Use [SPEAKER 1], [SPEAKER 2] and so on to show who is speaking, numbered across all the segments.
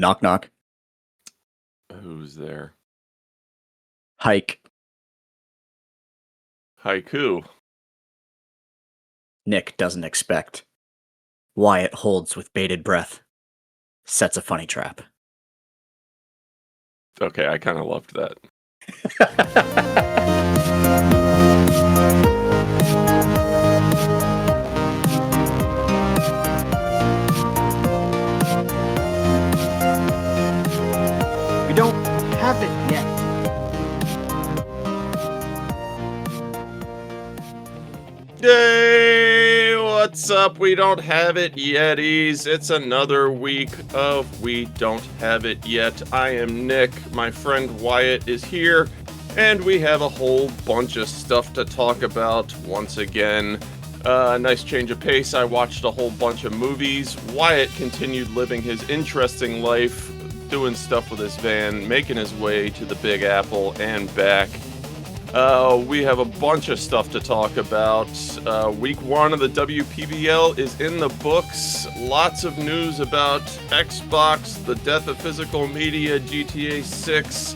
[SPEAKER 1] Knock knock.
[SPEAKER 2] Who's there?
[SPEAKER 1] Hike.
[SPEAKER 2] Haiku.
[SPEAKER 1] Nick doesn't expect. Wyatt holds with bated breath. Sets a funny trap.
[SPEAKER 2] Okay, I kind of loved that.
[SPEAKER 1] We don't have it yet.
[SPEAKER 2] Hey, what's up? We don't have it yetis. It's another week of We Don't Have It Yet. I am Nick. My friend Wyatt is here, and we have a whole bunch of stuff to talk about once again. Nice change of pace. I watched a whole bunch of movies. Wyatt continued living his interesting life, doing stuff with his van, making his way to the Big Apple and back. We have a bunch of stuff to talk about. Week 1 of the WPBL is in the books. Lots of news about Xbox, the death of physical media, GTA 6,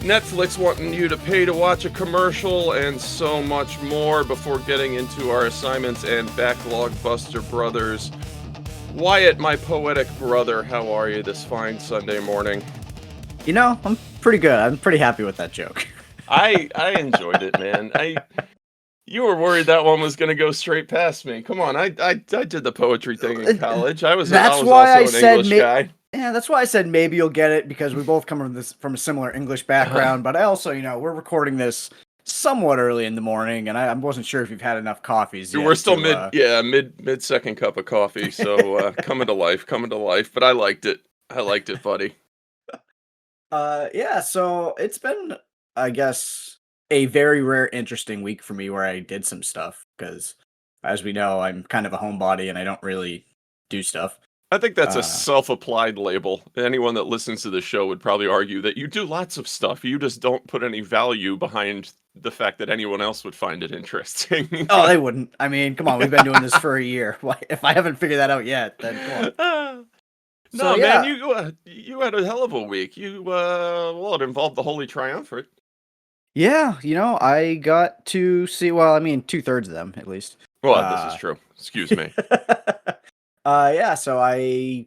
[SPEAKER 2] Netflix wanting you to pay to watch a commercial, and so much more before getting into our assignments and Backlog Buster Brothers. Wyatt, my poetic brother, how are you this fine Sunday morning?
[SPEAKER 1] You know, I'm pretty good. I'm pretty happy with that joke.
[SPEAKER 2] I enjoyed it, man. You were worried that one was going to go straight past me. Come on, I did the poetry thing in college. I was also an English guy.
[SPEAKER 1] Yeah, that's why I said maybe you'll get it, because we both come from a similar English background. But I also, we're recording this somewhat early in the morning, and I wasn't sure if you've had enough coffees yet.
[SPEAKER 2] We're still mid second cup of coffee, so coming to life. But I liked it, buddy.
[SPEAKER 1] Yeah. So it's been, I guess, a very rare, interesting week for me where I did some stuff, because, as we know, I'm kind of a homebody and I don't really do stuff.
[SPEAKER 2] I think that's a self-applied label. Anyone that listens to the show would probably argue that you do lots of stuff. You just don't put any value behind the fact that anyone else would find it interesting.
[SPEAKER 1] Oh, they wouldn't. I mean, come on, we've been doing this for a year. If I haven't figured that out yet, then come on.
[SPEAKER 2] No, man, you had a hell of a week. It involved the Holy Triumvirate.
[SPEAKER 1] Yeah, I got to see, well, I mean, 2/3 of them, at least.
[SPEAKER 2] Well, this is true. Excuse me.
[SPEAKER 1] Yeah, so it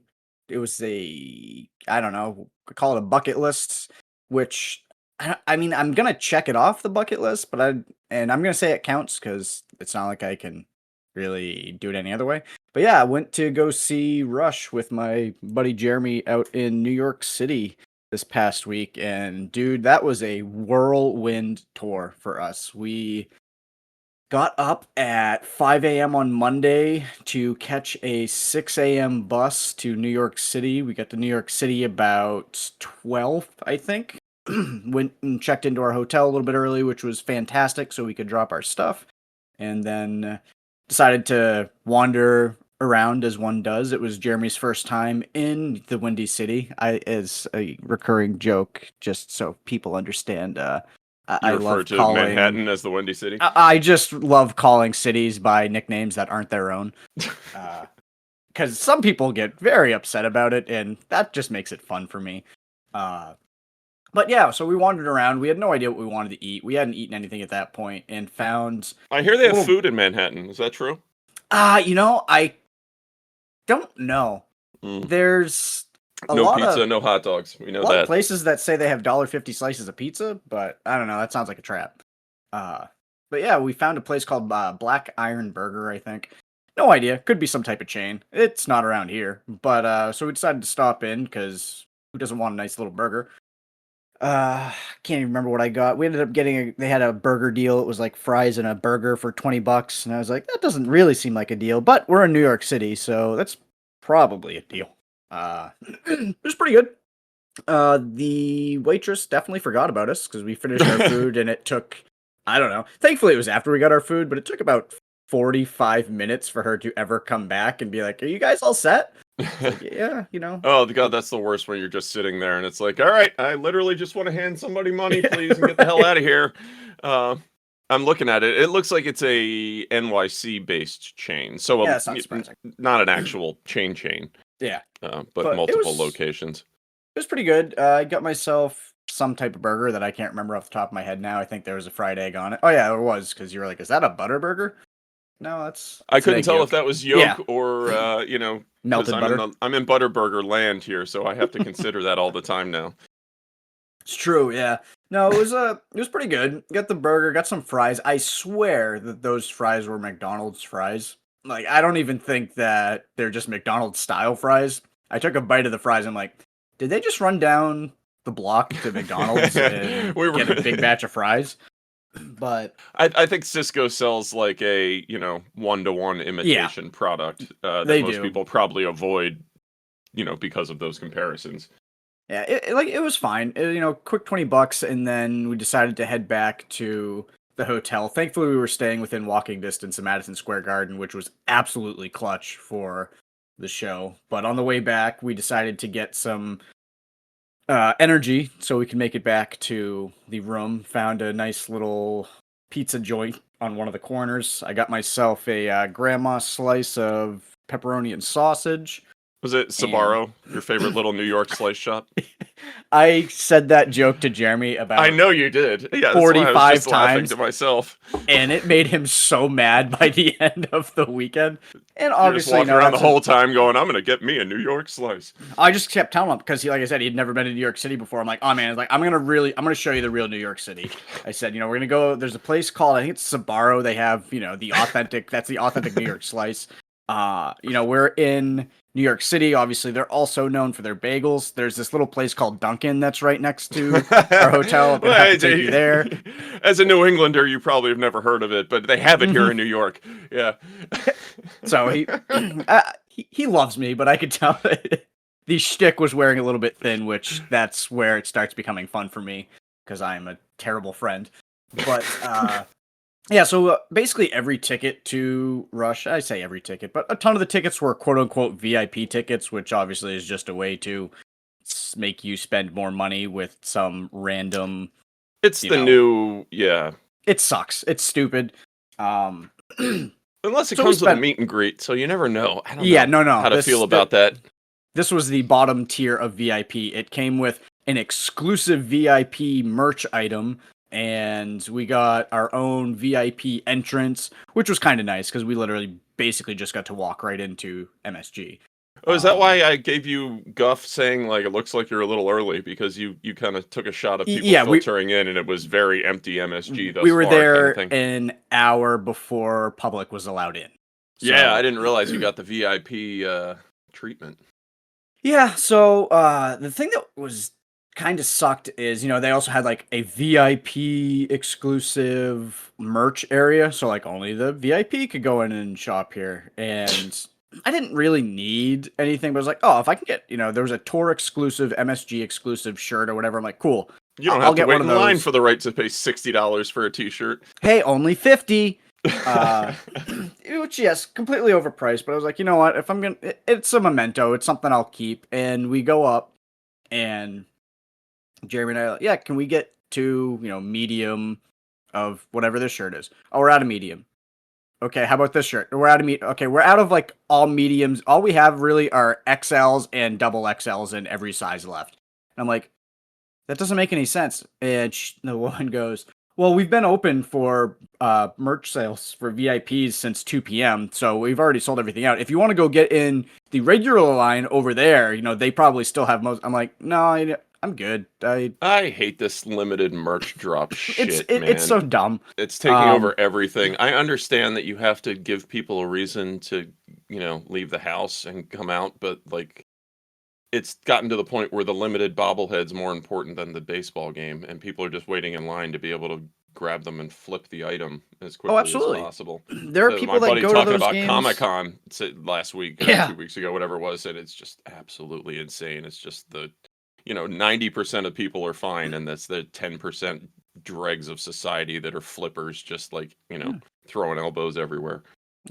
[SPEAKER 1] was I don't know, call it a bucket list, which, I mean, I'm gonna check it off the bucket list, but I'm gonna say it counts, because it's not like I can really do it any other way. But yeah, I went to go see Rush with my buddy Jeremy out in New York City this past week, and dude, that was a whirlwind tour for us. We got up at 5 a.m. on Monday to catch a 6 a.m. bus to New York City. We got to New York City about 12, I think. Went and checked into our hotel a little bit early, which was fantastic, so we could drop our stuff. And then decided to wander around as one does. It was Jeremy's first time in the Windy City. As a recurring joke, just so people understand, I
[SPEAKER 2] refer to Manhattan as the Windy City?
[SPEAKER 1] I just love calling cities by nicknames that aren't their own. Because some people get very upset about it, and that just makes it fun for me. But yeah, so we wandered around. We had no idea what we wanted to eat. We hadn't eaten anything at that point, and found...
[SPEAKER 2] I hear they have food in Manhattan. Is that true?
[SPEAKER 1] I don't know. There's...
[SPEAKER 2] No pizza, no hot dogs. We know that. A lot
[SPEAKER 1] of places that say they have $1.50 slices of pizza, but I don't know. That sounds like a trap. But yeah, we found a place called Black Iron Burger, I think. No idea. Could be some type of chain. It's not around here. But so we decided to stop in, because who doesn't want a nice little burger? Can't even remember what I got. We ended up getting they had a burger deal. It was like fries and a burger for $20. And I was like, that doesn't really seem like a deal. But we're in New York City, so that's probably a deal. It was pretty good. The waitress definitely forgot about us, because we finished our food and it took, I don't know. Thankfully, it was after we got our food, but it took about 45 minutes for her to ever come back and be like, "Are you guys all set?" Like, yeah,
[SPEAKER 2] Oh God, that's the worst when you're just sitting there and it's like, all right, I literally just want to hand somebody money, please, and get the hell out of here. I'm looking at it. It looks like it's a NYC based chain, so
[SPEAKER 1] yeah, it's not surprising.
[SPEAKER 2] Not an actual chain.
[SPEAKER 1] Yeah,
[SPEAKER 2] but multiple locations.
[SPEAKER 1] It was pretty good. I got myself some type of burger that I can't remember off the top of my head now. I think there was a fried egg on it. Oh yeah, it was because you were like, "Is that a butter burger?" No,
[SPEAKER 2] I
[SPEAKER 1] that's an
[SPEAKER 2] couldn't
[SPEAKER 1] egg
[SPEAKER 2] tell if
[SPEAKER 1] yolk.
[SPEAKER 2] that was
[SPEAKER 1] Yeah,
[SPEAKER 2] yolk or because
[SPEAKER 1] melted butter.
[SPEAKER 2] I'm in Butterburger land here, so I have to consider that all the time now.
[SPEAKER 1] It's true. Yeah. No, it was pretty good. Got the burger, got some fries. I swear that those fries were McDonald's fries. Like I don't even think that they're just McDonald's style fries. I took a bite of the fries. I'm like, did they just run down the block to McDonald's and
[SPEAKER 2] we were.
[SPEAKER 1] get a big batch of fries? But
[SPEAKER 2] I think Cisco sells like a, 1-to-1
[SPEAKER 1] yeah,
[SPEAKER 2] imitation product that
[SPEAKER 1] they
[SPEAKER 2] most
[SPEAKER 1] do.
[SPEAKER 2] people probably avoid, because of those comparisons.
[SPEAKER 1] Yeah, it was fine. Quick $20, and then we decided to head back to the hotel. Thankfully, we were staying within walking distance of Madison Square Garden, which was absolutely clutch for the show. But on the way back, we decided to get some energy so we can make it back to the room. Found a nice little pizza joint on one of the corners. I got myself a grandma slice of pepperoni and sausage.
[SPEAKER 2] Was it
[SPEAKER 1] And
[SPEAKER 2] Sbarro, your favorite little New York slice shop?
[SPEAKER 1] I said that joke to Jeremy
[SPEAKER 2] I
[SPEAKER 1] about
[SPEAKER 2] know you did. Yeah, that's why I was
[SPEAKER 1] 45
[SPEAKER 2] just laughing
[SPEAKER 1] times,
[SPEAKER 2] to myself.
[SPEAKER 1] and it made him so mad by the end of the weekend. And
[SPEAKER 2] You're just
[SPEAKER 1] obviously,
[SPEAKER 2] walking around the
[SPEAKER 1] that's a
[SPEAKER 2] whole time going, "I'm gonna get me a New York slice."
[SPEAKER 1] I just kept telling him because he, like I said, he'd never been to New York City before. I'm like, oh man, like I'm gonna show you the real New York City. I said, we're gonna go. There's a place called I think it's Sbarro. They have that's the authentic New York slice. We're in New York City. Obviously, they're also known for their bagels. There's this little place called Dunkin' that's right next to our hotel. I'm gonna have to take you there.
[SPEAKER 2] As a New Englander, you probably have never heard of it, but they have it here in New York. Yeah.
[SPEAKER 1] So he loves me, but I could tell that the shtick was wearing a little bit thin, which that's where it starts becoming fun for me because I am a terrible friend. But yeah, so basically every ticket to Rush, I say every ticket, but a ton of the tickets were quote unquote VIP tickets, which obviously is just a way to make you spend more money with some random.
[SPEAKER 2] It's the new, yeah.
[SPEAKER 1] It sucks. It's stupid.
[SPEAKER 2] Unless it
[SPEAKER 1] So
[SPEAKER 2] comes with a meet and greet, so you never know. I don't know
[SPEAKER 1] no.
[SPEAKER 2] how to feel about that.
[SPEAKER 1] This was the bottom tier of VIP. It came with an exclusive VIP merch item, and we got our own VIP entrance, which was kind of nice because we literally basically just got to walk right into MSG.
[SPEAKER 2] Oh, is that why I gave you guff saying like it looks like you're a little early because you kind of took a shot of people filtering in and it was very empty MSG thus
[SPEAKER 1] we were
[SPEAKER 2] far,
[SPEAKER 1] there
[SPEAKER 2] kind of
[SPEAKER 1] an hour before public was allowed in.
[SPEAKER 2] Yeah, I didn't realize you got the VIP treatment.
[SPEAKER 1] Yeah, so the thing that was kind of sucked is, they also had like a VIP exclusive merch area, so like only the VIP could go in and shop here. And I didn't really need anything, but I was like, oh, if I can get, there was a tour exclusive, MSG exclusive shirt or whatever. I'm like, cool.
[SPEAKER 2] You don't have to wait in line for the right to pay $60 for a t-shirt.
[SPEAKER 1] Hey, only 50. Which yes, completely overpriced, but I was like, you know what? If I'm gonna, it's a memento. It's something I'll keep. And we go up, and Jeremy and I are like, yeah, can we get to medium of whatever this shirt is? Oh, we're out of medium. Okay, how about this shirt? We're out of Okay, we're out of like all mediums. All we have really are XLs and double XLs in every size left. And I'm like, that doesn't make any sense. And the woman goes, well, we've been open for merch sales for VIPs since 2 p.m., so we've already sold everything out. If you want to go get in the regular line over there, they probably still have most. I'm like, no, I'm good.
[SPEAKER 2] I hate this limited merch drop shit, man.
[SPEAKER 1] It's so dumb.
[SPEAKER 2] It's taking over everything. I understand that you have to give people a reason to, leave the house and come out, but like, it's gotten to the point where the limited bobblehead's more important than the baseball game, and people are just waiting in line to be able to grab them and flip the item as quickly as possible.
[SPEAKER 1] There are people that go to those games. My buddy talking
[SPEAKER 2] about Comic-Con last week, 2 weeks ago, whatever it was, said it's just absolutely insane. It's just 90% of people are fine, and that's the 10% dregs of society that are flippers, just like, throwing elbows everywhere.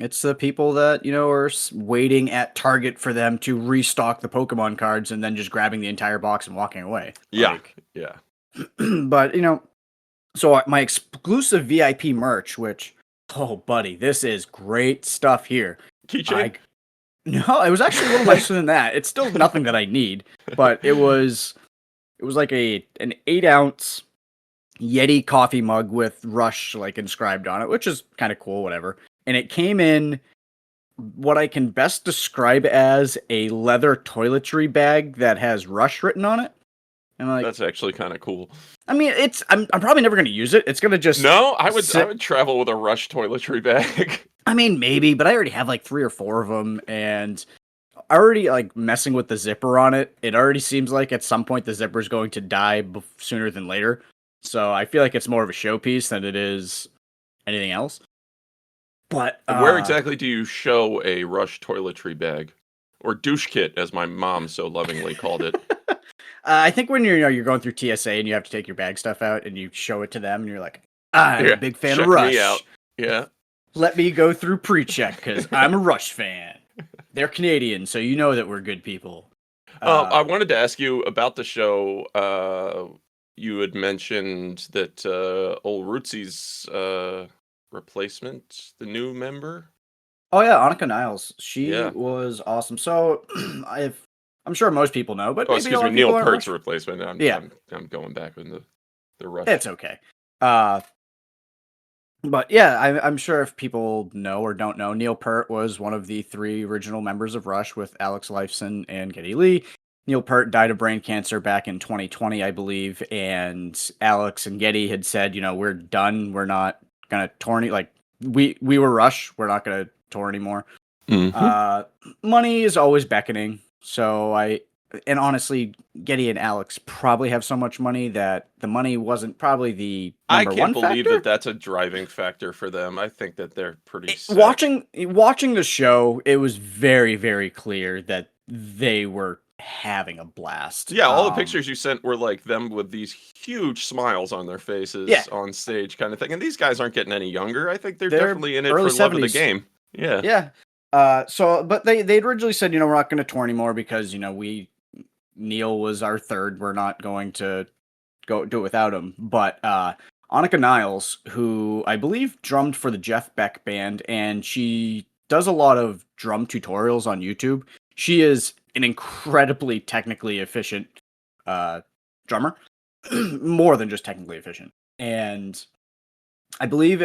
[SPEAKER 1] It's the people that, are waiting at Target for them to restock the Pokemon cards and then just grabbing the entire box and walking away.
[SPEAKER 2] Yeah, yeah.
[SPEAKER 1] But, so my exclusive VIP merch, which, oh, buddy, this is great stuff here.
[SPEAKER 2] Keychain?
[SPEAKER 1] No, it was actually a little nicer than that. It's still nothing that I need, but it was like an 8-ounce Yeti coffee mug with Rush like inscribed on it, which is kind of cool, whatever. And it came in what I can best describe as a leather toiletry bag that has Rush written on it. And like,
[SPEAKER 2] That's actually kind of cool.
[SPEAKER 1] I mean, I'm probably never going to use it. It's going to just
[SPEAKER 2] No, I
[SPEAKER 1] sit.
[SPEAKER 2] would travel with a Rush toiletry bag.
[SPEAKER 1] I mean, maybe, but I already have like 3 or 4 of them, and already like messing with the zipper on it. It already seems like at some point the zipper is going to die sooner than later. So I feel like it's more of a showpiece than it is anything else. But
[SPEAKER 2] Where exactly do you show a Rush toiletry bag? Or douche kit, as my mom so lovingly called it.
[SPEAKER 1] I think when you're going through TSA and you have to take your bag stuff out and you show it to them and you're like, I'm a big fan of
[SPEAKER 2] check
[SPEAKER 1] Rush.
[SPEAKER 2] me out. Yeah.
[SPEAKER 1] Let me go through pre-check because I'm a Rush fan. They're Canadian, so you know that we're good people.
[SPEAKER 2] I wanted to ask you about the show. You had mentioned that old Rootsy's replacement, the new member.
[SPEAKER 1] Oh yeah, Annika Niles. She
[SPEAKER 2] Yeah.
[SPEAKER 1] was awesome. So I'm sure most people know, but
[SPEAKER 2] Oh,
[SPEAKER 1] maybe a
[SPEAKER 2] excuse
[SPEAKER 1] lot
[SPEAKER 2] me,
[SPEAKER 1] of
[SPEAKER 2] Neil
[SPEAKER 1] people aren't
[SPEAKER 2] Peart's
[SPEAKER 1] Rush.
[SPEAKER 2] replacement. I'm going back in the Rush.
[SPEAKER 1] It's okay. But yeah, I'm sure if people know or don't know, Neil Peart was one of the 3 original members of Rush with Alex Lifeson and Geddy Lee. Neil Peart died of brain cancer back in 2020, I believe, and Alex and Geddy had said, we're done. We're not gonna tour any. Like we were Rush. We're not gonna tour anymore. Money is always beckoning. So and honestly, Geddy and Alex probably have so much money that the money wasn't probably the number one
[SPEAKER 2] I can't believe
[SPEAKER 1] factor.
[SPEAKER 2] that that's a driving factor for them. I think that they're pretty set.
[SPEAKER 1] Watching the show, it was very, very clear that they were having a blast.
[SPEAKER 2] Yeah, all the pictures you sent were like them with these huge smiles on their faces on stage kind of thing. And these guys aren't getting any younger. I think they're definitely in it for love of the game. Yeah.
[SPEAKER 1] Yeah. But they'd originally said, we're not going to tour anymore because, Neil was our third. We're not going to go do it without him. But Annika Niles, who I believe drummed for the Jeff Beck band, and she does a lot of drum tutorials on YouTube. She is an incredibly technically efficient drummer, more than just technically efficient. And I believe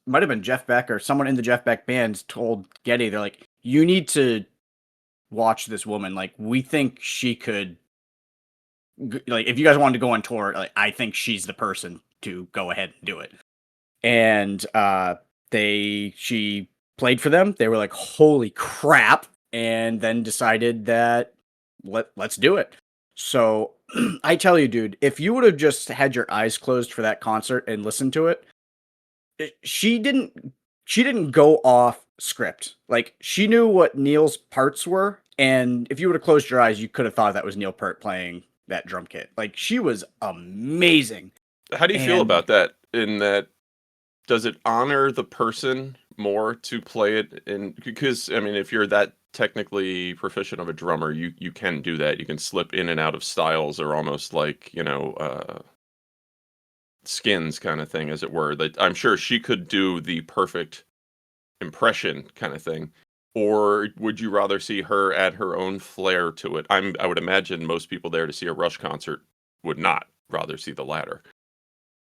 [SPEAKER 1] might have been Jeff Beck or someone in the Jeff Beck band told Geddy, they're like, you need to watch this woman. Like, we think she could, like, if you guys wanted to go on tour, like, I think she's the person to go ahead and do it. And she played for them. They were like, holy crap. And then decided that let's do it. So I tell you, dude, if you would have just had your eyes closed for that concert and listened to it, she didn't go off script. Like, she knew what Neil's parts were, and if you would have closed your eyes, you could have thought that was Neil Peart playing that drum kit. Like, she was amazing.
[SPEAKER 2] How do you feel about that? In that, does it honor the person more to play it in? Because I mean, if you're that technically proficient of a drummer, you can do that. You can slip in and out of styles, or almost like skins kind of thing, as it were. That I'm sure she could do the perfect impression kind of thing. Or would you rather see her add her own flair to it? I would imagine most people there to see a Rush concert would not rather see the latter.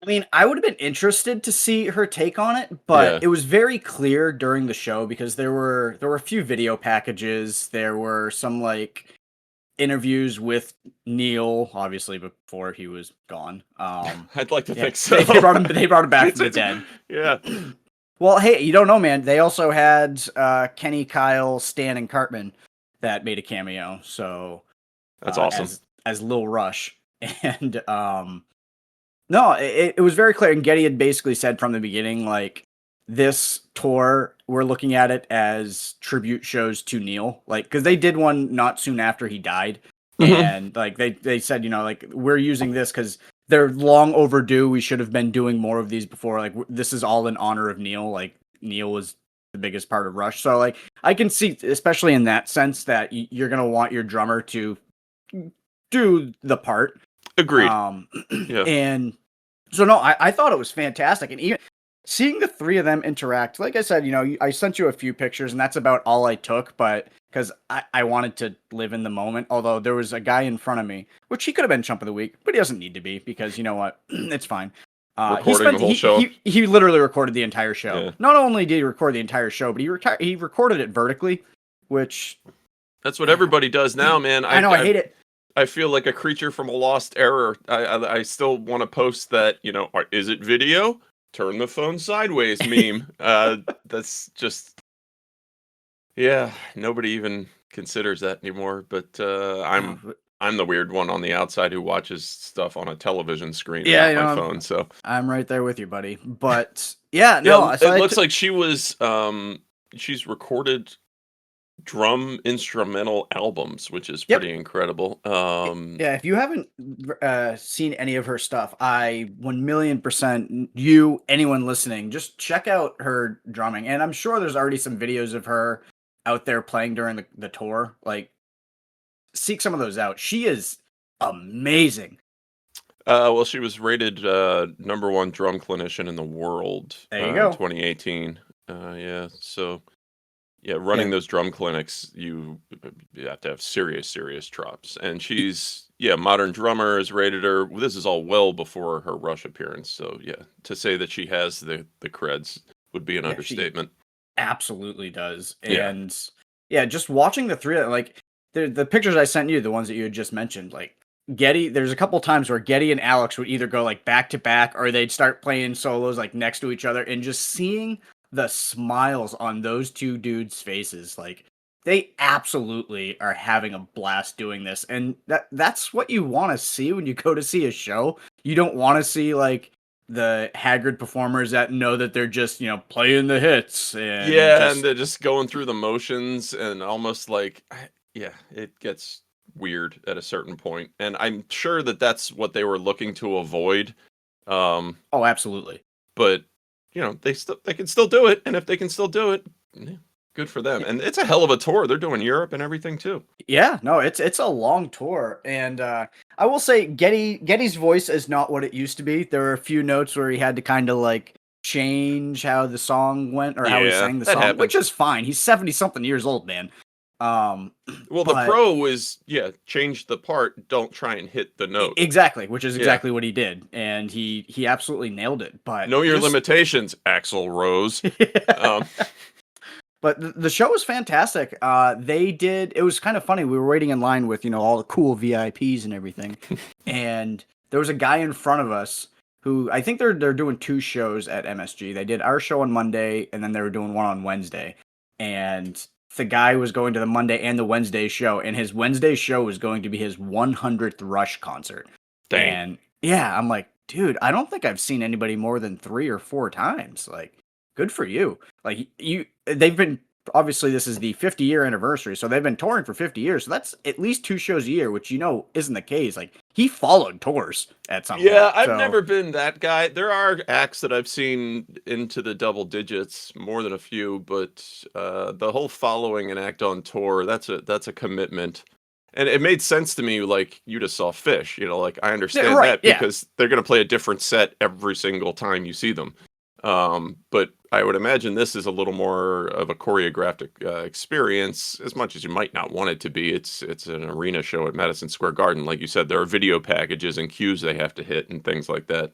[SPEAKER 1] I mean, I would have been interested to see her take on it, but it was very clear during the show because there were a few video packages. There were some like interviews with Neil, obviously before he was gone.
[SPEAKER 2] I'd like to think so.
[SPEAKER 1] They brought him back from the dead.
[SPEAKER 2] Yeah.
[SPEAKER 1] Well, hey, you don't know, man. They also had Kenny, Kyle, Stan, and Cartman that made a cameo. So
[SPEAKER 2] that's awesome.
[SPEAKER 1] As Lil Rush. And no, it was very clear. And Geddy had basically said from the beginning, like, this tour, we're looking at it as tribute shows to Neil. Like, because they did one not soon after he died. And like they said, like, we're using this because they're long overdue. We should have been doing more of these before. Like, this is all in honor of Neil. Like, Neil was the biggest part of Rush. So, like, I can see, especially in that sense, that you're going to want your drummer to do the part.
[SPEAKER 2] Agreed.
[SPEAKER 1] Yeah. And so, no, I thought it was fantastic. And even seeing the 3 of them interact, like I said, I sent you a few pictures, and that's about all I took. But because I wanted to live in the moment. Although there was a guy in front of me, which he could have been chump of the week, but he doesn't need to be because you know what, it's fine. He
[SPEAKER 2] Recording the
[SPEAKER 1] spent
[SPEAKER 2] whole show.
[SPEAKER 1] he literally recorded the entire show.
[SPEAKER 2] Yeah.
[SPEAKER 1] Not only did he record the entire show, but he recorded it vertically, which
[SPEAKER 2] That's what everybody does now, man.
[SPEAKER 1] I know I hate it.
[SPEAKER 2] I feel like a creature from a lost era. I still want to post that, is it video? Turn the phone sideways meme. That's just, yeah, nobody even considers that anymore. But I'm the weird one on the outside who watches stuff on a television screen and not my phone. So
[SPEAKER 1] I'm right there with you, buddy. But yeah, no.
[SPEAKER 2] it looks like she was she's recorded drum instrumental albums, which is pretty incredible.
[SPEAKER 1] Yeah, if you haven't seen any of her stuff, I 1,000,000% anyone listening, just check out her drumming. And I'm sure there's already some videos of her out there playing during the tour. Like, seek some of those out. She is amazing.
[SPEAKER 2] Well, she was rated #1 drum clinician in the world
[SPEAKER 1] There you go.
[SPEAKER 2] in 2018. Yeah, so running those drum clinics, you have to have serious chops. And she's Modern Drummer has rated her. This is all well before her Rush appearance. So yeah, to say that she has the creds would be an understatement.
[SPEAKER 1] Absolutely does. And just watching the three, like the pictures I sent you, the ones that you had just mentioned, like Getty, there's a couple times where Getty and Alex would either go like back to back or they'd start playing solos like next to each other, and just seeing the smiles on those two dudes' faces, like they absolutely are having a blast doing this. And that's what you want to see when you go to see a show. You don't want to see like the haggard performers that know that they're just, playing the hits and
[SPEAKER 2] and they're just going through the motions, and almost like it gets weird at a certain point. And I'm sure that that's what they were looking to avoid.
[SPEAKER 1] Oh, absolutely.
[SPEAKER 2] But they can still do it, and if they can still do it, good for them. And it's a hell of a tour. They're doing Europe and everything too.
[SPEAKER 1] Yeah, no, it's a long tour, and I will say Getty's voice is not what it used to be. There were a few notes where he had to kind of like change how the song went or how he sang the song,
[SPEAKER 2] happens.
[SPEAKER 1] Which is fine. He's 70 something years old, man.
[SPEAKER 2] Well, the pro is change the part, don't try and hit the note.
[SPEAKER 1] Exactly, which is exactly what he did, and he absolutely nailed it. But
[SPEAKER 2] know your limitations, Axl Rose.
[SPEAKER 1] But the show was fantastic. It was kind of funny. We were waiting in line with, all the cool VIPs and everything. And there was a guy in front of us who, I think they're doing 2 shows at MSG. They did our show on Monday, and then they were doing one on Wednesday. And the guy was going to the Monday and the Wednesday show, and his Wednesday show was going to be his 100th Rush concert.
[SPEAKER 2] Dang.
[SPEAKER 1] And yeah, I'm like, dude, I don't think I've seen anybody more than 3 or 4 times. Like, good for you. Like they've been, obviously this is the 50-year anniversary, so they've been touring for 50 years. So that's at least 2 shows a year, which isn't the case. Like he followed tours at some point.
[SPEAKER 2] Yeah, I've never been that guy. There are acts that I've seen into the double digits, more than a few, but the whole following an act on tour, that's a commitment. And it made sense to me, like, you just saw Fish, like, I understand that because they're going to play a different set every single time you see them. But I would imagine this is a little more of a choreographed experience, as much as you might not want it to be. It's an arena show at Madison Square Garden. Like you said, there are video packages and cues they have to hit and things like that.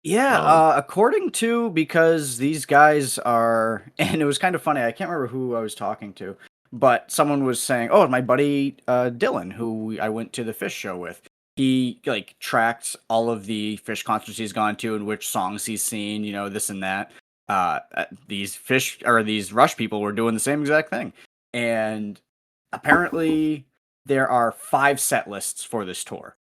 [SPEAKER 1] Yeah, according to, because these guys are, and it was kind of funny, I can't remember who I was talking to, but someone was saying, oh, my buddy Dylan, who I went to the Fish show with, he like tracked all of the Fish concerts he's gone to and which songs he's seen, this and that. These Rush people were doing the same exact thing. And apparently there are 5 set lists for this tour.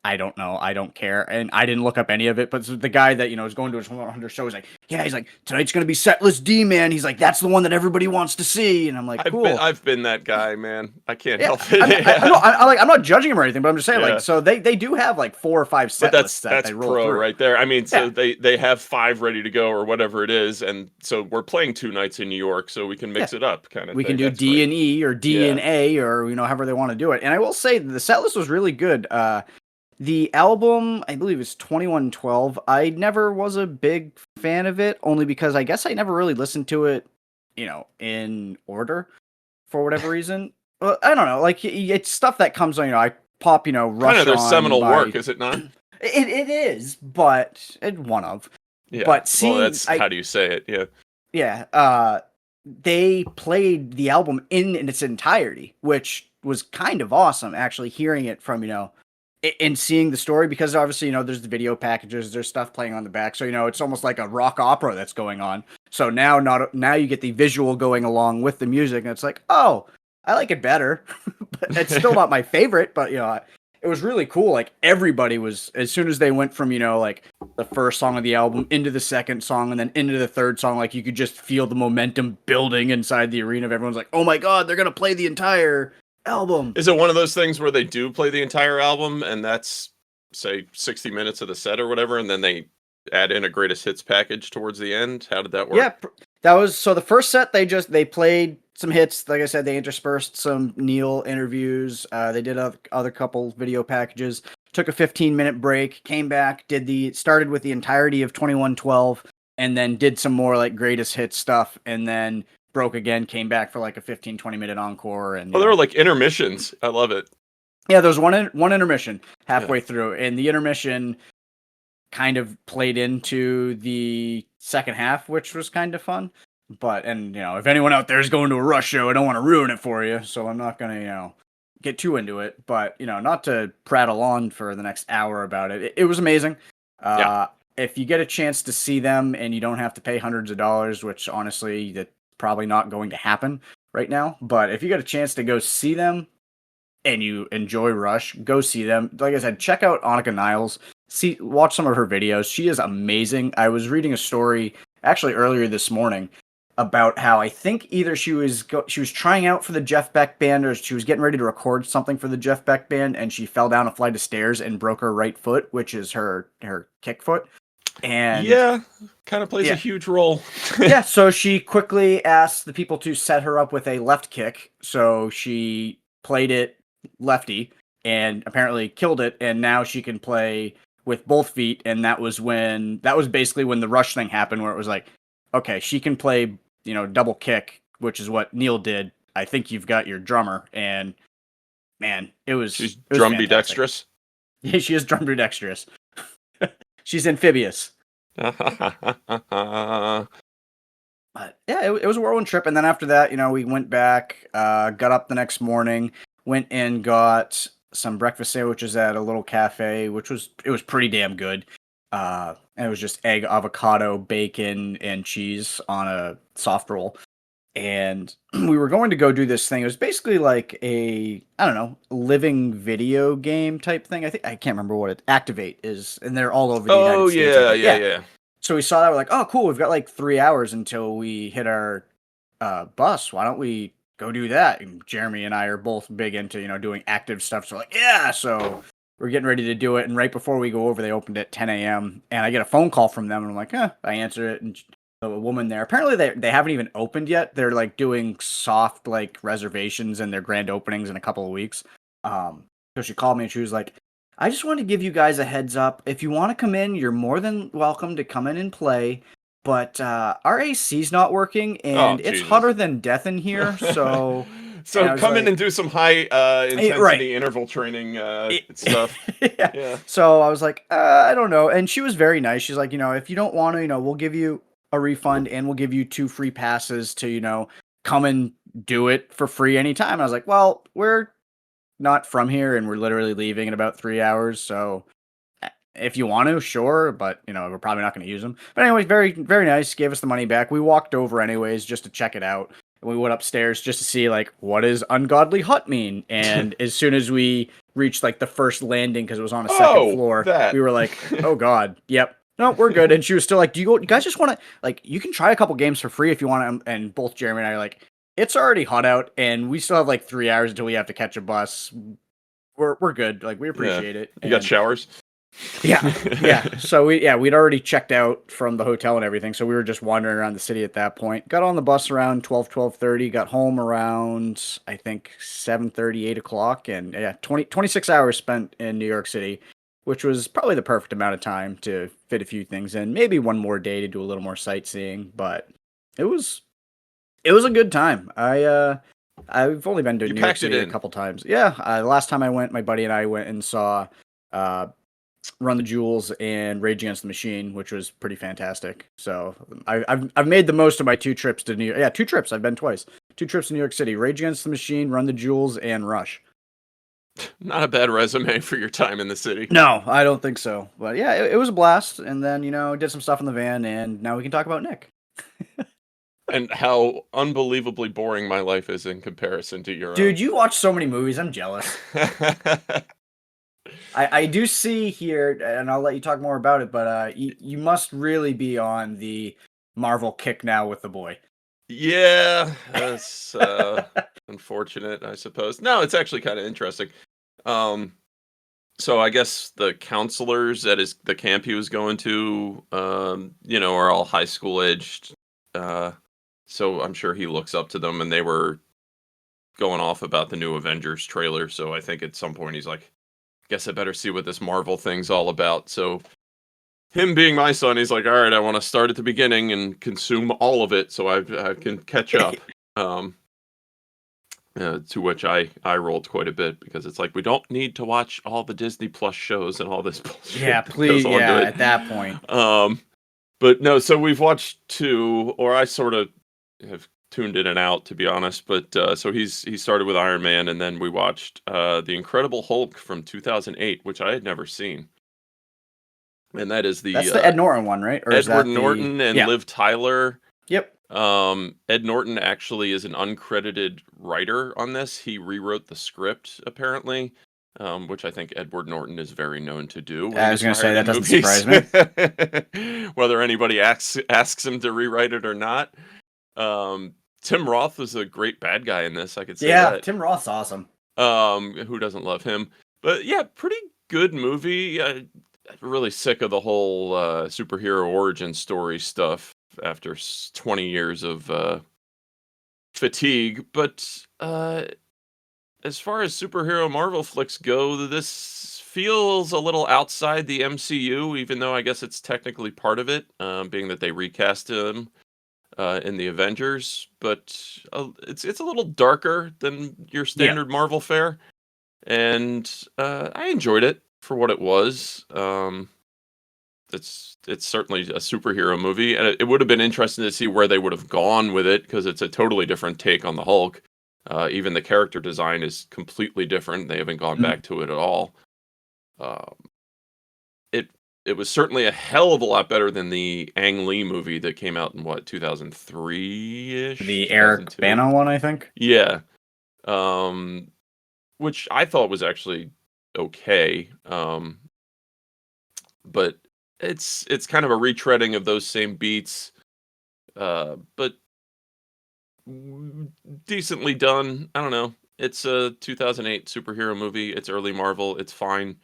[SPEAKER 1] I don't know. I don't care. And I didn't look up any of it, but the guy that, is going to his 100 show is like, he's like, tonight's going to be set list D, man. He's like, that's the one that everybody wants to see. And I'm like, cool.
[SPEAKER 2] I've been that guy, man. I can't help it.
[SPEAKER 1] I'm not judging him or anything, but I'm just saying, like, so they do have like 4 or 5 set lists that they roll
[SPEAKER 2] pro
[SPEAKER 1] through.
[SPEAKER 2] Right there. I mean, so they have 5 ready to go or whatever it is. And so we're playing 2 nights in New York, so we can mix it up kind of
[SPEAKER 1] We
[SPEAKER 2] thing.
[SPEAKER 1] can do D and E or D and A or, however they want to do it. And I will say the set list was really good. The album, I believe, is 2112. I never was a big fan of it, only because I guess I never really listened to it, in order. for whatever reason. Well, I don't know. Like it's stuff that comes on. I pop
[SPEAKER 2] Kind
[SPEAKER 1] Rush
[SPEAKER 2] of their
[SPEAKER 1] on
[SPEAKER 2] seminal
[SPEAKER 1] by.
[SPEAKER 2] work, is it not?
[SPEAKER 1] It is, but one of.
[SPEAKER 2] Yeah.
[SPEAKER 1] But
[SPEAKER 2] Well,
[SPEAKER 1] seeing
[SPEAKER 2] that's how do you say it? Yeah.
[SPEAKER 1] yeah, they played the album in its entirety, which was kind of awesome. Actually, hearing it from and seeing the story, because obviously there's the video packages, there's stuff playing on the back, so it's almost like a rock opera that's going on. So now you get the visual going along with the music, and it's like, oh, I like it better. But it's still not my favorite, but it was really cool. Like everybody was, as soon as they went from like the first song of the album into the second song and then into the third song, like you could just feel the momentum building inside the arena. Everyone's like, oh my god, they're gonna play the entire album.
[SPEAKER 2] Is it one of those things where they do play the entire album and that's, say, 60 minutes of the set or whatever, and then they add in a greatest hits package towards the end? How did that work?
[SPEAKER 1] Yeah, that was so the first set they played some hits. Like I said, they interspersed some Neil interviews. They did other couple video packages. Took a 15-minute break, came back, started with the entirety of 2112, and then did some more like greatest hits stuff, and then broke again, came back for like a 15-20 minute encore. And
[SPEAKER 2] there were like intermissions. I love it.
[SPEAKER 1] Yeah, there was one intermission halfway through, and the intermission kind of played into the second half, which was kind of fun. But if anyone out there is going to a Rush show, I don't want to ruin it for you, so I'm not gonna get too into it. But not to prattle on for the next hour about it. It was amazing. If you get a chance to see them and you don't have to pay hundreds of dollars, which honestly that's probably not going to happen right now, but if you get a chance to go see them and you enjoy Rush, go see them. Like I said, check out Annika Niles. Watch some of her videos. She is amazing. I was reading a story actually earlier this morning about how I think either she was trying out for the Jeff Beck band or she was getting ready to record something for the Jeff Beck band, and she fell down a flight of stairs and broke her right foot, which is her kick foot. And
[SPEAKER 2] kind of plays a huge role.
[SPEAKER 1] So she quickly asked the people to set her up with a left kick. So she played it lefty and apparently killed it, and now she can play with both feet. And that was basically when the Rush thing happened, where it was like, okay, she can play double kick, which is what Neil did. I think you've got your drummer. And man, she's
[SPEAKER 2] drumby-dexterous.
[SPEAKER 1] Yeah, she is drumby-dexterous. She's amphibious. But yeah, it was a whirlwind trip. And then after that, we went back, got up the next morning, went and got some breakfast sandwiches at a little cafe, it was pretty damn good. And it was just egg, avocado, bacon, and cheese on a soft roll. And we were going to go do this thing. It was basically like a, I don't know, living video game type thing. I can't remember what it Activate is, and they're all over the United States.
[SPEAKER 2] Yeah.
[SPEAKER 1] So we saw that, we're like, oh, cool, we've got like 3 hours until we hit our bus. Why don't we go do that? And Jeremy and I are both big into, doing active stuff. So like, yeah, so we're getting ready to do it. And right before we go over, they opened at 10 a.m. And I get a phone call from them, and I'm like, I answer it, and the woman there, apparently they haven't even opened yet. They're like doing soft like reservations and their grand openings in a couple of weeks. So she called me and she was like, I just want to give you guys a heads up. If you want to come in, you're more than welcome to come in and play. But our AC's not working, and it's hotter than death in here. So
[SPEAKER 2] come in and do some high intensity interval training stuff.
[SPEAKER 1] Yeah. So I was like, I don't know. And she was very nice. She's like, if you don't want to, we'll give you a refund and we'll give you 2 free passes to, come and do it for free anytime. And I was like, well, we're not from here and we're literally leaving in about 3 hours. So if you want to, sure. But, we're probably not going to use them. But anyway, very, very nice. Gave us the money back. We walked over anyways, just to check it out. And we went upstairs just to see like, what does ungodly hut mean? And as soon as we reached like the first landing, cause it was on a second floor, we were like, oh God, yep. No, we're good. And she was still like, you guys just want to, like, you can try a couple games for free if you want to. And both Jeremy and I are like, it's already hot out and we still have like 3 hours until we have to catch a bus. We're good. Like, we appreciate it.
[SPEAKER 2] You got showers?
[SPEAKER 1] Yeah. So we'd already checked out from the hotel and everything. So we were just wandering around the city at that point. Got on the bus around 12:30, got home around, I think 7:30, 8 o'clock. And 26 hours spent in New York City, which was probably the perfect amount of time to fit a few things in. Maybe one more day to do a little more sightseeing, but it was a good time. I I've only been to
[SPEAKER 2] You
[SPEAKER 1] New York
[SPEAKER 2] packed it
[SPEAKER 1] City a
[SPEAKER 2] in.
[SPEAKER 1] couple times. Yeah, the last time I went, my buddy and I went and saw uh, Run the Jewels and Rage Against the Machine, which was pretty fantastic. So I've made the most of my 2 trips to New York. Yeah, 2 trips. I've been twice. 2 trips to New York City: Rage Against the Machine, Run the Jewels, and Rush.
[SPEAKER 2] Not a bad resume for your time in the city.
[SPEAKER 1] No, I don't think so. But yeah, it was a blast. And then did some stuff in the van, and now we can talk about Nick.
[SPEAKER 2] And how unbelievably boring my life is in comparison to your
[SPEAKER 1] Dude,
[SPEAKER 2] own.
[SPEAKER 1] you watch so many movies. I'm jealous. I do see here, and I'll let you talk more about it, but you must really be on the Marvel kick now with the boy.
[SPEAKER 2] Yeah, that's unfortunate, I suppose. No, it's actually kind of interesting. Um, so I guess the counselors at the camp he was going to, are all high school aged. Uh, so I'm sure he looks up to them, and they were going off about the new Avengers trailer. So I think at some point he's like, "Guess I better see what this Marvel thing's all about." So him being my son, he's like, "All right, I want to start at the beginning and consume all of it, so I can catch up." Um, to which I rolled quite a bit because it's like we don't need to watch all the Disney Plus shows and all this
[SPEAKER 1] Yeah,
[SPEAKER 2] bullshit that goes
[SPEAKER 1] please.
[SPEAKER 2] on to
[SPEAKER 1] Yeah,
[SPEAKER 2] it.
[SPEAKER 1] at that point.
[SPEAKER 2] But no, so we've watched two, or I sort of have tuned in and out to be honest. But so he started with Iron Man, and then we watched the Incredible Hulk from 2008, which I had never seen, and that is
[SPEAKER 1] That's
[SPEAKER 2] the
[SPEAKER 1] the Ed Norton one, right? Or is
[SPEAKER 2] Edward
[SPEAKER 1] that the
[SPEAKER 2] Norton and
[SPEAKER 1] Yeah.
[SPEAKER 2] Liv Tyler.
[SPEAKER 1] Yep.
[SPEAKER 2] Ed Norton actually is an uncredited writer on this. He rewrote the script apparently, which I think Edward Norton is very known to do when he
[SPEAKER 1] I was
[SPEAKER 2] gets
[SPEAKER 1] gonna say
[SPEAKER 2] hired
[SPEAKER 1] that
[SPEAKER 2] in
[SPEAKER 1] doesn't
[SPEAKER 2] movies.
[SPEAKER 1] surprise me.
[SPEAKER 2] Whether anybody asks him to rewrite it or not. Tim Roth was a great bad guy in this. I could say
[SPEAKER 1] Yeah,
[SPEAKER 2] that.
[SPEAKER 1] Tim Roth's awesome.
[SPEAKER 2] Who doesn't love him? But yeah, pretty good movie. Really sick of the whole superhero origin story stuff after 20 years of fatigue. But as far as superhero Marvel flicks go, this feels a little outside the MCU, even though I guess it's technically part of it, being that they recast him in the Avengers. But it's a little darker than your
[SPEAKER 1] Yeah.
[SPEAKER 2] standard Marvel fare, and I enjoyed it for what it was. It's certainly a superhero movie, and it would have been interesting to see where they would have gone with it because it's a totally different take on the Hulk. Even the character design is completely different. They haven't gone
[SPEAKER 1] Mhm.
[SPEAKER 2] back to it at all. Um, it it was certainly a hell of a lot better than the Ang Lee movie that came out in what 2003 ish,
[SPEAKER 1] The Eric
[SPEAKER 2] 2002.
[SPEAKER 1] Bana one, I think.
[SPEAKER 2] Yeah, um, which I thought was actually okay. But it's kind of a retreading of those same beats, but decently done. I don't know. It's a 2008 superhero movie. It's early Marvel. It's fine.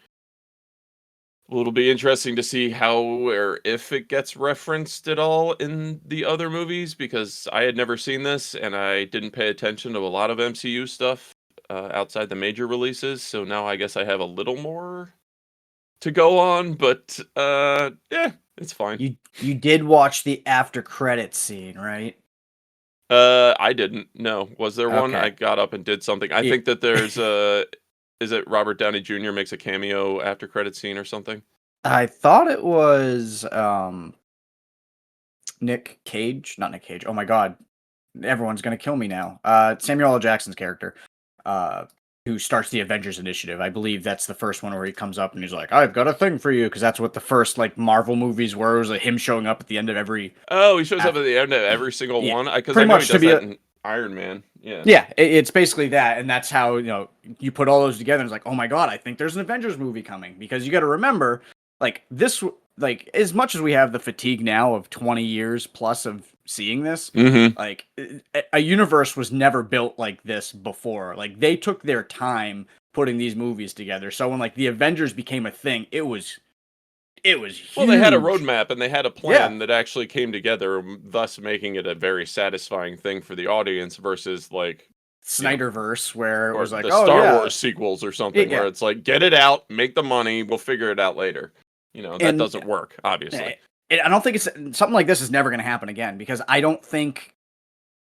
[SPEAKER 2] Well, it'll be interesting to see how or if it gets referenced at all in the other movies because I had never seen this and I didn't pay attention to a lot of MCU stuff outside the major releases. So now I guess I have a little more to go on, but yeah, it's fine.
[SPEAKER 1] You did watch the after credit scene, right?
[SPEAKER 2] I didn't. No. Was there one? I
[SPEAKER 1] Okay.
[SPEAKER 2] got up and did something. I
[SPEAKER 1] It,
[SPEAKER 2] think that there's a is it Robert Downey Jr. makes a cameo after credit scene or something?
[SPEAKER 1] I thought it was Nick Cage, not Nick Cage. Oh my god, everyone's gonna kill me now. Samuel L. Jackson's character, uh, who starts the Avengers Initiative. I believe that's the first one where he comes up and he's like, "I've got a thing for you," because that's what the first like Marvel movies were. It was like him showing up at the end of every.
[SPEAKER 2] Oh, he shows up
[SPEAKER 1] af-
[SPEAKER 2] at the end of every single
[SPEAKER 1] Yeah,
[SPEAKER 2] one because I
[SPEAKER 1] pretty
[SPEAKER 2] know he
[SPEAKER 1] much to
[SPEAKER 2] does
[SPEAKER 1] be
[SPEAKER 2] that
[SPEAKER 1] a.
[SPEAKER 2] in Iron Man. Yeah.
[SPEAKER 1] Yeah, it's basically that, and that's how you put all those together. And it's like, oh my god, I think there's an Avengers movie coming because you got to remember, like this, like as much as we have the fatigue now of 20 years plus of seeing this,
[SPEAKER 2] Mm-hmm.
[SPEAKER 1] like a universe was never built like this before. Like they took their time putting these movies together. So when like the Avengers became a thing, it was
[SPEAKER 2] Well, they had a
[SPEAKER 1] huge.
[SPEAKER 2] roadmap and they had a
[SPEAKER 1] Yeah,
[SPEAKER 2] plan that actually came together, thus making it a very satisfying thing for the audience versus like you know
[SPEAKER 1] Snyderverse where it
[SPEAKER 2] or
[SPEAKER 1] was like,
[SPEAKER 2] the
[SPEAKER 1] oh
[SPEAKER 2] Star
[SPEAKER 1] yeah,
[SPEAKER 2] Wars sequels or something where
[SPEAKER 1] yeah,
[SPEAKER 2] it's like, get it out, make the money, we'll figure it out later. That
[SPEAKER 1] and
[SPEAKER 2] doesn't work, obviously.
[SPEAKER 1] I don't think it's something like this is never going to happen again because I don't think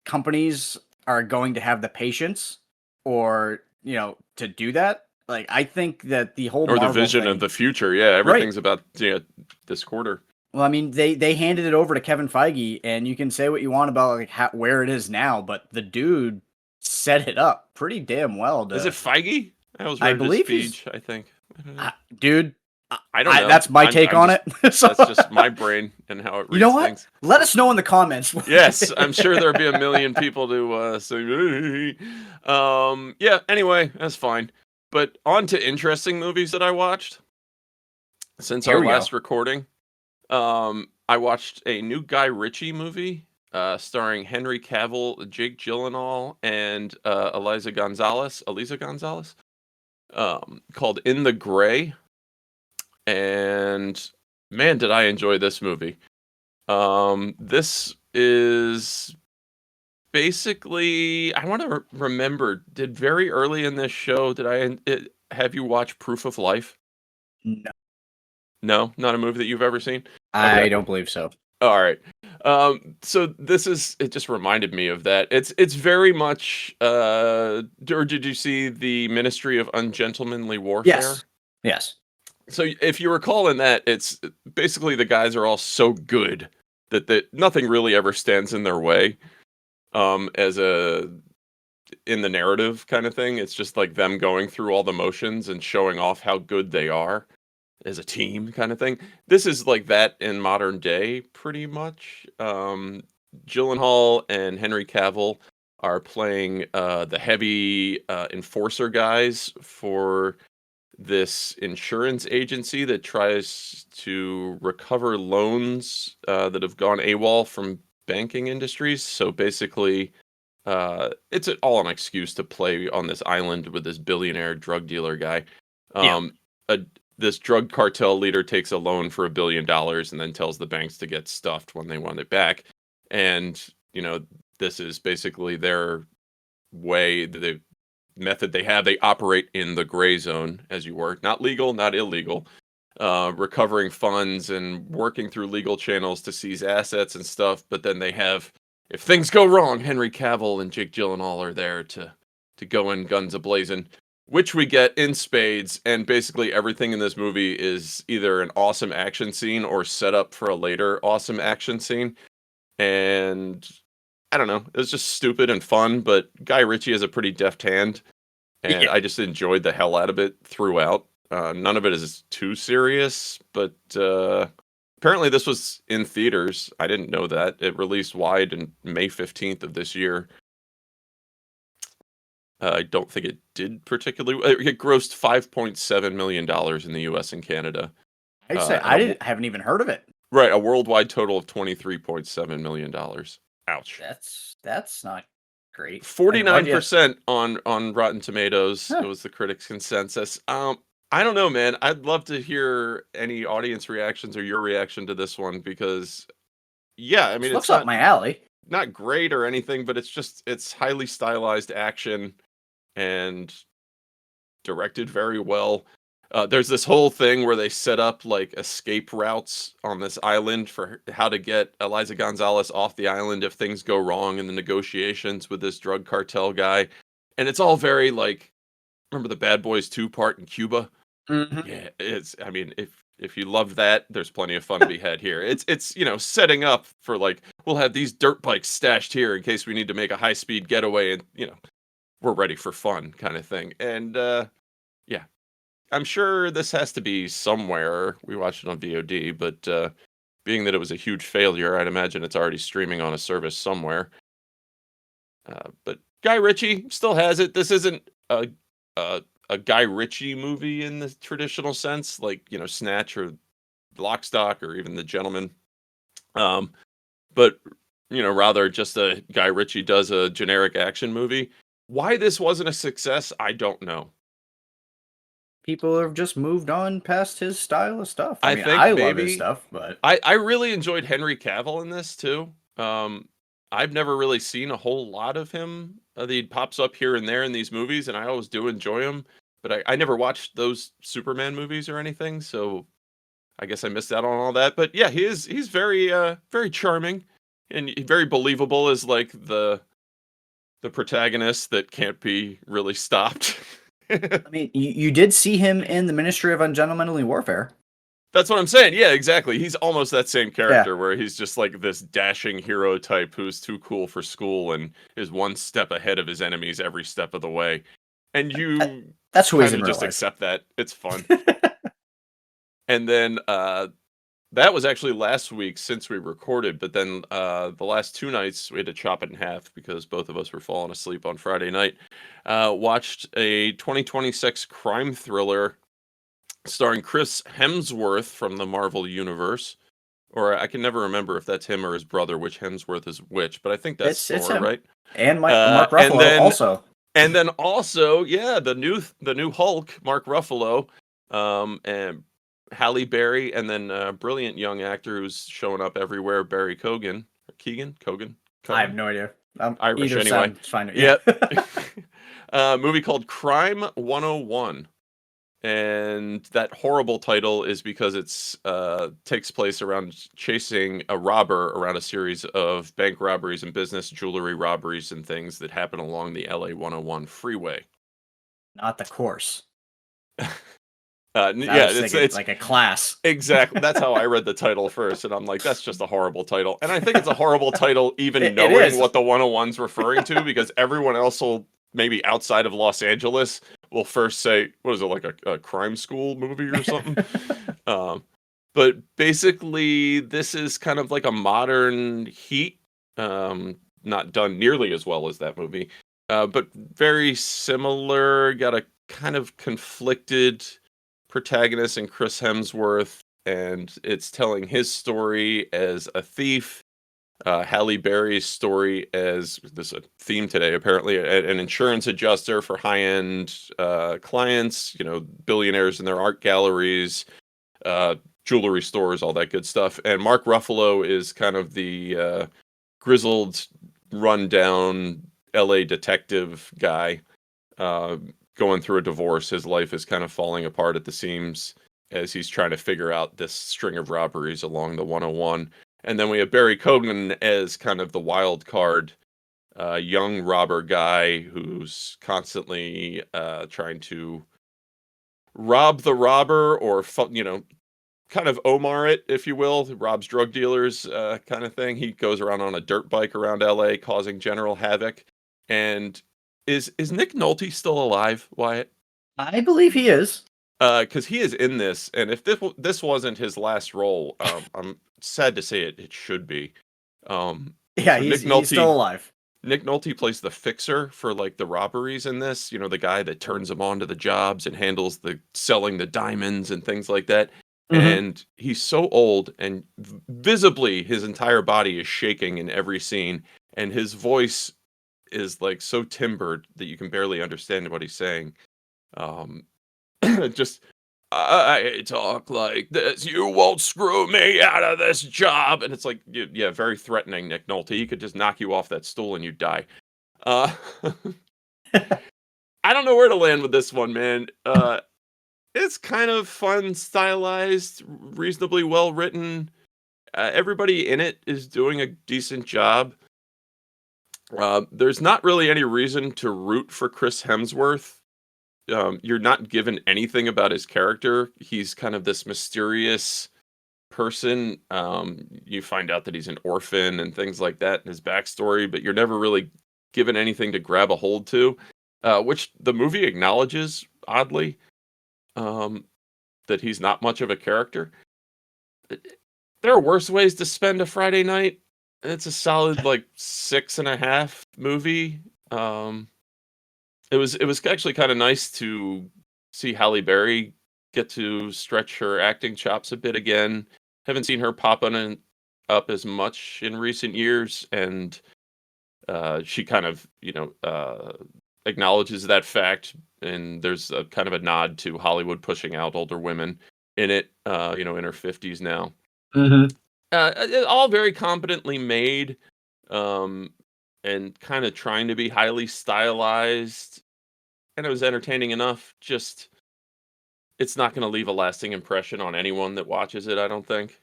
[SPEAKER 1] companies are going to have the patience or, to do that. Like, I think that the whole
[SPEAKER 2] Or the
[SPEAKER 1] Marvel
[SPEAKER 2] vision of
[SPEAKER 1] thing,
[SPEAKER 2] the future. Yeah,
[SPEAKER 1] right?
[SPEAKER 2] everything's about this quarter.
[SPEAKER 1] Well, I mean, they handed it over to Kevin Feige, and you can say what you want about like where it is now, but the dude set it up pretty damn well.
[SPEAKER 2] Is it Feige? I always
[SPEAKER 1] I
[SPEAKER 2] read it as
[SPEAKER 1] believe he's,
[SPEAKER 2] Feige, I think. I don't know.
[SPEAKER 1] dude.
[SPEAKER 2] I don't know.
[SPEAKER 1] That's my take
[SPEAKER 2] I'm
[SPEAKER 1] on
[SPEAKER 2] just
[SPEAKER 1] it. So,
[SPEAKER 2] that's just my brain and how it
[SPEAKER 1] you know
[SPEAKER 2] reads
[SPEAKER 1] what?
[SPEAKER 2] things.
[SPEAKER 1] Let us know in the comments.
[SPEAKER 2] Yes, I'm sure there'll be a million people to say, hey. Yeah, anyway, that's fine. But on to interesting movies that I watched since
[SPEAKER 1] Here
[SPEAKER 2] our
[SPEAKER 1] we go.
[SPEAKER 2] last recording. I watched a new Guy Ritchie movie starring Henry Cavill, Jake Gyllenhaal, and Eliza Gonzalez, called In the Gray. And man, did I enjoy this movie. This is basically, I want to remember, did very early in this show, have you watched Proof of Life?
[SPEAKER 1] No,
[SPEAKER 2] No, not a movie that you've ever seen? Okay.
[SPEAKER 1] I don't believe so.
[SPEAKER 2] All right. So it just reminded me of that. It's very much, or did you see the Ministry of Ungentlemanly Warfare?
[SPEAKER 1] Yes, yes,
[SPEAKER 2] So if you recall in that, it's basically the guys are all so good that nothing really ever stands in their way. As a in the narrative kind of thing, it's just like them going through all the motions and showing off how good they are as a team kind of thing. This is like that in modern day, pretty much. Gyllenhaal and Henry Cavill are playing the heavy enforcer guys for this insurance agency that tries to recover loans that have gone AWOL from banking industries. So basically, it's all an excuse to play on this island with this billionaire drug dealer guy.
[SPEAKER 1] yeah,
[SPEAKER 2] Um, this drug cartel leader takes a loan for $1 billion and then tells the banks to get stuffed when they want it back. And, this is basically their way, the method they have. They operate in the gray zone, as you were. Not legal, not illegal. Recovering funds and working through legal channels to seize assets and stuff. But then they have, if things go wrong, Henry Cavill and Jake Gyllenhaal are there to go in guns a-blazing, which we get in spades. And basically everything in this movie is either an awesome action scene or set up for a later awesome action scene. And I don't know, it was just stupid and fun, but Guy Ritchie has a pretty deft hand, and
[SPEAKER 1] yeah.
[SPEAKER 2] I just enjoyed the hell out of it throughout. None of it is too serious, but apparently this was in theaters. I didn't know that. It released wide on May 15th of this year. I don't think it did particularly. It grossed $5.7 million in the U.S. and Canada,
[SPEAKER 1] I say
[SPEAKER 2] and
[SPEAKER 1] haven't even heard of it.
[SPEAKER 2] right, a worldwide total of $23.7 million. Ouch.
[SPEAKER 1] That's not great. Like, why'd you?
[SPEAKER 2] 49% on Rotten Tomatoes. It
[SPEAKER 1] Huh.
[SPEAKER 2] was the critics' consensus. I don't know, man. I'd love to hear any audience reactions or your reaction to this one because, yeah, I
[SPEAKER 1] This
[SPEAKER 2] mean, it's
[SPEAKER 1] looks up my alley.
[SPEAKER 2] not great or anything, but it's highly stylized action and directed very well. There's this whole thing where they set up like escape routes on this island for how to get Eliza Gonzalez off the island if things go wrong in the negotiations with this drug cartel guy. And it's all very like, remember the Bad Boys 2 part in Cuba?
[SPEAKER 1] Mhm.
[SPEAKER 2] Yeah, I mean, if you love that, there's plenty of fun to be had here. It's setting up for like, we'll have these dirt bikes stashed here in case we need to make a high-speed getaway and, we're ready for fun kind of thing. And yeah, I'm sure this has to be somewhere. We watched it on VOD, but being that it was a huge failure, I'd imagine it's already streaming on a service somewhere. But Guy Ritchie still has it. This isn't a Guy Ritchie movie in the traditional sense, like Snatch or Lock, Stock, or even The Gentleman. But rather just a Guy Ritchie does a generic action movie. Why this wasn't a success, I don't know.
[SPEAKER 1] People have just moved on past his style of stuff. I
[SPEAKER 2] I
[SPEAKER 1] mean,
[SPEAKER 2] think
[SPEAKER 1] I love his
[SPEAKER 2] maybe
[SPEAKER 1] stuff, but
[SPEAKER 2] I really enjoyed Henry Cavill in this too. I've never really seen a whole lot of him. He pops up here and there in these movies, and I always do enjoy him. But I never watched those Superman movies or anything, so I guess I missed out on all that. But yeah, he's very very charming and very believable as like the protagonist that can't be really stopped.
[SPEAKER 1] I mean, you did see him in the Ministry of Ungentlemanly Warfare.
[SPEAKER 2] That's what I'm saying. Yeah, exactly. He's almost that same
[SPEAKER 1] Yeah,
[SPEAKER 2] character where he's just like this dashing hero type who's too cool for school and is one step ahead of his enemies every step of the way. And
[SPEAKER 1] that,
[SPEAKER 2] you
[SPEAKER 1] that's who he is
[SPEAKER 2] kind
[SPEAKER 1] in
[SPEAKER 2] of
[SPEAKER 1] real
[SPEAKER 2] just
[SPEAKER 1] life.
[SPEAKER 2] accept that. It's fun. And then that was actually last week since we recorded, but then the last 2 nights we had to chop it in half because both of us were falling asleep on Friday night. Watched a 2026 crime thriller starring Chris Hemsworth from the Marvel Universe. Or I can never remember if that's him or his brother, which Hemsworth is which, but I think that's
[SPEAKER 1] It's
[SPEAKER 2] Thor,
[SPEAKER 1] him
[SPEAKER 2] right?
[SPEAKER 1] and
[SPEAKER 2] Uh,
[SPEAKER 1] Mark
[SPEAKER 2] and
[SPEAKER 1] Ruffalo
[SPEAKER 2] then
[SPEAKER 1] also.
[SPEAKER 2] and then also, yeah, the new Hulk, Mark Ruffalo, and Halle Berry, and then a brilliant young actor who's showing up everywhere, Barry Cogan,
[SPEAKER 1] I have
[SPEAKER 2] Cohen,
[SPEAKER 1] no idea.
[SPEAKER 2] Irish
[SPEAKER 1] Either
[SPEAKER 2] anyway.
[SPEAKER 1] sounds fine. Yeah.
[SPEAKER 2] Yep. Movie called Crime 101. And that horrible title is because it's takes place around chasing a robber around a series of bank robberies and business jewelry robberies and things that happen along the LA 101 freeway.
[SPEAKER 1] Not the course. I
[SPEAKER 2] Yeah,
[SPEAKER 1] was
[SPEAKER 2] it's
[SPEAKER 1] thinking
[SPEAKER 2] it's
[SPEAKER 1] like a class.
[SPEAKER 2] exactly that's how I read the title first, and I'm like, that's just a horrible title. And I think it's a horrible title even
[SPEAKER 1] It
[SPEAKER 2] knowing
[SPEAKER 1] is.
[SPEAKER 2] what the 101's referring to, because everyone else will maybe outside of Los Angeles will first say, what is it, like a crime school movie or something? Um, but basically, this is kind of like a modern Heat, not done nearly as well as that movie, but very similar. Got a kind of conflicted protagonist in Chris Hemsworth, and it's telling his story as a thief. Halle Berry's story as this a theme today, apparently, an insurance adjuster for high-end clients, billionaires in their art galleries, uh, jewelry stores, all that good stuff. And Mark Ruffalo is kind of the grizzled, rundown LA detective guy uh, going through a divorce. His life is kind of falling apart at the seams as he's trying to figure out this string of robberies along the 101. And then we have Barry Cogan as kind of the wild card, young robber guy who's constantly trying to rob the robber, or kind of Omar it, if you will, robs drug dealers, kind of thing. He goes around on a dirt bike around LA, causing general havoc. And is Nick Nolte still alive, Wyatt?
[SPEAKER 1] I believe he is.
[SPEAKER 2] Because he is in this, and if this wasn't his last role, I'm sad to say it should be. Um,
[SPEAKER 1] Yeah,
[SPEAKER 2] so
[SPEAKER 1] he's still alive.
[SPEAKER 2] Nick Nolte plays the fixer for like the robberies in this. The guy that turns them on to the jobs and handles the selling the diamonds and things like that.
[SPEAKER 1] Hmm.
[SPEAKER 2] And he's so old, and visibly his entire body is shaking in every scene, and his voice is like so timbered that you can barely understand what he's saying. Um, just I talk like this. You won't screw me out of this job. And it's like, yeah, very threatening, Nick Nolte. He could just knock you off that stool and you die. Uh, I don't know where to land with this one, man. It's kind of fun, stylized, reasonably well written. Everybody in it is doing a decent job. There's not really any reason to root for Chris Hemsworth. You're not given anything about his character. He's kind of this mysterious person. You find out that he's an orphan and things like that in his backstory, but you're never really given anything to grab a hold to, which the movie acknowledges, oddly, that he's not much of a character. There are worse ways to spend a Friday night. It's a solid, like, 6.5 movie. It was actually kind of nice to see Halle Berry get to stretch her acting chops a bit again. Haven't seen her pop on and up as much in recent years, and she kind of acknowledges that fact. And there's a kind of a nod to Hollywood pushing out older women in it. In her 50s now.
[SPEAKER 1] Hmm.
[SPEAKER 2] All very competently made, um, and kind of trying to be highly stylized, and it was entertaining enough. Just it's not going to leave a lasting impression on anyone that watches it, I don't think.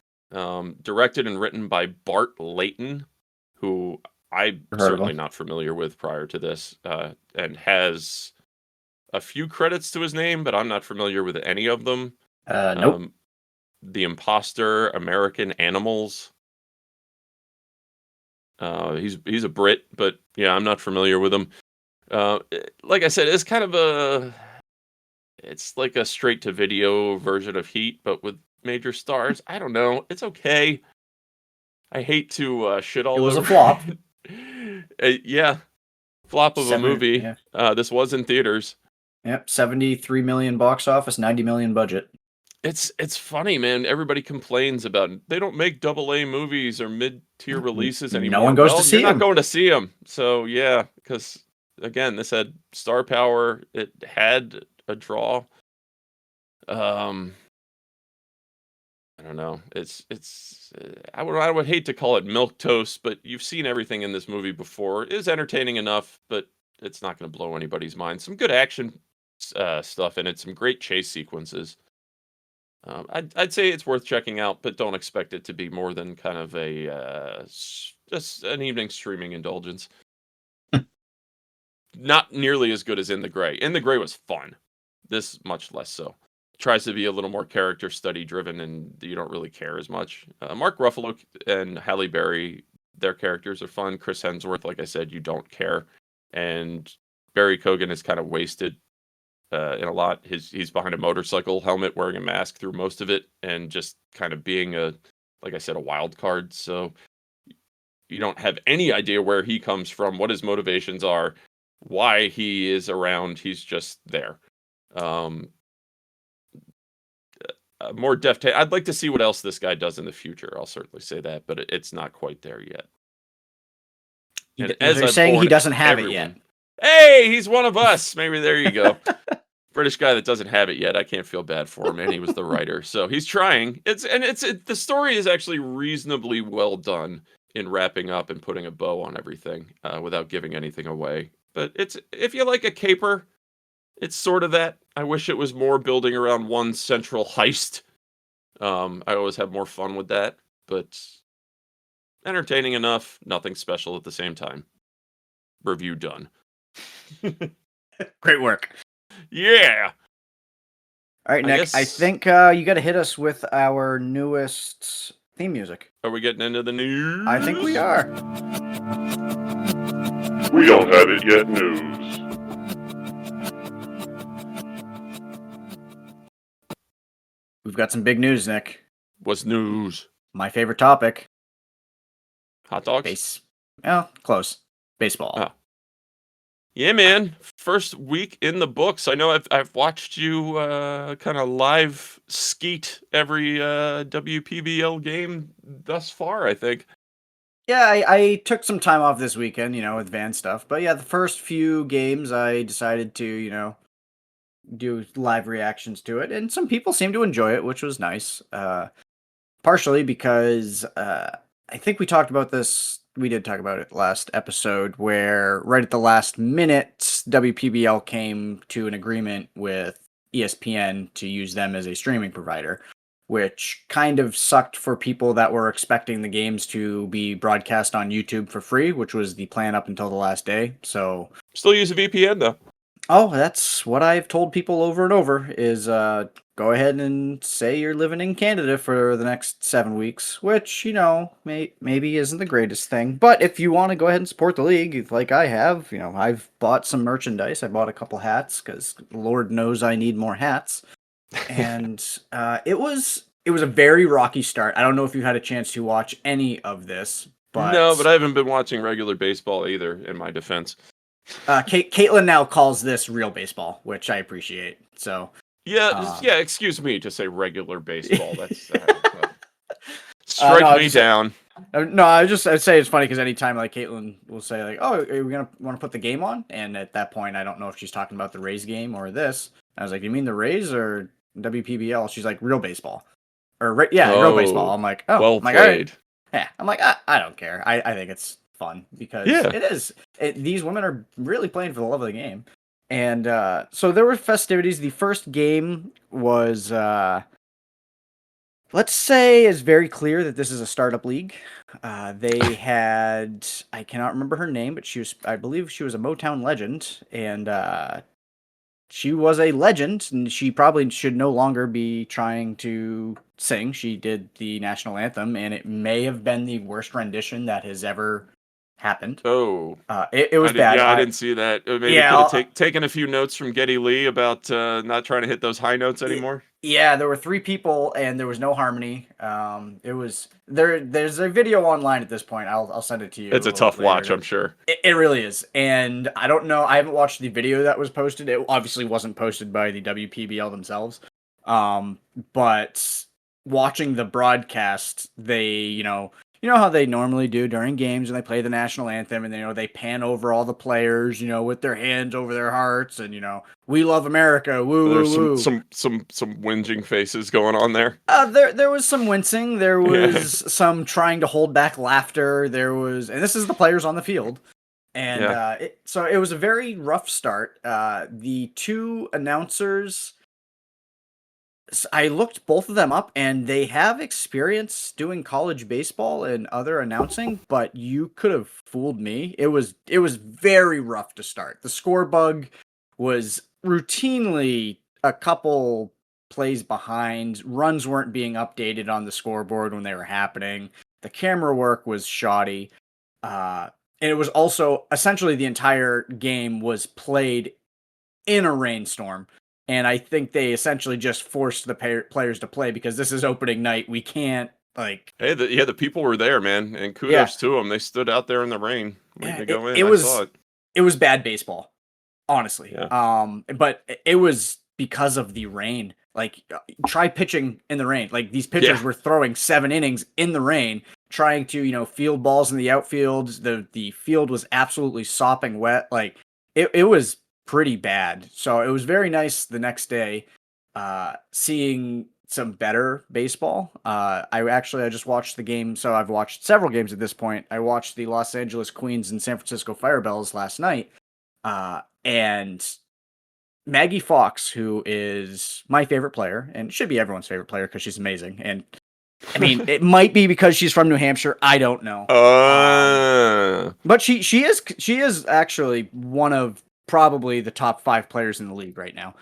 [SPEAKER 2] Directed and written by Bart Layton, who I'm
[SPEAKER 1] Heard of
[SPEAKER 2] certainly
[SPEAKER 1] him?
[SPEAKER 2] not familiar with prior to this, and has a few credits to his name, but I'm not familiar with any of them.
[SPEAKER 1] Nope.
[SPEAKER 2] The Imposter, American Animals. He's a Brit, but yeah, I'm not familiar with him. Like I said, it's like a straight to video version of Heat, but with major stars. I don't know. It's okay. I hate to shit
[SPEAKER 1] It
[SPEAKER 2] all
[SPEAKER 1] was a
[SPEAKER 2] over
[SPEAKER 1] flop.
[SPEAKER 2] it. Yeah, flop of a movie.
[SPEAKER 1] Yeah.
[SPEAKER 2] This was in theaters.
[SPEAKER 1] Yep. 73 million box office, 90 million budget.
[SPEAKER 2] It's funny, man. Everybody complains about they don't make double A movies or mid tier releases
[SPEAKER 1] No
[SPEAKER 2] anymore.
[SPEAKER 1] one goes to
[SPEAKER 2] Well, you're
[SPEAKER 1] see
[SPEAKER 2] not
[SPEAKER 1] him.
[SPEAKER 2] going to see them, so yeah. Because again, this had star power. It had a draw. I don't know. It's I would hate to call it milk toast, but you've seen everything in this movie before. It is entertaining enough, but it's not going to blow anybody's mind. Some good action stuff in it. Some great chase sequences. I'd say it's worth checking out, but don't expect it to be more than kind of a just an evening streaming indulgence. Not nearly as good as In the Gray. In the Gray was fun. This much less so. Tries to be a little more character study driven, and you don't really care as much. Mark Ruffalo and Halle Berry, their characters are fun. Chris Hemsworth, like I said, you don't care, and Barry Keoghan is kind of wasted in a lot. He's behind a motorcycle helmet, wearing a mask through most of it, and just kind of being like I said, a wild card. So you don't have any idea where he comes from, what his motivations are, why he is around. He's just there. More deft. I'd like to see what else this guy does in the future. I'll certainly say that, but it's not quite there yet. And as
[SPEAKER 1] They're
[SPEAKER 2] I've
[SPEAKER 1] saying he
[SPEAKER 2] warned
[SPEAKER 1] doesn't have it yet.
[SPEAKER 2] everyone, hey, he's one of us. Maybe there you go. British guy that doesn't have it yet. I can't feel bad for him, and he was the writer, so he's trying. The story is actually reasonably well done in wrapping up and putting a bow on everything without giving anything away. But it's if you like a caper, it's sort of that. I wish it was more building around one central heist. I always have more fun with that, but entertaining enough, nothing special at the same time. Review done.
[SPEAKER 1] Great work.
[SPEAKER 2] Yeah.
[SPEAKER 1] All right, Nick. I think you got to hit us with our newest theme music.
[SPEAKER 2] Are we getting into the news?
[SPEAKER 1] I think we are.
[SPEAKER 3] We don't have it yet news.
[SPEAKER 1] We've got some big news, Nick.
[SPEAKER 2] What's news?
[SPEAKER 1] My favorite topic.
[SPEAKER 2] Hot dogs?
[SPEAKER 1] Close. Baseball.
[SPEAKER 2] Oh. Yeah, man. First week in the books. I know I've watched you kind of live skeet every WPBL game thus far, I think.
[SPEAKER 1] Yeah, I took some time off this weekend, with van stuff. But yeah, the first few games I decided to, do live reactions to it. And some people seemed to enjoy it, which was nice. Partially because I think we talked about this. We did talk about it last episode, where right at the last minute, WPBL came to an agreement with ESPN to use them as a streaming provider, which kind of sucked for people that were expecting the games to be broadcast on YouTube for free, which was the plan up until the last day. So
[SPEAKER 2] Still use a VPN though.
[SPEAKER 1] Oh, that's what I've told people over and over is go ahead and say you're living in Canada for the next 7 weeks, which, maybe isn't the greatest thing. But if you want to go ahead and support the league, like I have, I've bought some merchandise. I bought a couple hats because Lord knows I need more hats. And it was a very rocky start. I don't know if you had a chance to watch any of this, but
[SPEAKER 2] No, but I haven't been watching regular baseball either, in my defense.
[SPEAKER 1] Caitlin now calls this real baseball, which I appreciate. So
[SPEAKER 2] yeah. Excuse me to say regular baseball. That's strike me down.
[SPEAKER 1] No, I'd say it's funny because anytime like Caitlin will say like, "Oh, are we gonna want to put the game on?" And at that point, I don't know if she's talking about the Rays game or this. I was like, "You mean the Rays or WPBL?" She's like, "Real baseball," or real baseball. I'm like, "Oh,
[SPEAKER 2] well
[SPEAKER 1] played."
[SPEAKER 2] Right.
[SPEAKER 1] Yeah, I'm like, I don't care. I think it's fun because it is. These women are really playing for the love of the game. And so there were festivities. The first game was let's say it's very clear that this is a startup league. They had, I cannot remember her name, but I believe she was a Motown legend, and she was a legend, and she probably should no longer be trying to sing. She did the national anthem, and it may have been the worst rendition that has ever happened.
[SPEAKER 2] Oh,
[SPEAKER 1] It was bad.
[SPEAKER 2] I didn't see that. Maybe
[SPEAKER 1] Yeah,
[SPEAKER 2] could have taken a few notes from Geddy Lee about not trying to hit those high notes anymore.
[SPEAKER 1] Yeah, there were 3 people and there was no harmony. It was there's a video online at this point. I'll send it to you.
[SPEAKER 2] It's a tough watch, I'm sure.
[SPEAKER 1] It really is. And I don't know, I haven't watched the video that was posted. It obviously wasn't posted by the WPBL themselves. But watching the broadcast, they, you know how they normally do during games and they play the national anthem and they pan over all the players, with their hands over their hearts and we love America, woo
[SPEAKER 2] There's
[SPEAKER 1] woo woo.
[SPEAKER 2] some whinging faces going on there.
[SPEAKER 1] There was some wincing, there was some trying to hold back laughter, and this is the players on the field. And so it was a very rough start. The 2 announcers, I looked both of them up, and they have experience doing college baseball and other announcing, but you could have fooled me. It was very rough to start. The score bug was routinely a couple plays behind. Runs weren't being updated on the scoreboard when they were happening. The camera work was shoddy. And it was also essentially the entire game was played in a rainstorm. And I think they essentially just forced the players to play because this is opening night. We can't, like...
[SPEAKER 2] Hey, the people were there, man, and kudos to them. They stood out there in the rain waiting to go in. I saw it.
[SPEAKER 1] It was bad baseball, honestly.
[SPEAKER 2] Yeah.
[SPEAKER 1] But it was because of the rain. Like, try pitching in the rain. Like, these pitchers were throwing 7 innings in the rain, trying to, field balls in the outfield. The field was absolutely sopping wet. Like, it was pretty bad. So it was very nice the next day seeing some better baseball. I just watched the game. So I've watched several games at this point. I watched the Los Angeles Queens and San Francisco Firebells last night. And Maggie Fox, who is my favorite player and should be everyone's favorite player because she's amazing. And I mean, it might be because she's from New Hampshire. I don't know. But she is actually one of probably the top 5 players in the league right now.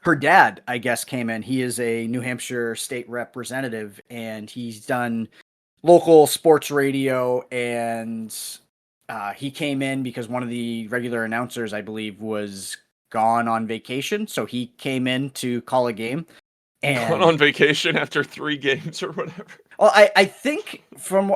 [SPEAKER 1] Her dad, I guess, came in. He is a New Hampshire state representative, and he's done local sports radio, and he came in because one of the regular announcers, I believe, was gone on vacation, so he came in to call a game. And
[SPEAKER 2] gone on vacation after 3 games or whatever.
[SPEAKER 1] Well, I think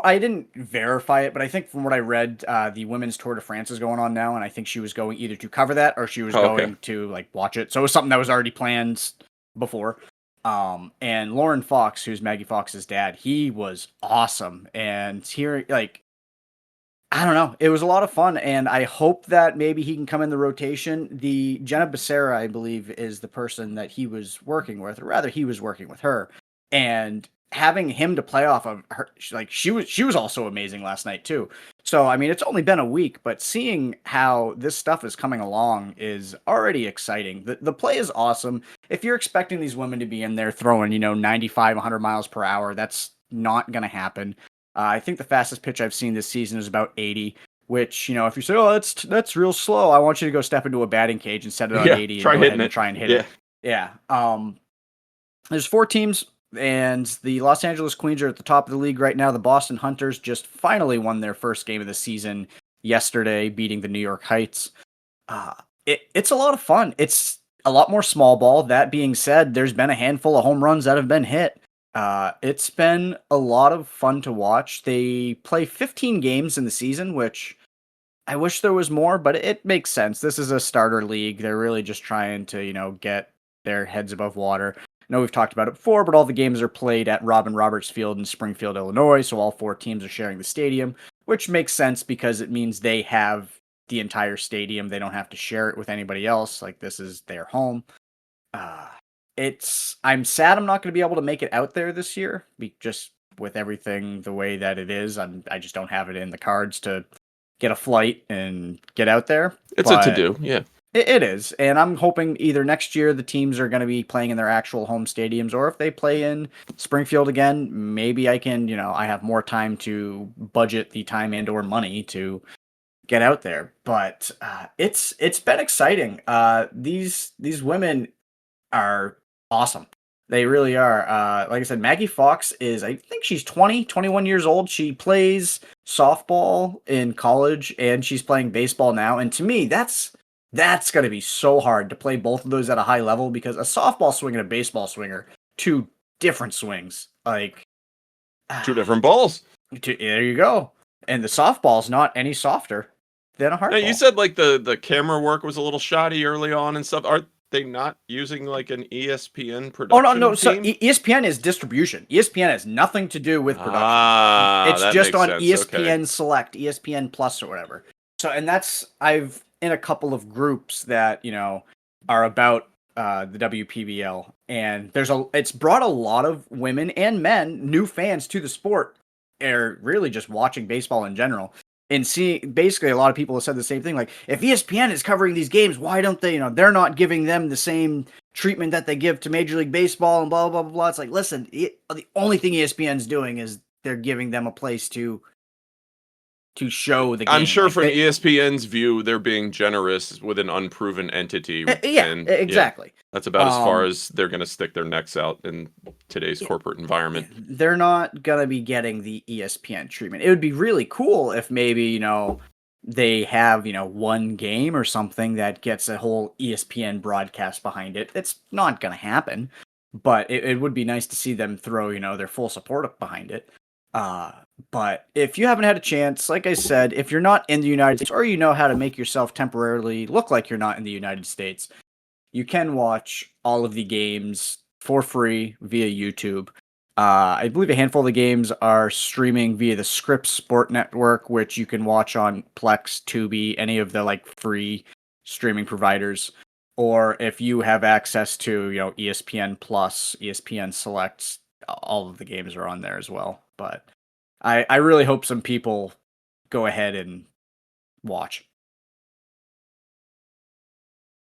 [SPEAKER 1] I didn't verify it, but I think from what I read, the Women's Tour de France is going on now, and I think she was going either to cover that or she was going to watch it. So it was something that was already planned before. And Lauren Fox, who's Maggie Fox's dad, he was awesome. And here, I don't know, it was a lot of fun, and I hope that maybe he can come in the rotation. The Jenna Becerra, I believe, is the person that he was working with, or rather, he was working with her, and having him to play off of her, she was also amazing last night too. So I mean, it's only been a week, but seeing how this stuff is coming along is already exciting. The play is awesome. If you're expecting these women to be in there throwing 95, 100 miles per hour, that's not going to happen. I think the fastest pitch I've seen this season is about 80. Which, if you say, oh, that's real slow, I want you to go step into a batting cage and set it on 80 and go ahead and try and hit it. Yeah. There's 4 teams. And the Los Angeles Queens are at the top of the league right now. The Boston Hunters just finally won their first game of the season yesterday, beating the New York Heights. It's a lot of fun. It's a lot more small ball. That being said, there's been a handful of home runs that have been hit. It's been a lot of fun to watch. They play 15 games in the season, which I wish there was more, but it makes sense. This is a starter league. They're really just trying to, get their heads above water. I know we've talked about it before, but all the games are played at Robin Roberts Field in Springfield, Illinois, so all 4 teams are sharing the stadium, which makes sense because it means they have the entire stadium. They don't have to share it with anybody else. Like, this is their home. I'm sad I'm not going to be able to make it out there this year, just with everything the way that it is. I just don't have it in the cards to get a flight and get out there.
[SPEAKER 2] It's a to-do, yeah.
[SPEAKER 1] It is, and I'm hoping either next year the teams are going to be playing in their actual home stadiums, or if they play in Springfield again, maybe I can, I have more time to budget the time and or money to get out there. But it's been exciting. These women are awesome. They really are. Like I said, Maggie Fox is, I think she's 20, 21 years old. She plays softball in college and she's playing baseball now. And to me, that's going to be so hard to play both of those at a high level, because a softball swing and a baseball swinger, two different swings. Like
[SPEAKER 2] Two different balls.
[SPEAKER 1] there you go. And the softball's not any softer than a hard
[SPEAKER 2] Now,
[SPEAKER 1] ball.
[SPEAKER 2] you said like the camera work was a little shoddy early on and stuff. Aren't they not using like an ESPN production
[SPEAKER 1] Oh no! So
[SPEAKER 2] team?
[SPEAKER 1] ESPN is distribution. ESPN has nothing to do with production. It's
[SPEAKER 2] That
[SPEAKER 1] just
[SPEAKER 2] makes
[SPEAKER 1] on
[SPEAKER 2] sense.
[SPEAKER 1] ESPN
[SPEAKER 2] Okay.
[SPEAKER 1] Select, ESPN Plus, or whatever. So, and I've in a couple of groups that are about the WPBL, and it's brought a lot of women and men, new fans to the sport, or really just watching baseball in general. And basically a lot of people have said the same thing. Like, if ESPN is covering these games, why don't they? They're not giving them the same treatment that they give to Major League Baseball and blah blah blah blah. It's like, listen, the only thing ESPN's doing is they're giving them a place to show the game.
[SPEAKER 2] I'm sure
[SPEAKER 1] like
[SPEAKER 2] from ESPN's view, they're being generous with an unproven entity.
[SPEAKER 1] Exactly.
[SPEAKER 2] That's about as far as they're going to stick their necks out in today's corporate environment.
[SPEAKER 1] They're not going to be getting the ESPN treatment. It would be really cool if maybe, they have, one game or something that gets a whole ESPN broadcast behind it. It's not going to happen, but it would be nice to see them throw, their full support behind it. But if you haven't had a chance, like I said, if you're not in the United States, or you know how to make yourself temporarily look like you're not in the United States, you can watch all of the games for free via YouTube. I believe a handful of the games are streaming via the Scripps Sport Network, which you can watch on Plex, Tubi, any of the free streaming providers. Or if you have access to, ESPN Plus, ESPN Select, all of the games are on there as well. But I really hope some people go ahead and watch.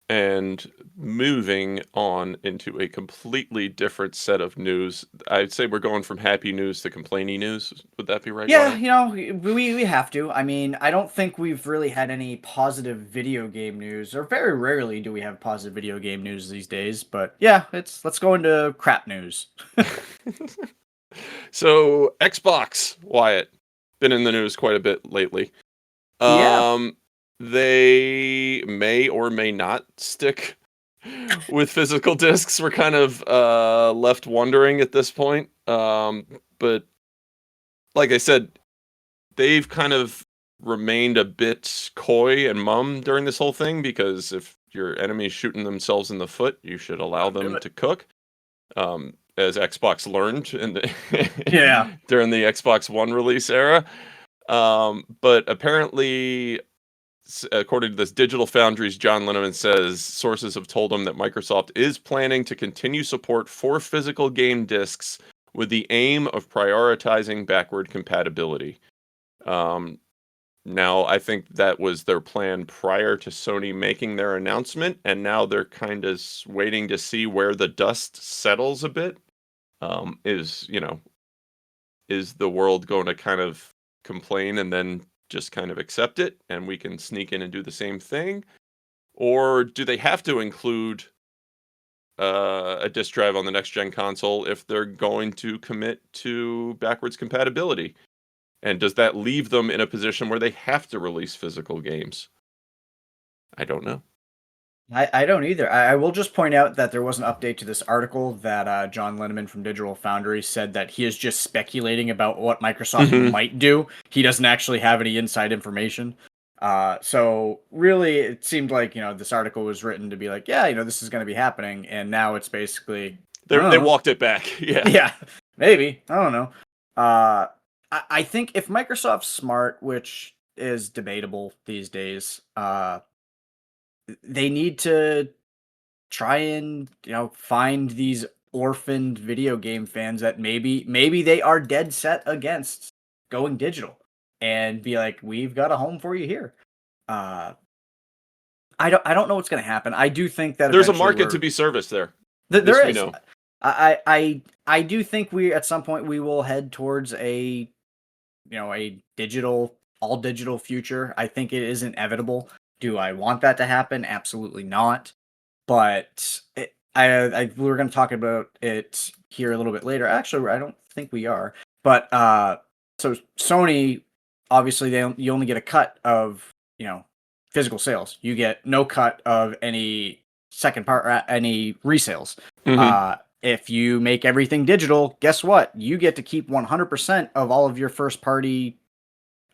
[SPEAKER 2] And moving on into a completely different set of news, I'd say we're going from happy news to complaining news. Would that be right?
[SPEAKER 1] Yeah,
[SPEAKER 2] Wyatt?
[SPEAKER 1] we have to. I mean, I don't think we've really had any positive video game news, or very rarely do we have positive video game news these days. But yeah, let's go into crap news.
[SPEAKER 2] So Xbox, Wyatt, been in the news quite a bit lately.
[SPEAKER 1] Yeah.
[SPEAKER 2] They may or may not stick with physical discs. We're kind of left wondering at this point. But like I said, they've kind of remained a bit coy and mum during this whole thing, because if your enemy's shooting themselves in the foot, you should allow them to cook. As Xbox learned during the Xbox One release era. But apparently, according to this Digital Foundry's John Linneman says, sources have told him that Microsoft is planning to continue support for physical game discs with the aim of prioritizing backward compatibility. Now, I think that was their plan prior to Sony making their announcement, and now they're kind of waiting to see where the dust settles a bit. Is the world going to kind of complain and then just kind of accept it, and we can sneak in and do the same thing? Or do they have to include a disk drive on the next gen console if they're going to commit to backwards compatibility? And does that leave them in a position where they have to release physical games? I don't know.
[SPEAKER 1] I don't either. I will just point out that there was an update to this article that John Linneman from Digital Foundry said that he is just speculating about what Microsoft might do. He doesn't actually have any inside information. So really, it seemed like, this article was written to be like, yeah, this is going to be happening. And now it's basically...
[SPEAKER 2] They walked it back. Yeah.
[SPEAKER 1] Yeah, maybe. I don't know. I think if Microsoft's smart, which is debatable these days, they need to try and find these orphaned video game fans that maybe they are dead set against going digital, and be like, we've got a home for you here. I don't know what's going to happen. I do think that
[SPEAKER 2] There's a
[SPEAKER 1] eventually
[SPEAKER 2] market to be serviced there.
[SPEAKER 1] there
[SPEAKER 2] We
[SPEAKER 1] is.
[SPEAKER 2] know.
[SPEAKER 1] I do think we at some point we will head towards a all digital future. I think it is inevitable. Do I want that to happen? Absolutely not. But we were going to talk about it here a little bit later. Actually, I don't think we are. But so Sony, obviously, you only get a cut of physical sales. You get no cut of any any resales.
[SPEAKER 2] Mm-hmm.
[SPEAKER 1] If you make everything digital, guess what? You get to keep 100% of all of your first party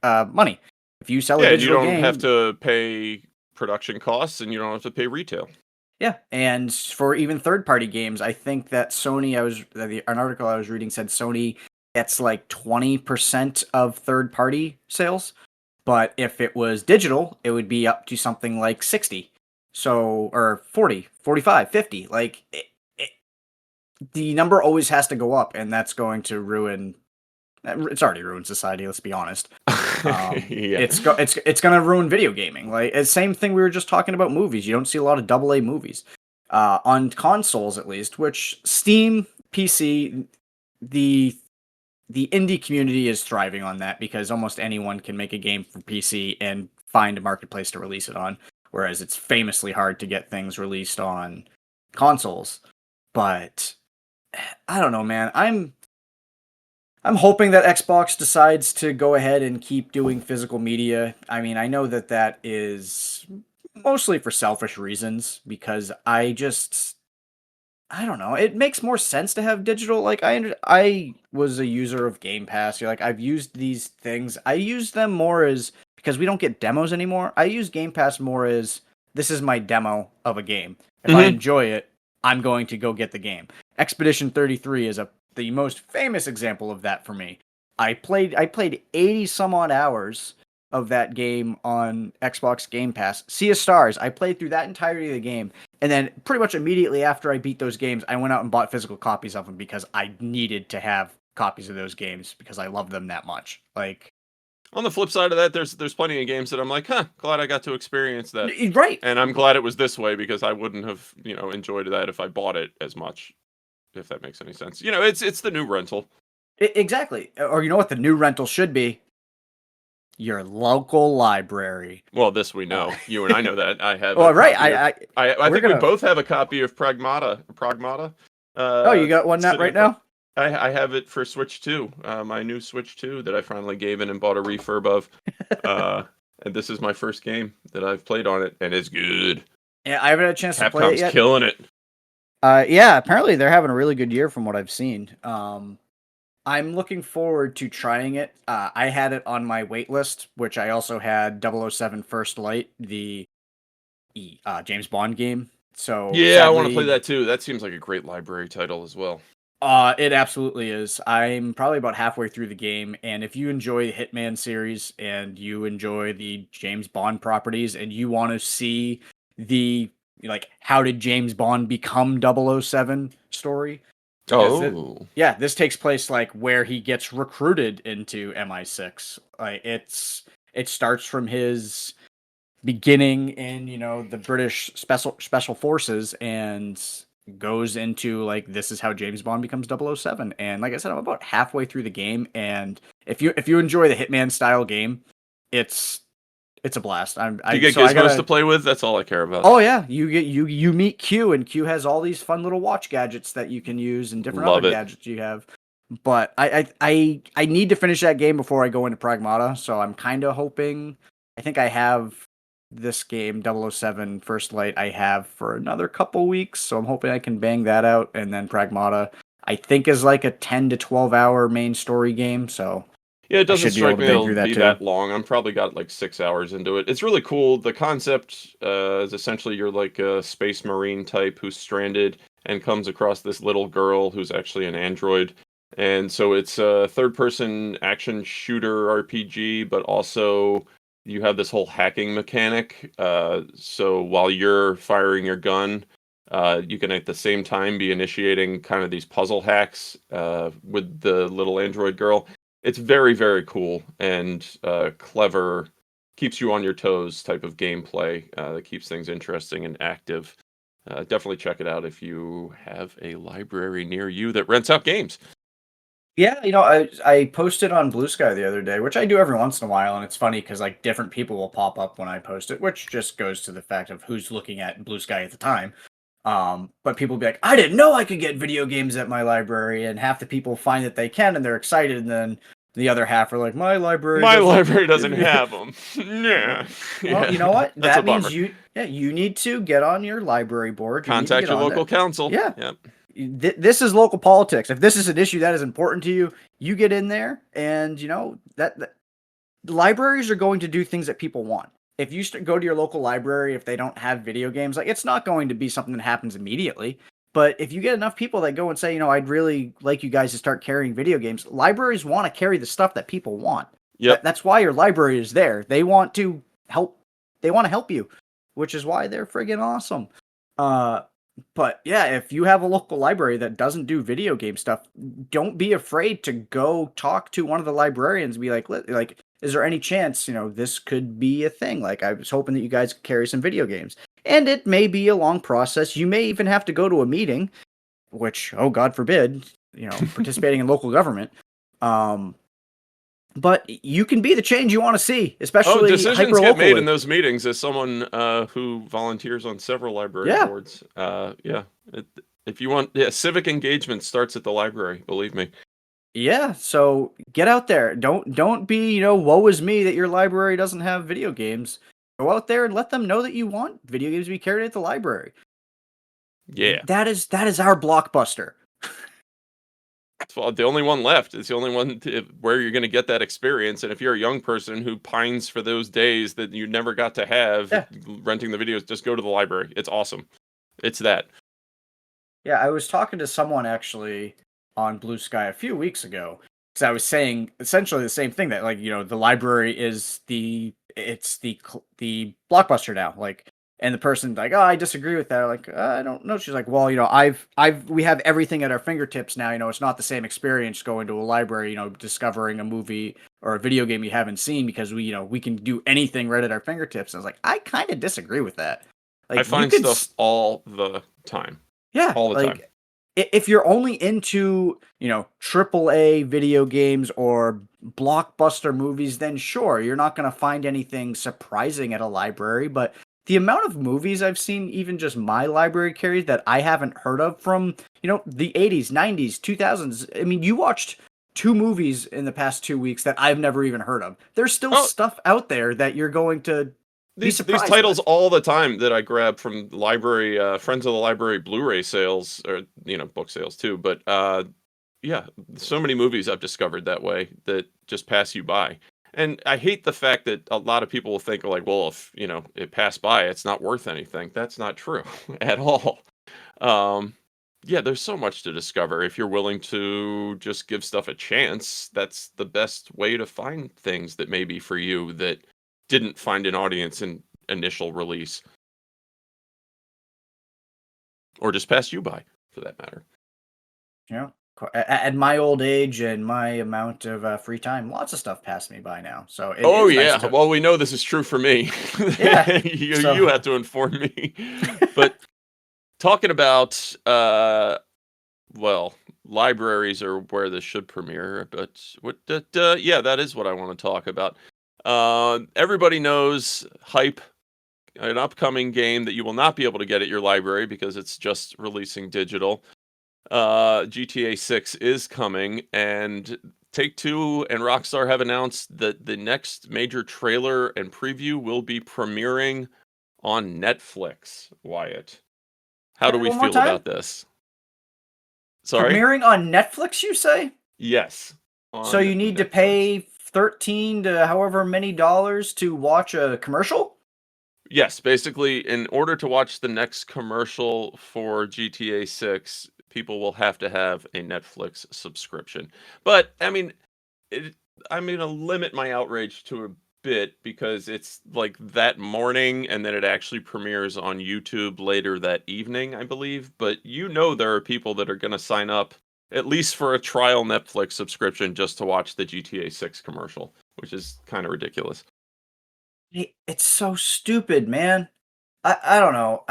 [SPEAKER 1] money. If you sell a
[SPEAKER 2] And you
[SPEAKER 1] digital
[SPEAKER 2] don't have
[SPEAKER 1] game,
[SPEAKER 2] to pay production costs, and you don't have to pay retail.
[SPEAKER 1] yeah, and for even third-party games, I think that Sony, an article I was reading said Sony gets like 20% of third-party sales, but if it was digital, it would be up to something like 60. So, or 40, 45, 50. Like, the number always has to go up, and that's going to ruin. It's already ruined society. Let's be honest.
[SPEAKER 2] Yeah.
[SPEAKER 1] It's gonna ruin video gaming. Like it's same thing we were just talking about movies. You don't see a lot of AA movies on consoles, at least. Which Steam, PC, the indie community is thriving on that because almost anyone can make a game for PC and find a marketplace to release it on. Whereas it's famously hard to get things released on consoles. But I don't know, man. I'm hoping that Xbox decides to go ahead and keep doing physical media. I mean, I know that is mostly for selfish reasons because I don't know. It makes more sense to have digital. Like I was a user of Game Pass. You're like I've used these things. I use them more as because we don't get demos anymore. I use Game Pass more as this is my demo of a game. If I enjoy it, I'm going to go get the game. Expedition 33 is the most famous example of that for me. I played 80 some odd hours of that game on Xbox Game Pass. Sea of Stars, I played through that entirety of the game, and then pretty much immediately after I beat those games, I went out and bought physical copies of them because I needed to have copies of those games because I love them that much. Like
[SPEAKER 2] On the flip side of that, there's plenty of games that I'm like, glad I got to experience that.
[SPEAKER 1] right.
[SPEAKER 2] And I'm glad it was this way because I wouldn't have, enjoyed that if I bought it as much, if that makes any sense. It's the new rental.
[SPEAKER 1] Exactly. Or you know what the new rental should be? Your local library.
[SPEAKER 2] Well, this we know. You and I know that. I have.
[SPEAKER 1] Well, right.
[SPEAKER 2] I think we both have a copy of Pragmata.
[SPEAKER 1] Oh, you got one right now?
[SPEAKER 2] I have it for Switch 2. My new Switch 2 that I finally gave in and bought a refurb of. And this is my first game that I've played on it, and it's good.
[SPEAKER 1] Yeah, I haven't had a chance to play it yet.
[SPEAKER 2] Capcom's killing it.
[SPEAKER 1] Yeah, apparently they're having a really good year from what I've seen. I'm looking forward to trying it. I had it on my wait list, which I also had 007 First Light, the James Bond game. So
[SPEAKER 2] yeah,
[SPEAKER 1] sadly,
[SPEAKER 2] I want to play that too. That seems like a great library title as well.
[SPEAKER 1] It absolutely is. I'm probably about halfway through the game, and if you enjoy the Hitman series and you enjoy the James Bond properties and you want to see the how did James Bond become 007 story? This takes place where he gets recruited into MI6. It starts from his beginning in the British special forces and goes into this is how James Bond becomes 007. And like I said, I'm about halfway through the game, and if you enjoy the Hitman style game, it's a blast.
[SPEAKER 2] Do you get gizmos to play with? That's all I care about.
[SPEAKER 1] Oh yeah, you meet Q, and Q has all these fun little watch gadgets that you can use and different other gadgets you have. But I need to finish that game before I go into Pragmata, so I'm kind of hoping. I think I have this game 007 First Light I have for another couple weeks, so I'm hoping I can bang that out, and then Pragmata I think is like a 10 to 12 hour main story game, so
[SPEAKER 2] yeah, it doesn't strike me it'll be that long. I'm probably got 6 hours into it. It's really cool. The concept is essentially you're like a space marine type who's stranded and comes across this little girl who's actually an android. And so it's a third-person action shooter RPG, but also you have this whole hacking mechanic. So while you're firing your gun, you can at the same time be initiating kind of these puzzle hacks with the little android girl. It's very, very cool and clever keeps you on your toes type of gameplay that keeps things interesting and active. Definitely check it out if you have a library near you that rents out games.
[SPEAKER 1] Yeah, I posted on Blue Sky the other day, which I do every once in a while, and it's funny because like different people will pop up when I post it, which just goes to the fact of who's looking at Blue Sky at the time. But people will be like, I didn't know I could get video games at my library, and half the people find that they can and they're excited, and then the other half are like, my library
[SPEAKER 2] Doesn't have them.
[SPEAKER 1] Well,
[SPEAKER 2] Yeah.
[SPEAKER 1] well, you know what?
[SPEAKER 2] That's a
[SPEAKER 1] That means
[SPEAKER 2] bummer.
[SPEAKER 1] you need to get on your library board. You need to
[SPEAKER 2] Contact
[SPEAKER 1] get
[SPEAKER 2] your
[SPEAKER 1] on
[SPEAKER 2] local
[SPEAKER 1] there.
[SPEAKER 2] council.
[SPEAKER 1] Yeah.
[SPEAKER 2] Yep.
[SPEAKER 1] This is local politics. If this is an issue that is important to you, you get in there, and that libraries are going to do things that people want. If you go to your local library, if they don't have video games, like it's not going to be something that happens immediately. But if you get enough people that go and say, I'd really like you guys to start carrying video games, libraries want to carry the stuff that people want.
[SPEAKER 2] Yep.
[SPEAKER 1] That's why your library is there. They want to help. They want to help you, which is why they're friggin' awesome. But yeah, if you have a local library that doesn't do video game stuff, don't be afraid to go talk to one of the librarians and be like, is there any chance, this could be a thing? Like, I was hoping that you guys could carry some video games. And it may be a long process. You may even have to go to a meeting, which, oh, God forbid, participating in local government. But you can be the change you want to see, especially
[SPEAKER 2] decisions get made in
[SPEAKER 1] hyper-locally.
[SPEAKER 2] those meetings. As someone who volunteers on several library boards, if you want, civic engagement starts at the library. Believe me.
[SPEAKER 1] Yeah, so get out there. Don't be, woe is me that your library doesn't have video games. Go out there and let them know that you want video games to be carried at the library.
[SPEAKER 2] Yeah.
[SPEAKER 1] That is our blockbuster.
[SPEAKER 2] Well, the only one left. It's the only one where you're going to get that experience. And if you're a young person who pines for those days that you never got to have, renting the videos, just go to the library. It's awesome. It's that.
[SPEAKER 1] Yeah, I was talking to someone actually on Blue Sky a few weeks ago because I was saying essentially the same thing, that like, the library is the blockbuster now. Like, and the person's like, oh, I disagree with that. Like, I don't know. She's like, well, we have everything at our fingertips now. It's not the same experience going to a library, discovering a movie or a video game you haven't seen, because we can do anything right at our fingertips. And I was like, I kind of disagree with that. Like,
[SPEAKER 2] I find stuff all the time.
[SPEAKER 1] Yeah.
[SPEAKER 2] All the time.
[SPEAKER 1] If you're only into, AAA video games or blockbuster movies, then sure, you're not going to find anything surprising at a library. But the amount of movies I've seen, even just my library carries, that I haven't heard of from, the 80s, 90s, 2000s. I mean, you watched 2 movies in the past 2 weeks that I've never even heard of. There's still stuff out there that you're going to
[SPEAKER 2] these titles
[SPEAKER 1] with.
[SPEAKER 2] all the time that I grab from library, friends of the library Blu-ray sales, or book sales too. But so many movies I've discovered that way that just pass you by. And I hate the fact that a lot of people will think like, well, if it passed by, it's not worth anything. That's not true at all. There's so much to discover. If you're willing to just give stuff a chance, that's the best way to find things that may be for you that didn't find an audience in initial release. Or just passed you by, for that matter.
[SPEAKER 1] At my old age and my amount of free time, lots of stuff passed me by now. So
[SPEAKER 2] nice well, we know this is true for me.
[SPEAKER 1] Yeah,
[SPEAKER 2] you have to inform me. But talking about libraries are where this should premiere. But that is what I want to talk about. Everybody knows Hype, an upcoming game that you will not be able to get at your library because it's just releasing digital. GTA 6 is coming, and Take-Two and Rockstar have announced that the next major trailer and preview will be premiering on Netflix. Wyatt, how do we feel about this? Sorry?
[SPEAKER 1] Premiering on Netflix, you say?
[SPEAKER 2] Yes.
[SPEAKER 1] So you need to pay $13 to however many dollars to watch a commercial?
[SPEAKER 2] Yes, basically, in order to watch the next commercial for GTA 6, people will have to have a Netflix subscription. But I'm going to limit my outrage to a bit because it's like that morning, and then it actually premieres on YouTube later that evening, I believe. But there are people that are going to sign up at least for a trial Netflix subscription just to watch the GTA 6 commercial, which is kind of ridiculous.
[SPEAKER 1] It's so stupid, man. I don't know.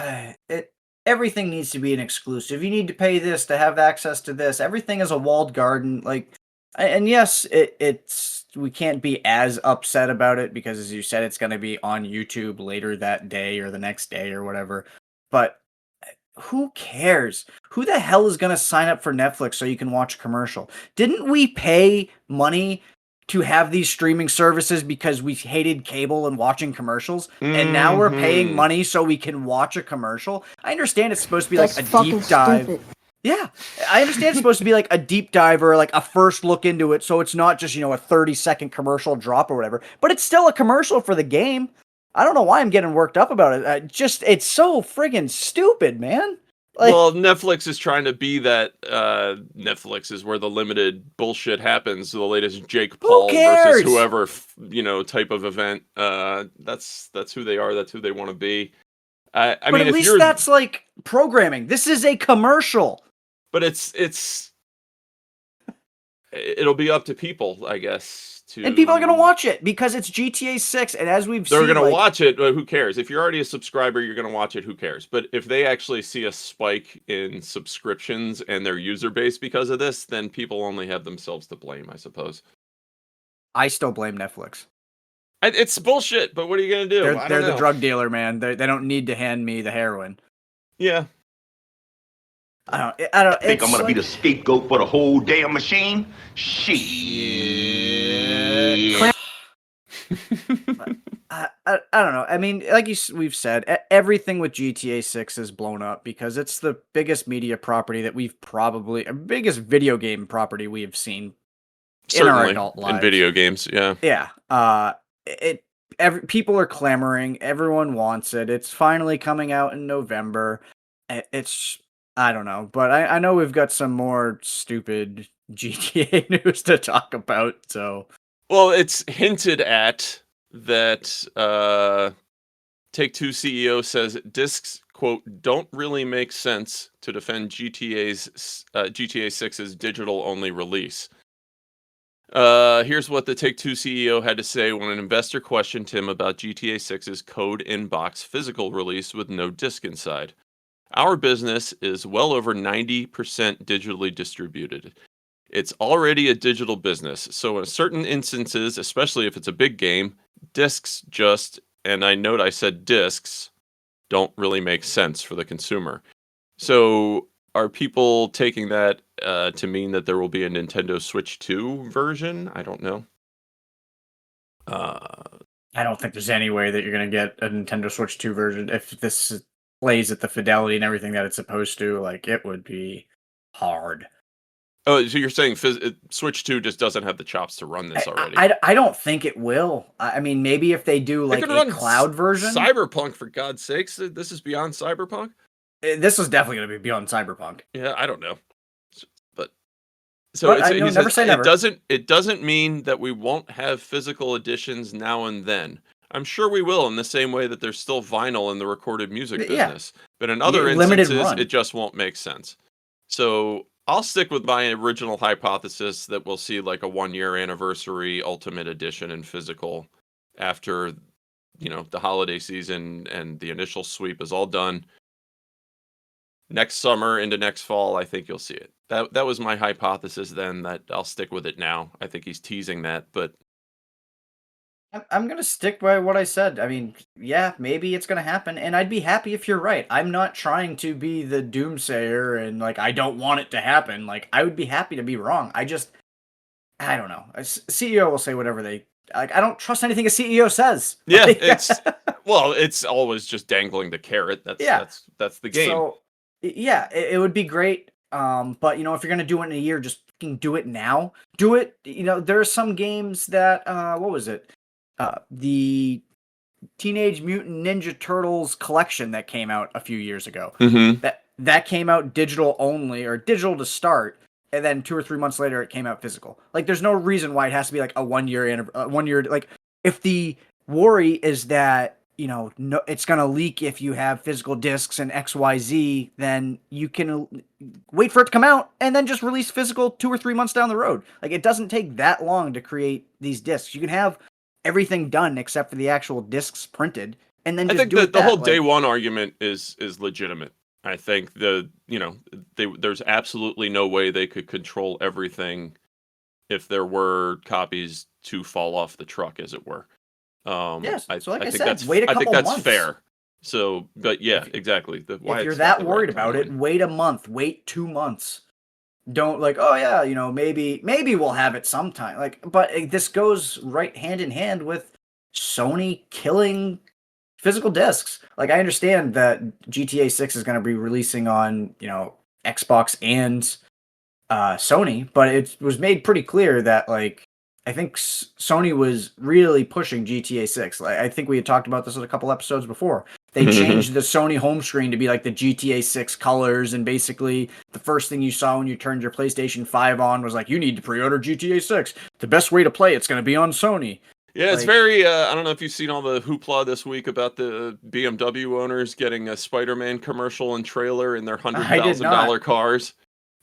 [SPEAKER 1] Everything needs to be an exclusive. You need to pay this to have access to this. Everything is a walled garden. Like, and yes, it's we can't be as upset about it because, as you said, it's going to be on YouTube later that day or the next day or whatever. But who cares? Who the hell is going to sign up for Netflix so you can watch a commercial? Didn't we pay money to have these streaming services because we hated cable and watching commercials? And now we're paying money so we can watch a commercial? I understand it's supposed to be like
[SPEAKER 4] That's
[SPEAKER 1] a deep dive.
[SPEAKER 4] stupid.
[SPEAKER 1] Yeah, I understand it's supposed to be like a deep dive or like a first look into it, so it's not just, a 30-second commercial drop or whatever, but it's still a commercial for the game. I don't know why I'm getting worked up about it. It's so friggin' stupid, man. Like,
[SPEAKER 2] Well, Netflix is trying to be that. Netflix is where the limited bullshit happens. The latest Jake Paul versus
[SPEAKER 1] cares?
[SPEAKER 2] whoever, type of event. That's who they are. That's who they want to be. I
[SPEAKER 1] but
[SPEAKER 2] mean,
[SPEAKER 1] at
[SPEAKER 2] if
[SPEAKER 1] least
[SPEAKER 2] you're,
[SPEAKER 1] that's like programming. This is a commercial.
[SPEAKER 2] but it'll be up to people, I guess.
[SPEAKER 1] And people are going to watch it because it's GTA 6. And as we've
[SPEAKER 2] They're
[SPEAKER 1] seen,
[SPEAKER 2] going to watch it, but who cares? If you're already a subscriber, you're going to watch it, who cares? But if they actually see a spike in subscriptions and their user base because of this, then people only have themselves to blame, I suppose.
[SPEAKER 1] I still blame Netflix.
[SPEAKER 2] It's bullshit, but what are you going to do?
[SPEAKER 1] They're the drug dealer, man. They don't need to hand me the heroin.
[SPEAKER 2] Yeah.
[SPEAKER 1] I don't.
[SPEAKER 5] I think I'm gonna be the scapegoat for the whole damn machine. Shit.
[SPEAKER 1] I don't know. I mean, like we've said, everything with GTA 6 is blown up because it's the biggest media property that biggest video game property we have seen in our adult lives.
[SPEAKER 2] In video games, yeah.
[SPEAKER 1] Yeah. People are clamoring. Everyone wants it. It's finally coming out in November. I don't know, but I know we've got some more stupid GTA news to talk about, so.
[SPEAKER 2] Well, it's hinted at that Take-Two CEO says discs, quote, don't really make sense to defend GTA 6's digital-only release. Here's what the Take-Two CEO had to say when an investor questioned him about GTA 6's code in-box physical release with no disc inside. Our business is well over 90% digitally distributed. It's already a digital business, so in certain instances, especially if it's a big game, discs and I note I said discs, don't really make sense for the consumer. So are people taking that to mean that there will be a Nintendo Switch 2 version? I don't know.
[SPEAKER 1] I don't think there's any way that you're going to get a Nintendo Switch 2 version if this plays at the fidelity and everything that it's supposed to. Like, it would be hard.
[SPEAKER 2] Oh, so you're saying Switch 2 just doesn't have the chops to run this already?
[SPEAKER 1] I don't think it will. I mean, maybe if they do like a cloud version.
[SPEAKER 2] Cyberpunk, for God's sakes. This is beyond Cyberpunk?
[SPEAKER 1] This is definitely going to be beyond Cyberpunk.
[SPEAKER 2] Yeah, I don't know. Never say never. It doesn't mean that we won't have physical editions now and then. I'm sure we will, in the same way that there's still vinyl in the recorded music business. But in other instances, it just won't make sense. So I'll stick with my original hypothesis that we'll see like a 1-year anniversary Ultimate Edition in physical after, the holiday season and the initial sweep is all done. Next summer into next fall, I think you'll see it. That was my hypothesis then. That I'll stick with it now. I think he's teasing that, but
[SPEAKER 1] I'm going to stick by what I said. I mean, yeah, maybe it's going to happen, and I'd be happy if you're right. I'm not trying to be the doomsayer and, like, I don't want it to happen. Like, I would be happy to be wrong. I don't know. A CEO will say whatever I don't trust anything a CEO says.
[SPEAKER 2] Yeah, it's always just dangling the carrot. That's the game.
[SPEAKER 1] So, yeah, it would be great. But, if you're going to do it in a year, just fucking do it now. Do it. There are some games that, what was it? The Teenage Mutant Ninja Turtles collection that came out a few years ago.
[SPEAKER 2] Mm-hmm.
[SPEAKER 1] That came out digital only, or digital to start, and then 2 or 3 months later it came out physical. Like, there's no reason why it has to be like a 1 year, 1 year. Like, if the worry is that no, it's gonna leak if you have physical discs and XYZ, then you can wait for it to come out and then just release physical 2 or 3 months down the road. Like, it doesn't take that long to create these discs. You can have everything done except for the actual discs printed, and then
[SPEAKER 2] I
[SPEAKER 1] just
[SPEAKER 2] think
[SPEAKER 1] do it
[SPEAKER 2] the whole
[SPEAKER 1] that
[SPEAKER 2] day
[SPEAKER 1] like,
[SPEAKER 2] one argument is legitimate. I think there's absolutely no way they could control everything if there were copies to fall off the truck, as it were.
[SPEAKER 1] yes.
[SPEAKER 2] I
[SPEAKER 1] So like
[SPEAKER 2] I
[SPEAKER 1] I
[SPEAKER 2] think
[SPEAKER 1] said, wait a
[SPEAKER 2] I think
[SPEAKER 1] couple
[SPEAKER 2] that's
[SPEAKER 1] months.
[SPEAKER 2] fair. So, but yeah, exactly. The
[SPEAKER 1] If you're
[SPEAKER 2] Wyatt's got
[SPEAKER 1] that
[SPEAKER 2] the right
[SPEAKER 1] worried about it,
[SPEAKER 2] timeline.
[SPEAKER 1] wait a month, wait 2 months. Don't like, oh yeah, maybe we'll have it sometime. Like, but this goes right hand in hand with Sony killing physical discs. Like, I understand that GTA 6 is going to be releasing on, Xbox and Sony, but it was made pretty clear that like I think Sony was really pushing GTA 6. Like, I think we had talked about this in a couple episodes before. They changed the Sony home screen to be like the GTA 6 colors, and basically the first thing you saw when you turned your PlayStation 5 on was like, you need to pre-order GTA 6. The best way to play it's going to be on Sony.
[SPEAKER 2] Yeah, it's
[SPEAKER 1] Like,
[SPEAKER 2] very. I don't know if you've seen all the hoopla this week about the BMW owners getting a Spider-Man commercial and trailer in their hundred
[SPEAKER 1] I did
[SPEAKER 2] thousand
[SPEAKER 1] not.
[SPEAKER 2] dollar cars.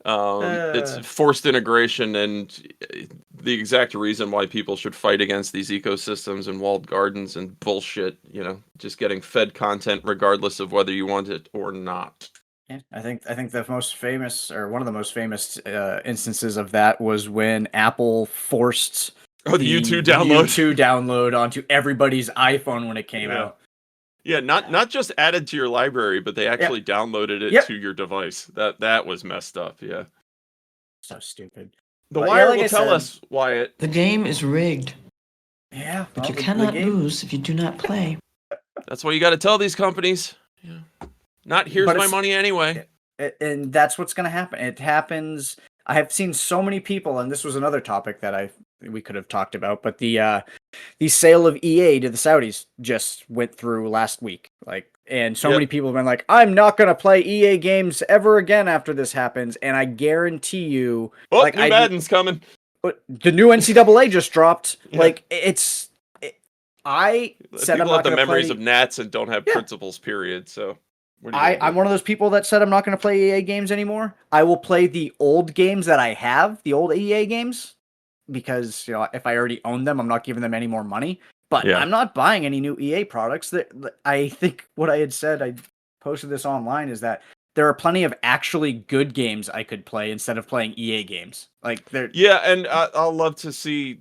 [SPEAKER 2] It's forced integration, and the exact reason why people should fight against these ecosystems and walled gardens and bullshit. Just getting fed content regardless of whether you want it or not.
[SPEAKER 1] Yeah, I think the most famous, or one of the most famous instances of that was when Apple forced
[SPEAKER 2] Oh, the U2
[SPEAKER 1] the
[SPEAKER 2] download.
[SPEAKER 1] U2 download onto everybody's iPhone when it came
[SPEAKER 2] Yeah.
[SPEAKER 1] out.
[SPEAKER 2] Yeah, not just added to your library, but they actually downloaded it
[SPEAKER 1] Yep.
[SPEAKER 2] to your device. That was messed up. Yeah.
[SPEAKER 1] So stupid.
[SPEAKER 2] The
[SPEAKER 1] But
[SPEAKER 2] Wire
[SPEAKER 1] like
[SPEAKER 2] will
[SPEAKER 1] I
[SPEAKER 2] tell
[SPEAKER 1] said,
[SPEAKER 2] us, Wyatt.
[SPEAKER 4] The game is rigged,
[SPEAKER 1] Yeah,
[SPEAKER 4] but
[SPEAKER 1] well,
[SPEAKER 4] you
[SPEAKER 1] the
[SPEAKER 4] cannot
[SPEAKER 1] game,
[SPEAKER 4] lose if you do not play.
[SPEAKER 2] That's what you got to tell these companies. Yeah. Not here's
[SPEAKER 1] But
[SPEAKER 2] my
[SPEAKER 1] it's-
[SPEAKER 2] money anyway.
[SPEAKER 1] and that's what's going to happen. It happens. I have seen so many people, and this was another topic that we could have talked about, but the sale of EA to the Saudis just went through last week. Like, and so
[SPEAKER 2] Yep.
[SPEAKER 1] many people have been like, I'm not going to play EA games ever again after this happens. And I guarantee you,
[SPEAKER 2] Oh,
[SPEAKER 1] like,
[SPEAKER 2] new Madden's coming.
[SPEAKER 1] but the new NCAA just dropped.
[SPEAKER 2] Yeah.
[SPEAKER 1] Like, I said I'm
[SPEAKER 2] People
[SPEAKER 1] not
[SPEAKER 2] have the
[SPEAKER 1] going to
[SPEAKER 2] memories
[SPEAKER 1] play.
[SPEAKER 2] of gnats and don't have
[SPEAKER 1] Yeah.
[SPEAKER 2] principles, period. So what are you gonna
[SPEAKER 1] I'm
[SPEAKER 2] do?
[SPEAKER 1] one of those people that said I'm not going to play EA games anymore. I will play the old games that I have, the old EA games, because if I already own them, I'm not giving them any more money. But
[SPEAKER 2] Yeah.
[SPEAKER 1] I'm not buying any new EA products. That I think what I had said, I posted this online, is that there are plenty of actually good games I could play instead of playing EA games. Like, they're
[SPEAKER 2] Yeah, and I'll love to see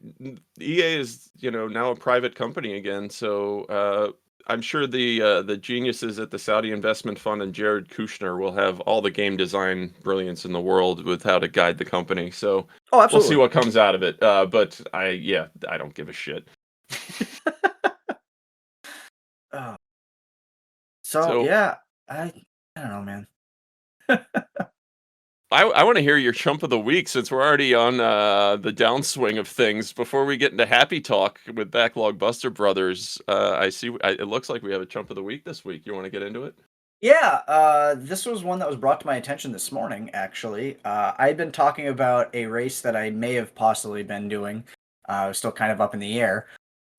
[SPEAKER 2] EA is now a private company again. So I'm sure the geniuses at the Saudi Investment Fund and Jared Kushner will have all the game design brilliance in the world with how to guide the company. So
[SPEAKER 1] oh,
[SPEAKER 2] we'll
[SPEAKER 1] absolutely.
[SPEAKER 2] see what comes out of it. But I don't give a shit.
[SPEAKER 1] Oh.
[SPEAKER 2] So-
[SPEAKER 1] So yeah, I don't know, man.
[SPEAKER 2] I want to hear your chump of the week since we're already on the downswing of things. Before we get into happy talk with Backlog Buster Brothers, it looks like we have a chump of the week this week. You want to get into it?
[SPEAKER 1] Yeah, this was one that was brought to my attention this morning, actually. I'd been talking about a race that I may have possibly been doing. It was still kind of up in the air,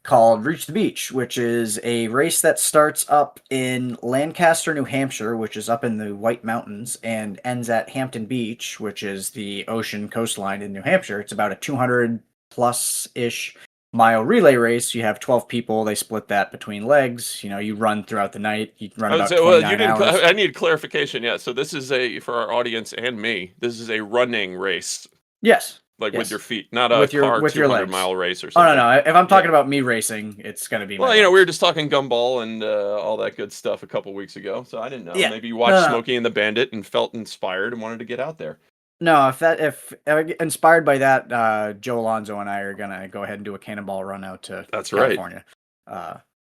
[SPEAKER 1] called Reach the Beach, which is a race that starts up in Lancaster, New Hampshire, which is up in the White Mountains, and ends at Hampton Beach, which is the ocean coastline in New Hampshire. It's about a 200-plus-ish mile relay race. You have 12 people. They split that between legs. You run throughout the night. You run about 29 hours.
[SPEAKER 2] I need clarification. Yeah, so this is for our audience and me. This is a running race,
[SPEAKER 1] Yes.
[SPEAKER 2] like
[SPEAKER 1] Yes.
[SPEAKER 2] with your feet, not a
[SPEAKER 1] With your
[SPEAKER 2] 200
[SPEAKER 1] legs.
[SPEAKER 2] mile race or
[SPEAKER 1] Oh,
[SPEAKER 2] something.
[SPEAKER 1] no. If I'm talking about me racing, it's going to be
[SPEAKER 2] Well,
[SPEAKER 1] my
[SPEAKER 2] we
[SPEAKER 1] legs.
[SPEAKER 2] were just talking gumball and all that good stuff a couple weeks ago, so I didn't know.
[SPEAKER 1] Yeah.
[SPEAKER 2] Maybe you watched
[SPEAKER 1] No.
[SPEAKER 2] Smokey and the Bandit and felt inspired and wanted to get out there.
[SPEAKER 1] No, if inspired by that, Joe Alonso and I are gonna go ahead and do a cannonball run out to
[SPEAKER 2] That's right.
[SPEAKER 1] California.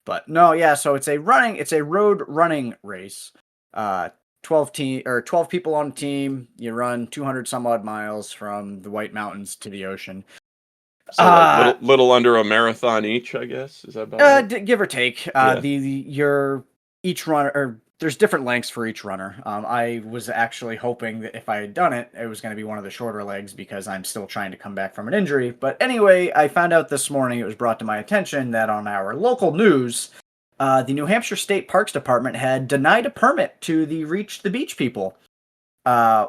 [SPEAKER 1] But no, yeah. So it's a road running race. 12 people on a team. You run 200 some odd miles from the White Mountains to the ocean.
[SPEAKER 2] So like little under a marathon each, I guess. Is that about right?
[SPEAKER 1] Give or take.
[SPEAKER 2] Yeah.
[SPEAKER 1] Each runner, or there's different lengths for each runner. I was actually hoping that if I had done it, it was going to be one of the shorter legs because I'm still trying to come back from an injury. But anyway, I found out this morning, it was brought to my attention that on our local news, the New Hampshire State Parks Department had denied a permit to the Reach the Beach people,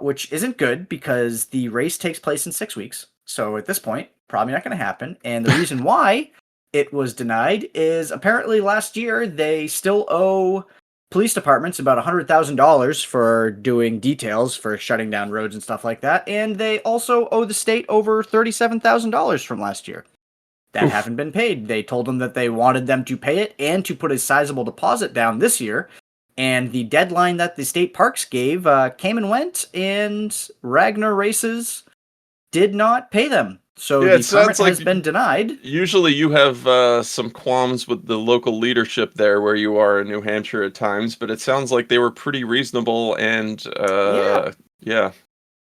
[SPEAKER 1] which isn't good because the race takes place in 6 weeks. So at this point, probably not going to happen. And the reason why it was denied is apparently last year they still owe police departments about $100,000 for doing details for shutting down roads and stuff like that, and they also owe the state over $37,000 from last year that haven't been paid. They told them that they wanted them to pay it and to put a sizable deposit down this year, and the deadline that the state parks gave came and went, and Ragnar Races did not pay them. So
[SPEAKER 2] Yeah,
[SPEAKER 1] the
[SPEAKER 2] it sounds
[SPEAKER 1] permit
[SPEAKER 2] like
[SPEAKER 1] has been denied.
[SPEAKER 2] usually you have some qualms with the local leadership there where you are in New Hampshire at times, but it sounds like they were pretty reasonable and yeah.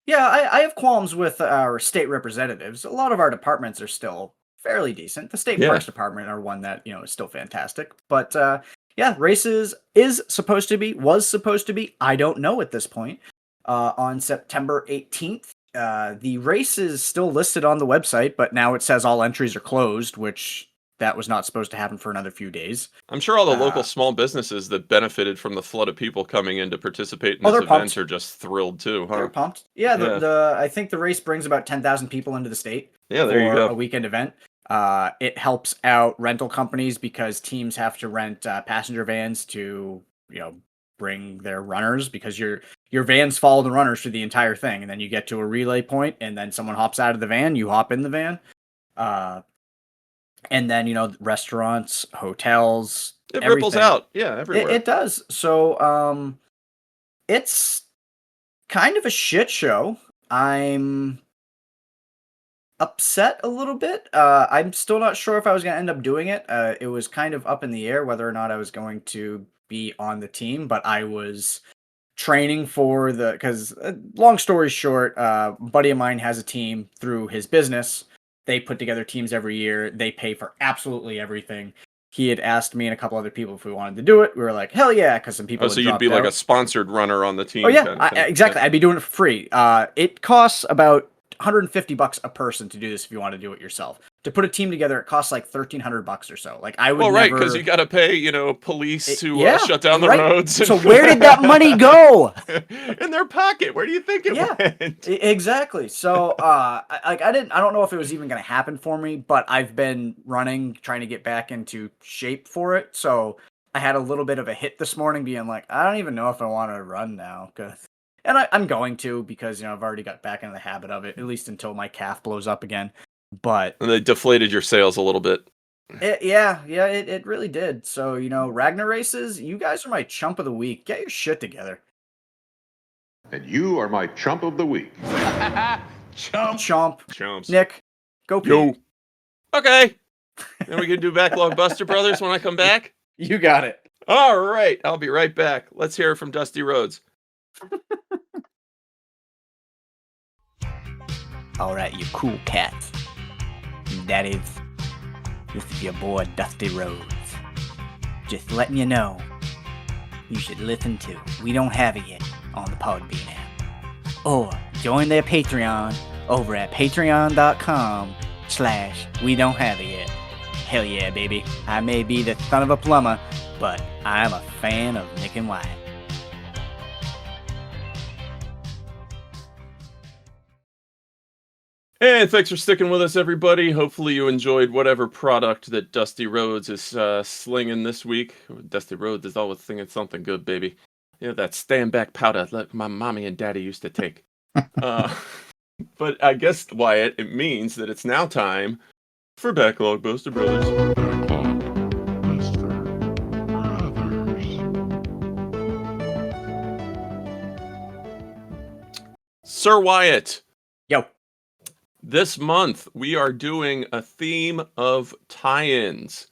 [SPEAKER 1] Yeah, I have qualms with our state representatives. A lot of our departments are still fairly decent. The state
[SPEAKER 2] Yeah.
[SPEAKER 1] parks department are one that, is still fantastic. But yeah, Races was supposed to be, I don't know at this point, on September 18th. The race is still listed on the website, but now it says all entries are closed, which that was not supposed to happen for another few days.
[SPEAKER 2] I'm sure all the local small businesses that benefited from the flood of people coming in to participate in this event
[SPEAKER 1] pumped.
[SPEAKER 2] are just thrilled too, huh?
[SPEAKER 1] They're pumped. Yeah, I think the race brings about 10,000 people into the state
[SPEAKER 2] Yeah, there you
[SPEAKER 1] for
[SPEAKER 2] go.
[SPEAKER 1] a weekend event. It helps out rental companies because teams have to rent passenger vans to, bring their runners, because your vans follow the runners through the entire thing, and then you get to a relay point, and then someone hops out of the van, you hop in the van, and then restaurants, hotels,
[SPEAKER 2] It
[SPEAKER 1] everything.
[SPEAKER 2] ripples out, yeah, everywhere.
[SPEAKER 1] It does. So it's kind of a shit show. I'm upset a little bit. I'm still not sure if I was going to end up doing it. It was kind of up in the air whether or not I was going to be on the team, but I was training for because long story short, a buddy of mine has a team through his business. They put together teams every year. They pay for absolutely everything. He had asked me and a couple other people if we wanted to do it. We were like, hell yeah, because some people
[SPEAKER 2] so you'd be like a sponsored runner on the team.
[SPEAKER 1] Oh yeah,
[SPEAKER 2] kind of thing.
[SPEAKER 1] exactly. I'd be doing it for free. It costs about $150 a person to do this if you want to do it yourself. To put a team together, it costs like $1,300 or so. Like I would.
[SPEAKER 2] Well, right, because you got to pay, police to shut down the
[SPEAKER 1] right.
[SPEAKER 2] roads.
[SPEAKER 1] So where did that money go?
[SPEAKER 2] In their pocket. Where do you think it went?
[SPEAKER 1] Exactly. So, I don't know if it was even going to happen for me, but I've been running, trying to get back into shape for it. So I had a little bit of a hit this morning, being like, I don't even know if I want to run now, and I'm going to, because I've already got back into the habit of it, at least until my calf blows up again. But
[SPEAKER 2] and they deflated your sales a little bit.
[SPEAKER 1] It really did. So, Ragnar Races, you guys are my chump of the week. Get your shit together.
[SPEAKER 3] And you are my chump of the week.
[SPEAKER 1] Chomp.
[SPEAKER 2] Chumps.
[SPEAKER 1] Nick, go pee.
[SPEAKER 2] Yo. Okay. Then we can do Backlog Buster Brothers when I come back.
[SPEAKER 1] You got it.
[SPEAKER 2] All right. I'll be right back. Let's hear it from Dusty Rhodes.
[SPEAKER 1] All right, you cool cats. This is your boy Dusty Rhodes. Just letting you know, you should listen to We Don't Have It Yet on the Podbean app. Or join their Patreon over at patreon.com/We Don't Have It Yet. Hell yeah, baby. I may be the son of a plumber, but I'm a fan of Nick and Wyatt.
[SPEAKER 2] And thanks for sticking with us, everybody. Hopefully you enjoyed whatever product that Dusty Rhodes is slinging this week. Dusty Rhodes is always singing something good, baby. That stand back powder like my mommy and daddy used to take. But I guess, Wyatt, it means that it's now time for Backlog Buster Brothers. Sir Wyatt.
[SPEAKER 1] Yo.
[SPEAKER 2] This month, we are doing a theme of tie-ins,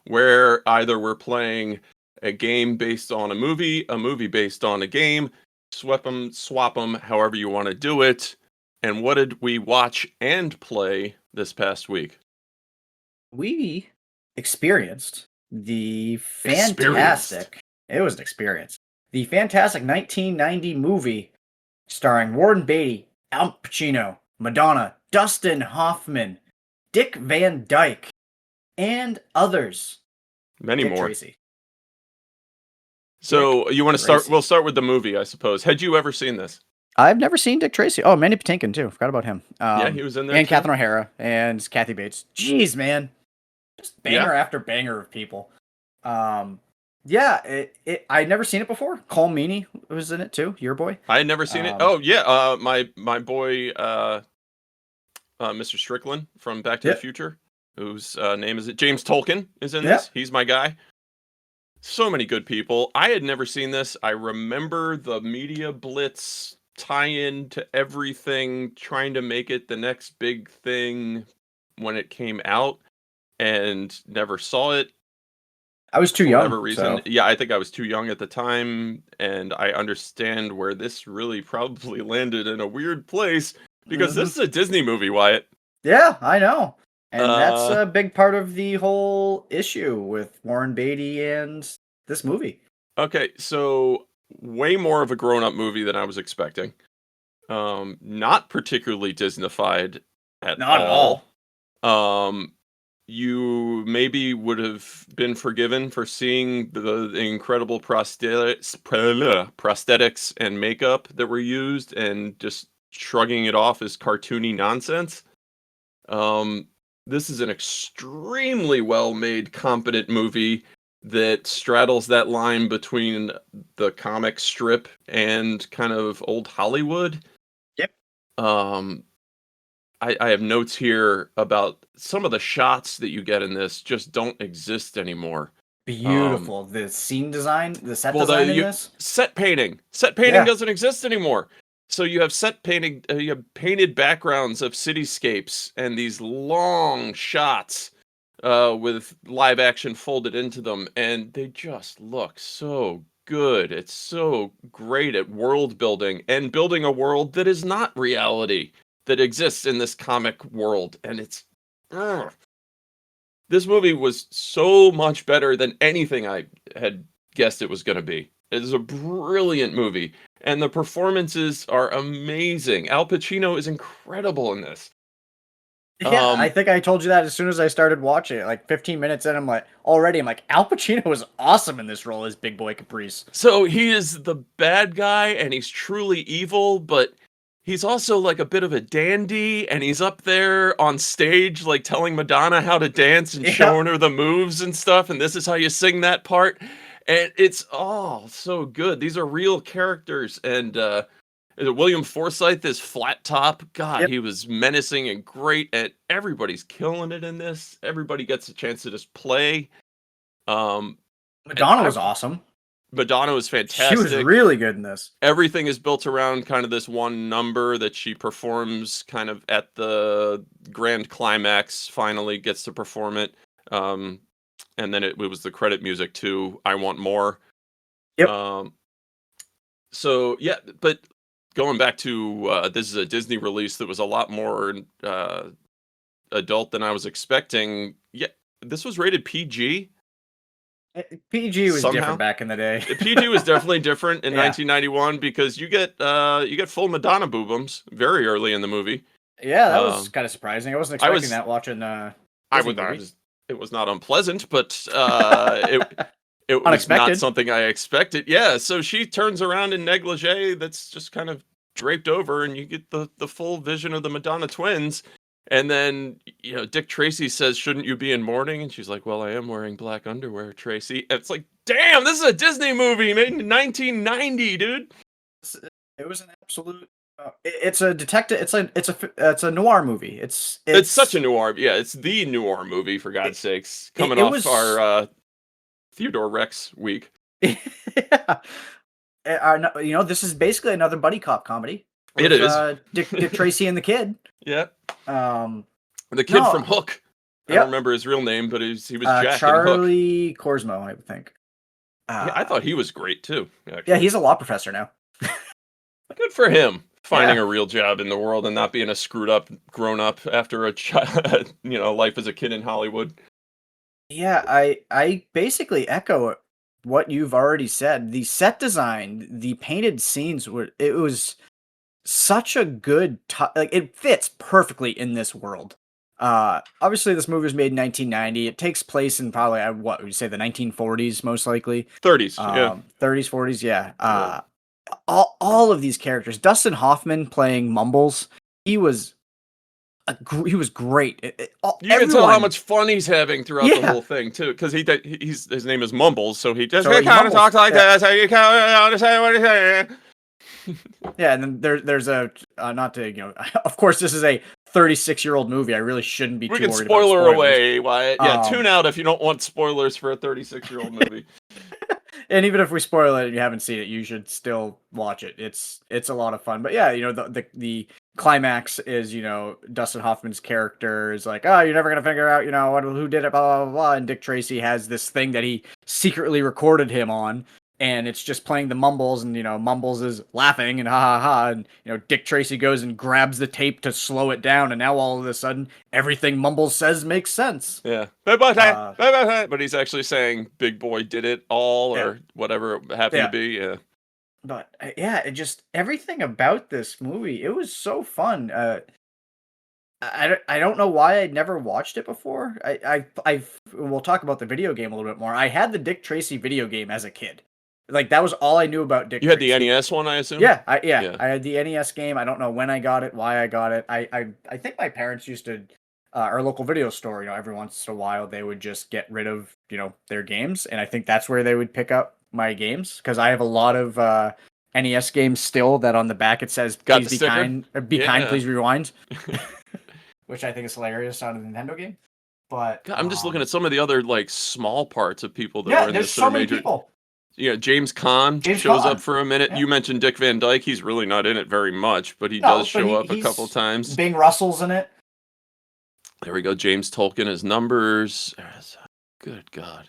[SPEAKER 2] where either we're playing a game based on a movie based on a game, swap them, however you want to do it. And what did we watch and play this past week?
[SPEAKER 1] We experienced the fantastic, it was an experience, the fantastic 1990 movie starring Warren Beatty, Al Pacino, Madonna, Dustin Hoffman, Dick Van Dyke, and others.
[SPEAKER 2] Many
[SPEAKER 1] Dick
[SPEAKER 2] more.
[SPEAKER 1] Tracy.
[SPEAKER 2] So
[SPEAKER 1] Dick
[SPEAKER 2] you want to start?
[SPEAKER 1] Tracy.
[SPEAKER 2] We'll start with the movie, I suppose. Had you ever seen this?
[SPEAKER 1] I've never seen Dick Tracy. Oh, Mandy Patinkin too. Forgot about him.
[SPEAKER 2] Yeah, he was in there
[SPEAKER 1] And
[SPEAKER 2] too.
[SPEAKER 1] Catherine O'Hara and Kathy Bates. Jeez, man. just banger after banger of people. Yeah, I'd never seen it before. Cole Meany was in it too. Your boy.
[SPEAKER 2] I had never seen it. Oh yeah, my boy, Mr. Strickland from Back to the
[SPEAKER 1] Yep.
[SPEAKER 2] Future, whose name is James Tolkien is in
[SPEAKER 1] Yep.
[SPEAKER 2] this. He's my guy. So many good people. I had never seen this. I remember the media blitz tie-in to everything, trying to make it the next big thing when it came out, and never saw it.
[SPEAKER 1] I was too
[SPEAKER 2] For
[SPEAKER 1] young.
[SPEAKER 2] whatever reason.
[SPEAKER 1] So.
[SPEAKER 2] Yeah, I think I was too young at the time, and I understand where this really probably landed in a weird place, because this is a Disney movie, Wyatt.
[SPEAKER 1] Yeah, I know. And that's a big part of the whole issue with Warren Beatty and this movie.
[SPEAKER 2] Okay, so way more of a grown-up movie than I was expecting. Not particularly Disneyfied at
[SPEAKER 1] Not at all.
[SPEAKER 2] You maybe would have been forgiven for seeing the incredible prosthetics and makeup that were used and just shrugging it off as cartoony nonsense. This is an extremely well-made, competent movie that straddles that line between the comic strip and kind of old Hollywood.
[SPEAKER 1] Yep.
[SPEAKER 2] I have notes here about some of the shots that you get in this just don't exist anymore.
[SPEAKER 1] Beautiful. The scene design, the set design in this?
[SPEAKER 2] Set painting. Set painting doesn't exist anymore. So you have set painting, you have painted backgrounds of cityscapes and these long shots with live action folded into them, and they just look so good. It's so great at world building and building a world that is not reality, that exists in this comic world. And it's this movie was so much better than anything I had guessed it was going to be. It is a brilliant movie, and the performances are amazing. Al Pacino is incredible in this.
[SPEAKER 1] Yeah, I think I told you that as soon as I started watching it. Like 15 minutes in, I'm like, Al Pacino is awesome in this role as Big Boy Caprice.
[SPEAKER 2] So he is the bad guy, and he's truly evil, but he's also like a bit of a dandy, and he's up there on stage like telling Madonna how to dance and showing her the moves and stuff, and this is how you sing that part. And it's so good. These are real characters, and William Forsythe is Flat Top. God, he was menacing and great, and everybody's killing it in this. Everybody gets a chance to just play.
[SPEAKER 1] Madonna was awesome.
[SPEAKER 2] Madonna was fantastic.
[SPEAKER 1] She was really good in this.
[SPEAKER 2] Everything is built around kind of this one number that she performs kind of at the grand climax, finally gets to perform it. And then it was the credit music too, I Want More.
[SPEAKER 1] Yep.
[SPEAKER 2] So, yeah, but going back to this is a Disney release that was a lot more adult than I was expecting. Yeah, this was rated PG.
[SPEAKER 1] PG was different back in the day.
[SPEAKER 2] PG was definitely different in 1991 because you get full Madonna boobums very early in the movie.
[SPEAKER 1] Yeah, that was kind of surprising. I wasn't expecting that watching.
[SPEAKER 2] It was not unpleasant, but it was
[SPEAKER 1] unexpected.
[SPEAKER 2] Not something I expected. Yeah, so she turns around in negligee that's just kind of draped over, and you get the full vision of the Madonna twins. And then, Dick Tracy says, "Shouldn't you be in mourning?" And she's like, "Well, I am wearing black underwear, Tracy." And it's like, damn, this is a Disney movie made in 1990, dude.
[SPEAKER 1] It was an absolute. It's a detective. It's a noir movie. It's
[SPEAKER 2] such a noir. Yeah, it's the noir movie, for God's sakes. Coming off our Theodore Rex week.
[SPEAKER 1] Yeah. This is basically another buddy cop comedy.
[SPEAKER 2] It is.
[SPEAKER 1] Dick Tracy and the kid.
[SPEAKER 2] Yeah. The kid from Hook. I don't remember his real name, but he was Jack
[SPEAKER 1] Charlie
[SPEAKER 2] in Hook.
[SPEAKER 1] Korsmo, I would think.
[SPEAKER 2] I thought he was great too. Actually.
[SPEAKER 1] Yeah, he's a law professor now.
[SPEAKER 2] Good for him, finding a real job in the world and not being a screwed up grown up after a child, life as a kid in Hollywood.
[SPEAKER 1] Yeah, I basically echo what you've already said. The set design, the painted scenes it was such a good it fits perfectly in this world. Obviously this movie was made in 1990. It takes place in probably what would you say, the 1940s most likely.
[SPEAKER 2] 30s,
[SPEAKER 1] 30s, 40s, yeah. All of these characters, Dustin Hoffman playing Mumbles, he was He was great.
[SPEAKER 2] You can tell how
[SPEAKER 1] Everyone,
[SPEAKER 2] much fun he's having throughout the
[SPEAKER 1] Yeah.
[SPEAKER 2] whole thing too, because his name is Mumbles, so he just
[SPEAKER 1] So he
[SPEAKER 2] kind of
[SPEAKER 1] mumbles,
[SPEAKER 2] talks like
[SPEAKER 1] yeah.
[SPEAKER 2] that, so you can't understand what he's saying.
[SPEAKER 1] Yeah, and then there's a not to of course this is a 36-year-old movie. I really shouldn't be
[SPEAKER 2] We
[SPEAKER 1] too
[SPEAKER 2] can
[SPEAKER 1] worried about
[SPEAKER 2] spoiler
[SPEAKER 1] spoilers.
[SPEAKER 2] away, Wyatt. Yeah,
[SPEAKER 1] Um,
[SPEAKER 2] tune out if you don't want spoilers for a 36-year-old movie.
[SPEAKER 1] And even if we spoil it and you haven't seen it, you should still watch it. It's a lot of fun. But yeah, the climax is, Dustin Hoffman's character is like, oh, you're never gonna figure out, who did it, blah blah blah blah. And Dick Tracy has this thing that he secretly recorded him on, and it's just playing the Mumbles, and Mumbles is laughing and ha ha ha, and Dick Tracy goes and grabs the tape to slow it down, and now all of a sudden everything Mumbles says makes sense.
[SPEAKER 2] Yeah.
[SPEAKER 1] Uh,
[SPEAKER 2] But he's actually saying Big Boy did it all,
[SPEAKER 1] Yeah.
[SPEAKER 2] or whatever it happened
[SPEAKER 1] Yeah.
[SPEAKER 2] to be. Yeah.
[SPEAKER 1] But yeah, it just everything about this movie, it was so fun. I don't know why I'd never watched it before. We'll talk about the video game a little bit more. I had the Dick Tracy video game as a kid. Like that was all I knew about Dick
[SPEAKER 2] You had
[SPEAKER 1] Tracy.
[SPEAKER 2] the NES one, I assume?
[SPEAKER 1] Yeah,
[SPEAKER 2] Yeah.
[SPEAKER 1] I had the NES game. I don't know when I got it, why I got it. I think my parents used to our local video store, every once in a while they would just get rid of, their games, and I think that's where they would pick up my games, because I have a lot of NES games still that on the back it says
[SPEAKER 2] Got
[SPEAKER 1] please
[SPEAKER 2] the
[SPEAKER 1] be
[SPEAKER 2] sticker?
[SPEAKER 1] kind, be kind,
[SPEAKER 2] Yeah.
[SPEAKER 1] please rewind. Which I think is hilarious on a Nintendo game. But
[SPEAKER 2] God, I'm just looking at some of the other like small parts of people that
[SPEAKER 1] yeah,
[SPEAKER 2] were in
[SPEAKER 1] there's
[SPEAKER 2] this.
[SPEAKER 1] so many people.
[SPEAKER 2] Yeah, James Caan
[SPEAKER 1] James
[SPEAKER 2] shows
[SPEAKER 1] Caan.
[SPEAKER 2] up for a minute.
[SPEAKER 1] Yeah.
[SPEAKER 2] You mentioned Dick Van Dyke. He's really not in it very much, but he
[SPEAKER 1] No,
[SPEAKER 2] does
[SPEAKER 1] but
[SPEAKER 2] show up a
[SPEAKER 1] he's-
[SPEAKER 2] couple times.
[SPEAKER 1] Bing Russell's in it.
[SPEAKER 2] There we go. James Tolkien as Numbers. Good God.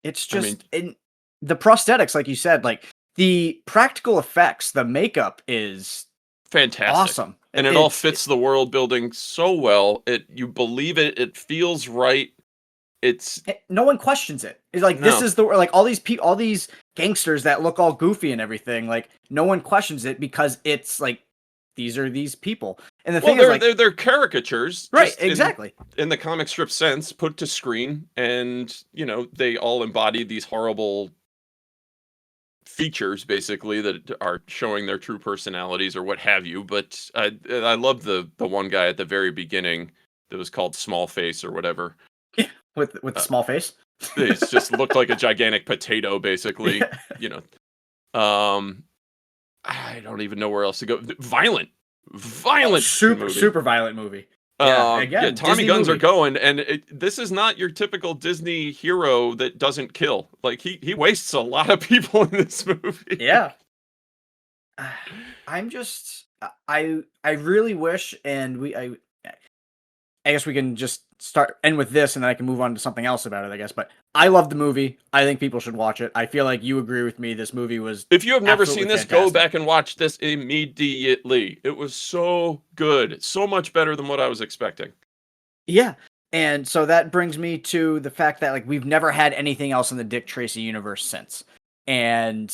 [SPEAKER 1] It's
[SPEAKER 2] I
[SPEAKER 1] just
[SPEAKER 2] mean-
[SPEAKER 1] in the prosthetics, like you said, like the practical effects, the makeup is
[SPEAKER 2] Fantastic.
[SPEAKER 1] awesome.
[SPEAKER 2] And it all fits the world building so well. You believe it. It feels right. It's
[SPEAKER 1] No one questions it. It's like this
[SPEAKER 2] No.
[SPEAKER 1] is like all these gangsters that look all goofy and everything. Like no one questions it because it's like these are these people. And the thing is, like,
[SPEAKER 2] they're caricatures,
[SPEAKER 1] right?
[SPEAKER 2] just
[SPEAKER 1] Exactly.
[SPEAKER 2] in the comic strip sense, put to screen, and they all embody these horrible features, basically, that are showing their true personalities or what have you. But I love the one guy at the very beginning that was called Small Face or whatever.
[SPEAKER 1] With the small face.
[SPEAKER 2] It just looked like a gigantic potato, basically. I don't even know where else to go. Violent
[SPEAKER 1] super
[SPEAKER 2] movie.
[SPEAKER 1] super violent movie. Yeah, again,
[SPEAKER 2] Tommy
[SPEAKER 1] Disney
[SPEAKER 2] guns
[SPEAKER 1] movie.
[SPEAKER 2] are going, and this is not your typical Disney hero that doesn't kill. Like he wastes a lot of people in this movie.
[SPEAKER 1] Yeah. I'm just I really wish, and I guess we can just end with this, and then I can move on to something else about it, I guess. But I love the movie. I think people should watch it. I feel like you agree with me. This movie was
[SPEAKER 2] If you have never seen
[SPEAKER 1] absolutely
[SPEAKER 2] this, go
[SPEAKER 1] fantastic.
[SPEAKER 2] back and watch this immediately. It was so good. So much better than what I was expecting.
[SPEAKER 1] Yeah. And so that brings me to the fact that like we've never had anything else in the Dick Tracy universe since. And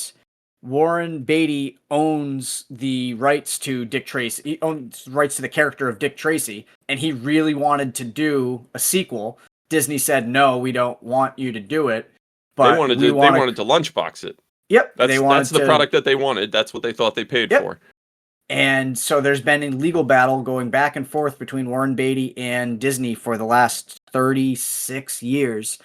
[SPEAKER 1] Warren Beatty owns the rights to Dick Tracy. He owns rights to the character of Dick Tracy, and he really wanted to do a sequel. Disney said, "No, we don't want you to do it." But
[SPEAKER 2] They wanted to lunchbox it.
[SPEAKER 1] Yep,
[SPEAKER 2] That's the product that they wanted. That's what they thought they paid for.
[SPEAKER 1] And so there's been a legal battle going back and forth between Warren Beatty and Disney for the last 36 years.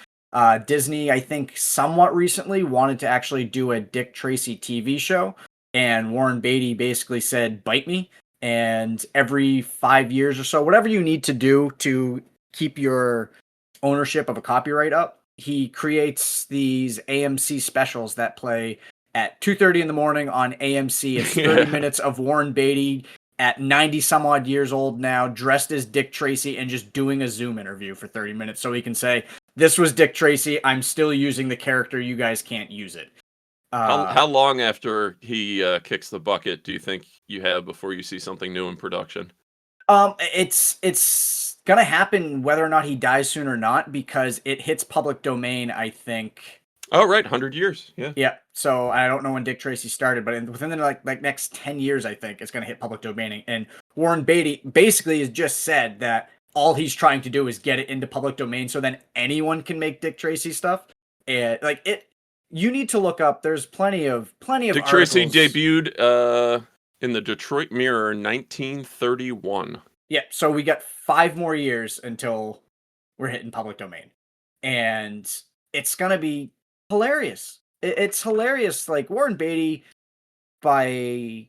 [SPEAKER 1] Disney, I think, somewhat recently wanted to actually do a Dick Tracy TV show, and Warren Beatty basically said, "Bite me." And every 5 years or so, whatever you need to do to keep your ownership of a copyright up, he creates these AMC specials that play at 2:30 in the morning on AMC. It's 30 minutes of Warren Beatty at 90 some odd years old now, dressed as Dick Tracy, and just doing a Zoom interview for 30 minutes so he can say, "This was Dick Tracy. I'm still using the character. You guys can't use it."
[SPEAKER 2] How long after he kicks the bucket do you think you have before you see something new in production?
[SPEAKER 1] It's gonna happen whether or not he dies soon or not, because it hits public domain, I think.
[SPEAKER 2] Oh, right, 100 years. Yeah.
[SPEAKER 1] Yeah. So I don't know when Dick Tracy started, but within the like next 10 years, I think it's gonna hit public domain. And Warren Beatty basically has just said that all he's trying to do is get it into public domain, so then anyone can make Dick Tracy stuff. And you need to look up. There's plenty of
[SPEAKER 2] Dick Tracy
[SPEAKER 1] articles.
[SPEAKER 2] debuted in the Detroit Mirror in 1931.
[SPEAKER 1] Yeah, so we got 5 more years until we're hitting public domain, and it's gonna be hilarious. It's hilarious. Like Warren Beatty, by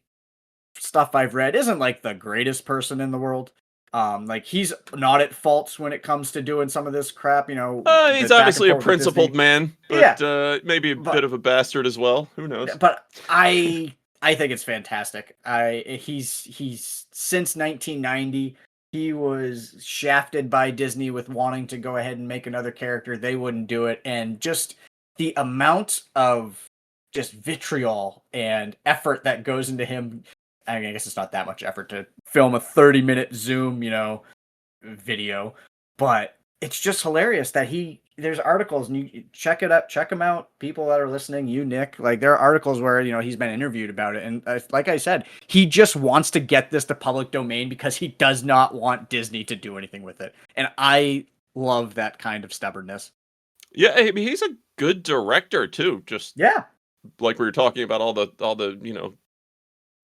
[SPEAKER 1] stuff I've read, isn't like the greatest person in the world. Like he's not at fault when it comes to doing some of this crap. You know, the
[SPEAKER 2] He's
[SPEAKER 1] back and
[SPEAKER 2] obviously a
[SPEAKER 1] forth with
[SPEAKER 2] principled
[SPEAKER 1] Disney.
[SPEAKER 2] man,
[SPEAKER 1] Yeah,
[SPEAKER 2] but maybe a bit
[SPEAKER 1] but
[SPEAKER 2] of a bastard as well. Who knows?
[SPEAKER 1] but I think it's fantastic. He's since 1990 he was shafted by Disney with wanting to go ahead and make another character. They wouldn't do it, and just the amount of just vitriol and effort that goes into him. I mean, I guess it's not that much effort to film a 30-minute Zoom, video, but it's just hilarious that there's articles and you check it up, check them out. People that are listening, you, Nick, like there are articles where, he's been interviewed about it. And like I said, he just wants to get this to public domain because he does not want Disney to do anything with it. And I love that kind of stubbornness.
[SPEAKER 2] Yeah, I mean, he's a good director too. Just
[SPEAKER 1] Yeah.
[SPEAKER 2] like we were talking about all the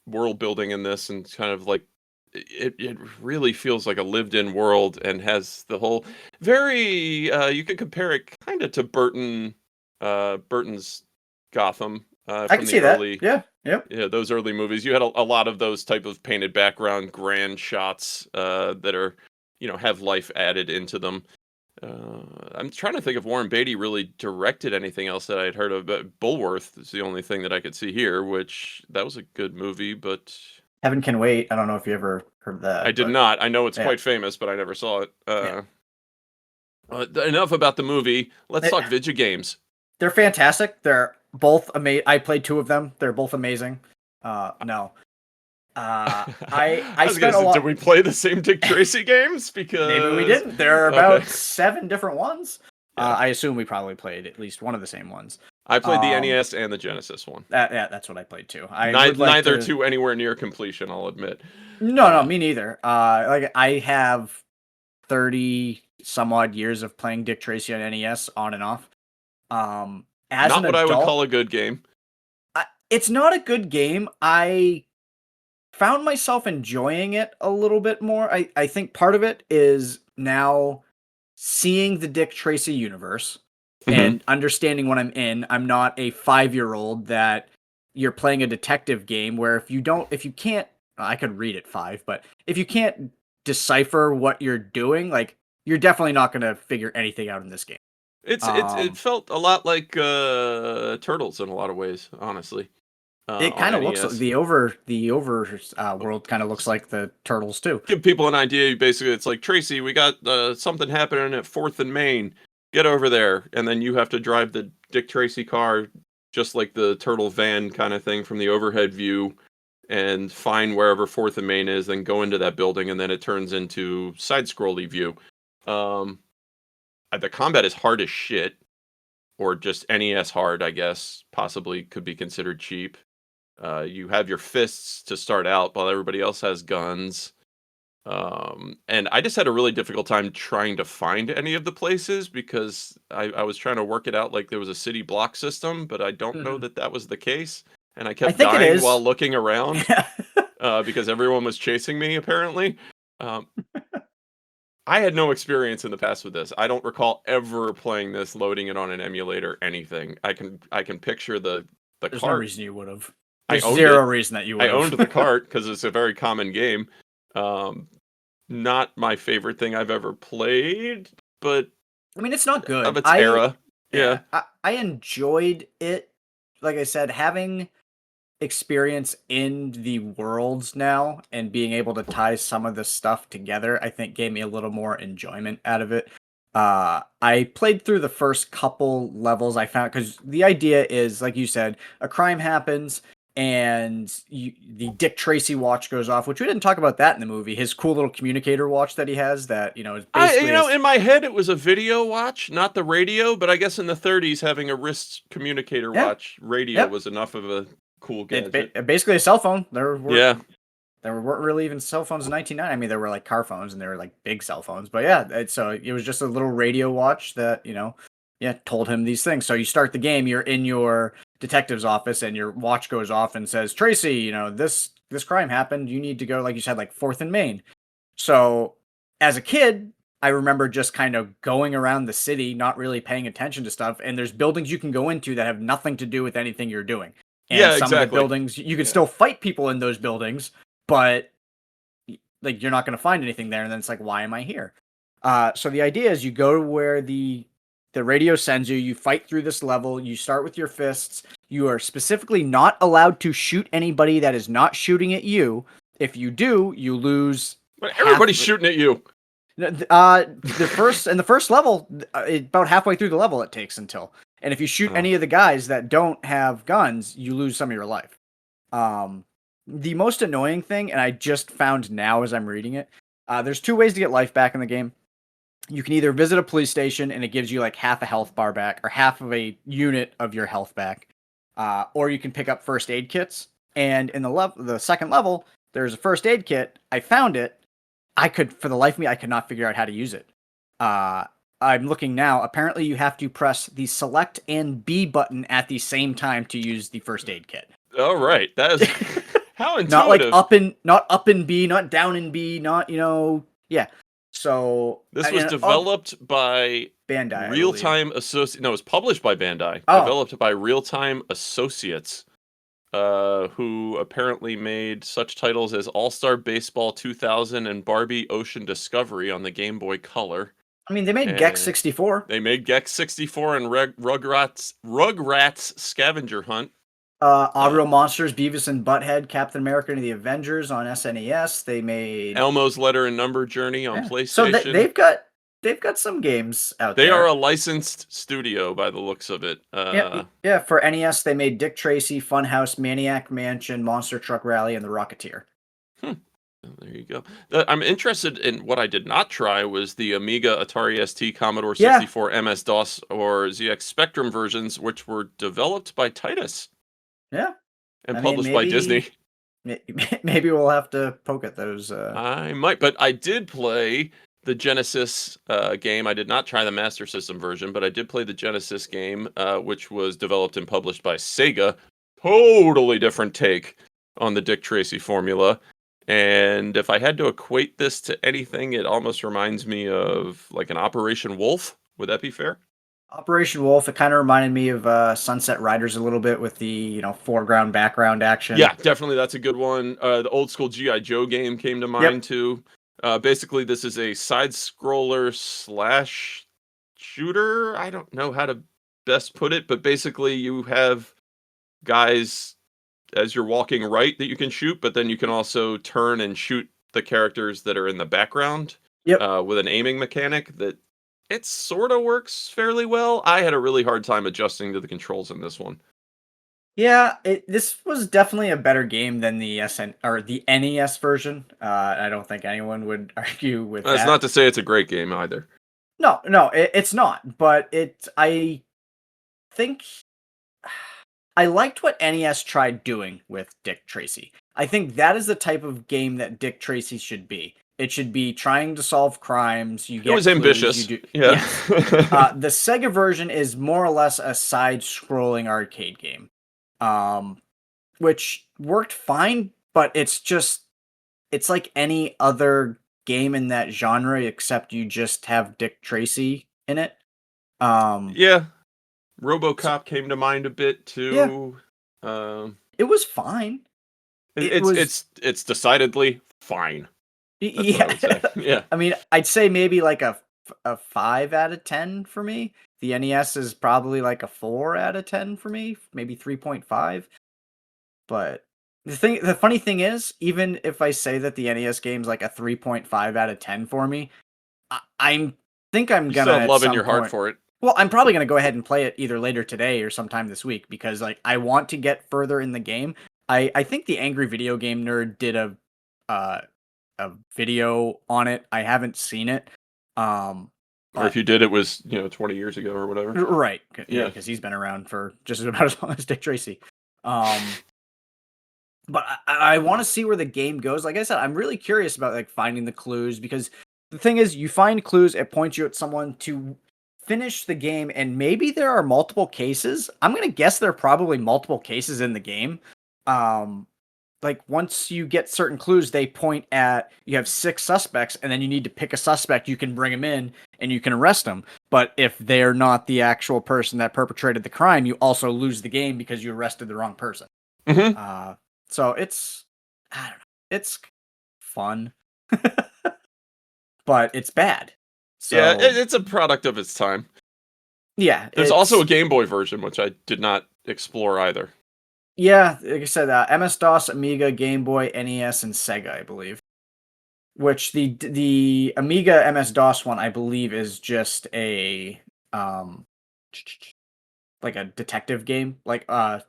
[SPEAKER 2] world building in this, and kind of like it really feels like a lived-in world, and has the whole very you could compare it kind of to Burton's Gotham
[SPEAKER 1] I
[SPEAKER 2] from
[SPEAKER 1] can
[SPEAKER 2] the
[SPEAKER 1] see
[SPEAKER 2] early
[SPEAKER 1] that. Yeah. Yep.
[SPEAKER 2] yeah, those early movies. You had a lot of those type of painted background grand shots that are have life added into them. I'm trying to think if Warren Beatty really directed anything else that I'd heard of, but Bulworth is the only thing that I could see here, which that was a good movie, but
[SPEAKER 1] Heaven Can Wait. I don't know if you ever heard that.
[SPEAKER 2] I did
[SPEAKER 1] but
[SPEAKER 2] not. I know it's
[SPEAKER 1] yeah.
[SPEAKER 2] quite famous, but I never saw it.
[SPEAKER 1] Yeah.
[SPEAKER 2] Enough about the movie. Let's
[SPEAKER 1] They-
[SPEAKER 2] talk video games.
[SPEAKER 1] They're fantastic. They're both amazing. I played 2 of them. They're both amazing. No. I
[SPEAKER 2] was
[SPEAKER 1] spent
[SPEAKER 2] gonna
[SPEAKER 1] a
[SPEAKER 2] say,
[SPEAKER 1] lot.
[SPEAKER 2] did we play the same Dick Tracy games? Because
[SPEAKER 1] Maybe we didn't. There are about
[SPEAKER 2] Okay.
[SPEAKER 1] 7 different ones.
[SPEAKER 2] Yeah.
[SPEAKER 1] I assume we probably played at least one of the same ones.
[SPEAKER 2] I played the
[SPEAKER 1] Um,
[SPEAKER 2] NES and the Genesis one.
[SPEAKER 1] Yeah, that's what I played too. I would like
[SPEAKER 2] Neither
[SPEAKER 1] to...
[SPEAKER 2] two anywhere near completion, I'll admit.
[SPEAKER 1] No, me neither. Like I have 30 some odd years of playing Dick Tracy on NES on and off. As
[SPEAKER 2] Not
[SPEAKER 1] an
[SPEAKER 2] what I would
[SPEAKER 1] adult,
[SPEAKER 2] call a good game.
[SPEAKER 1] it's not a good game. I found myself enjoying it a little bit more. I think part of it is now seeing the Dick Tracy universe and understanding what I'm in. I'm not a 5-year-old that you're playing a detective game where if you can't, I could read at 5, but if you can't decipher what you're doing, like you're definitely not going to figure anything out in this game.
[SPEAKER 2] It felt a lot like Turtles in a lot of ways, honestly.
[SPEAKER 1] It kind of looks like
[SPEAKER 2] NES.
[SPEAKER 1] the over world kind of looks like the Turtles too.
[SPEAKER 2] Give people an idea. Basically, it's like, Tracy, we got something happening at 4th and Main. Get over there, and then you have to drive the Dick Tracy car, just like the Turtle van kind of thing, from the overhead view, and find wherever 4th and Main is, then go into that building, and then it turns into side-scrolly view. The combat is hard as shit, or just NES hard, I guess. Possibly could be considered cheap. You have your fists to start out, while everybody else has guns. And I just had a really difficult time trying to find any of the places, because I was trying to work it out like there was a city block system, but I don't know that was the case. And I kept
[SPEAKER 1] think it
[SPEAKER 2] dying
[SPEAKER 1] is.
[SPEAKER 2] while looking around because everyone was chasing me, apparently. I had no experience in the past with this. I don't recall ever playing this, loading it on an emulator, anything. I can picture the
[SPEAKER 1] There's no
[SPEAKER 2] cart.
[SPEAKER 1] reason you would have.
[SPEAKER 2] I
[SPEAKER 1] There's
[SPEAKER 2] owned
[SPEAKER 1] zero
[SPEAKER 2] it.
[SPEAKER 1] reason that you would
[SPEAKER 2] I
[SPEAKER 1] have.
[SPEAKER 2] owned the cart because it's a very common game. Not my favorite thing I've ever played, but
[SPEAKER 1] I mean, it's not good.
[SPEAKER 2] of its era. Yeah.
[SPEAKER 1] I enjoyed it. Like I said, having experience in the worlds now and being able to tie some of this stuff together, I think gave me a little more enjoyment out of it. I played through the first couple levels I found, because the idea is, like you said, a crime happens and the Dick Tracy watch goes off, which we didn't talk about that in the movie. His cool little communicator watch that he has that, is basically...
[SPEAKER 2] in my head, it was a video watch, not the radio, but I guess in the 30s, having a wrist communicator watch radio was enough of a cool gadget.
[SPEAKER 1] Basically a cell phone. There weren't really even cell phones in 1990. I mean, there were like car phones and they were like big cell phones, but yeah, so it was just a little radio watch that, told him these things. So you start the game, you're in your detective's office and your watch goes off and says, Tracy, this crime happened. You need to go, like you said, like 4th and Main. So as a kid, I remember just kind of going around the city, not really paying attention to stuff. And there's buildings you can go into that have nothing to do with anything you're doing. And
[SPEAKER 2] Yeah,
[SPEAKER 1] some of the
[SPEAKER 2] exactly.
[SPEAKER 1] buildings, you can
[SPEAKER 2] Yeah.
[SPEAKER 1] still fight people in those buildings, but like you're not going to find anything there. And then it's like, why am I here? So the idea is you go to where the radio sends you. You fight through this level. You start with your fists. You are specifically not allowed to shoot anybody that is not shooting at you. If you do, you lose.
[SPEAKER 2] But everybody's shooting at you.
[SPEAKER 1] The first level, about halfway through the level, it takes until. And if you shoot any of the guys that don't have guns, you lose some of your life. The most annoying thing, and I just found now as I'm reading it, there's 2 ways to get life back in the game. You can either visit a police station and it gives you like half a health bar back or half of a unit of your health back. Or you can pick up first aid kits. And in the second level, there's a first aid kit. I found it. For the life of me, I could not figure out how to use it. I'm looking now. Apparently you have to press the select and B button at the same time to use the first aid kit.
[SPEAKER 2] All right. That is how intuitive.
[SPEAKER 1] Not up and B, not down and B, not, yeah. So
[SPEAKER 2] this was developed by
[SPEAKER 1] Bandai.
[SPEAKER 2] Real Time Associates. No, it was published by Bandai.
[SPEAKER 1] Oh.
[SPEAKER 2] Developed by Real Time Associates, who apparently made such titles as All-Star Baseball 2000 and Barbie Ocean Discovery on the Game Boy Color.
[SPEAKER 1] I mean, they made Gex 64.
[SPEAKER 2] They made Gex 64 and Rugrats Scavenger Hunt.
[SPEAKER 1] Real Monsters, Beavis and Butthead, Captain America and the Avengers on SNES. They made
[SPEAKER 2] Elmo's Letter and Number Journey on PlayStation.
[SPEAKER 1] So they've got some games out there.
[SPEAKER 2] They are a licensed studio by the looks of it.
[SPEAKER 1] Yeah. For NES, they made Dick Tracy, Funhouse, Maniac Mansion, Monster Truck Rally, and The Rocketeer.
[SPEAKER 2] There you go. I'm interested in what I did not try was the Amiga, Atari ST, Commodore 64, MS-DOS, or ZX Spectrum versions, which were developed by Titus.
[SPEAKER 1] Yeah.
[SPEAKER 2] And published by Disney.
[SPEAKER 1] Maybe we'll have to poke at those.
[SPEAKER 2] I might, but I did play the Genesis game. I did not try the Master System version, but I did play the Genesis game, which was developed and published by Sega. Totally different take on the Dick Tracy formula. And if I had to equate this to anything, it almost reminds me of like an Operation Wolf. Would that be fair?
[SPEAKER 1] Operation Wolf, it kind of reminded me of Sunset Riders a little bit with the, foreground, background action.
[SPEAKER 2] Yeah, definitely. That's a good one. The old school G.I. Joe game came to mind too. Basically, this is a side-scroller / shooter. I don't know how to best put it, but basically you have guys as you're walking right that you can shoot, but then you can also turn and shoot the characters that are in the background with an aiming mechanic that it sort of works fairly well. I had a really hard time adjusting to the controls in this one.
[SPEAKER 1] Yeah, this was definitely a better game than the the NES version. I don't think anyone would argue with that.
[SPEAKER 2] That's not to say it's a great game either.
[SPEAKER 1] No, it's not. But I think I liked what NES tried doing with Dick Tracy. I think that is the type of game that Dick Tracy should be. It should be trying to solve crimes. It was
[SPEAKER 2] ambitious. Yeah.
[SPEAKER 1] The Sega version is more or less a side-scrolling arcade game, which worked fine, but it's like any other game in that genre, except you just have Dick Tracy in it.
[SPEAKER 2] Yeah. RoboCop came to mind a bit too.
[SPEAKER 1] Yeah. It was fine.
[SPEAKER 2] It's decidedly fine.
[SPEAKER 1] Yeah. I mean, I'd say maybe like a 5 out of 10 for me. The NES is probably like a 4 out of 10 for me, maybe 3.5. But the funny thing is, even if I say that the NES game's like a 3.5 out of 10 for me, I think I'm gonna
[SPEAKER 2] still have love in your heart for it.
[SPEAKER 1] Well, I'm probably gonna go ahead and play it either later today or sometime this week because like I want to get further in the game. I think the Angry Video Game Nerd did a video on it. I haven't seen it.
[SPEAKER 2] Or if you did, it was 20 years ago or whatever.
[SPEAKER 1] Right. Yeah, because he's been around for just about as long as Dick Tracy. But I want to see where the game goes. Like I said, I'm really curious about like finding the clues because the thing is, you find clues, it points you at someone to finish the game, and maybe there are multiple cases. I'm gonna guess there are probably multiple cases in the game. like once you get certain clues, they point at you have 6 suspects, and then you need to pick a suspect. You can bring them in and you can arrest them. But if they're not the actual person that perpetrated the crime, you also lose the game because you arrested the wrong person.
[SPEAKER 2] Mhm.
[SPEAKER 1] So it's, I don't know, it's fun, but it's bad. So
[SPEAKER 2] Yeah, it's a product of its time.
[SPEAKER 1] yeah,
[SPEAKER 2] There's also a Game Boy version, which I did not explore either.
[SPEAKER 1] yeah, like I said, MS-DOS, Amiga, Game Boy, NES, and Sega, I believe. Which the Amiga MS-DOS one, I believe, is just a um like a detective game. Like oh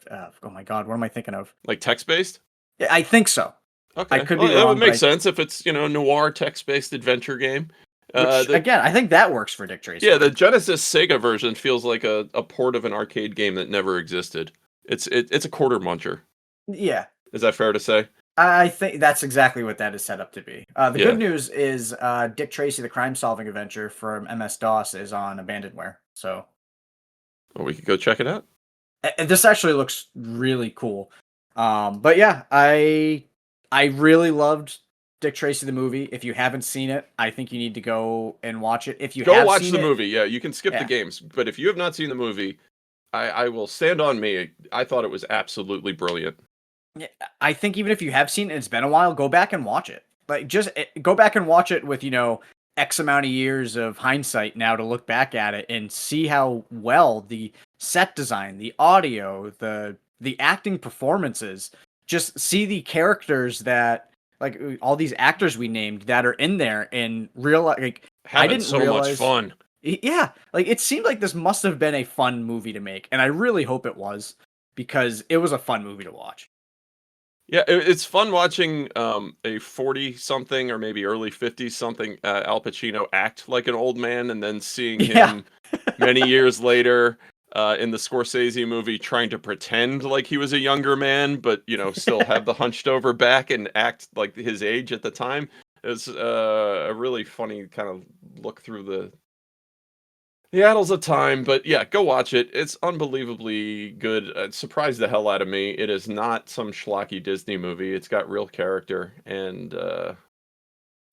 [SPEAKER 1] my god, what am I thinking of?
[SPEAKER 2] Like text-based?
[SPEAKER 1] Yeah, I think so. I
[SPEAKER 2] Okay.
[SPEAKER 1] could
[SPEAKER 2] Well,
[SPEAKER 1] be
[SPEAKER 2] that would
[SPEAKER 1] wrong, but
[SPEAKER 2] make sense if it's, noir text-based adventure game.
[SPEAKER 1] which
[SPEAKER 2] The
[SPEAKER 1] again, I think that works for Dick Tracy.
[SPEAKER 2] Yeah, the Genesis Sega version feels like a port of an arcade game that never existed. It's a quarter muncher.
[SPEAKER 1] Yeah,
[SPEAKER 2] Is that fair to say?
[SPEAKER 1] I think that's exactly what that is set up to be. The
[SPEAKER 2] Yeah.
[SPEAKER 1] good news is Dick Tracy, the crime-solving adventure from MS-DOS, is on Abandonware. So
[SPEAKER 2] Well, we could go check it out.
[SPEAKER 1] this actually looks really cool. But yeah, I really loved Dick Tracy the movie. If you haven't seen it, I think you need to go and watch it. If you
[SPEAKER 2] Go
[SPEAKER 1] have
[SPEAKER 2] watch
[SPEAKER 1] seen
[SPEAKER 2] the
[SPEAKER 1] it,
[SPEAKER 2] movie. Yeah, you can skip the
[SPEAKER 1] yeah.
[SPEAKER 2] games, but if you have not seen the movie, I will stand on me. I thought it was absolutely brilliant.
[SPEAKER 1] Yeah, I think even if you have seen it, it's been a while, go back and watch it. Like just go back and watch it with, X amount of years of hindsight now to look back at it and see how well the set design, the audio, the acting performances, just see the characters that like all these actors we named that are in there and real like I
[SPEAKER 2] Having
[SPEAKER 1] didn't
[SPEAKER 2] so
[SPEAKER 1] realize
[SPEAKER 2] much fun.
[SPEAKER 1] Yeah, like it seemed like this must have been a fun movie to make, and I really hope it was because it was a fun movie to watch.
[SPEAKER 2] Yeah, it's fun watching a 40-something or maybe early 50-something Al Pacino act like an old man, and then seeing
[SPEAKER 1] Yeah.
[SPEAKER 2] him many years later in the Scorsese movie trying to pretend like he was a younger man, but still have the hunched over back and act like his age at the time. It's a really funny kind of look through the annals of time. But yeah, go watch it. It's unbelievably good. It surprised the hell out of me. It is not some schlocky Disney movie. It's got real character and a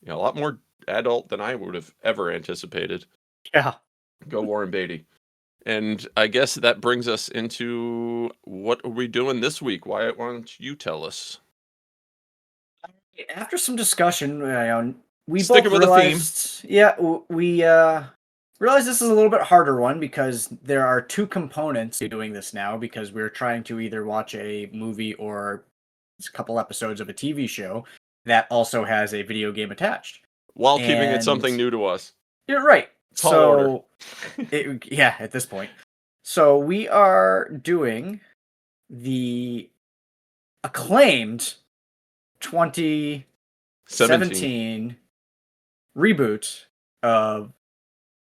[SPEAKER 2] lot more adult than I would have ever anticipated.
[SPEAKER 1] Yeah.
[SPEAKER 2] Go Warren Beatty. And I guess that brings us into what are we doing this week? Wyatt, why don't you tell us?
[SPEAKER 1] After some discussion, we
[SPEAKER 2] Sticking
[SPEAKER 1] both
[SPEAKER 2] with the theme.
[SPEAKER 1] realized, yeah, we realized this is a little bit harder one because there are 2 components to doing this now because we're trying to either watch a movie or a couple episodes of a TV show that also has a video game attached.
[SPEAKER 2] While keeping it something
[SPEAKER 1] And
[SPEAKER 2] new to us.
[SPEAKER 1] you're right.
[SPEAKER 2] Tall
[SPEAKER 1] So,
[SPEAKER 2] order.
[SPEAKER 1] yeah, at this point. So we are doing the acclaimed 2017 reboot of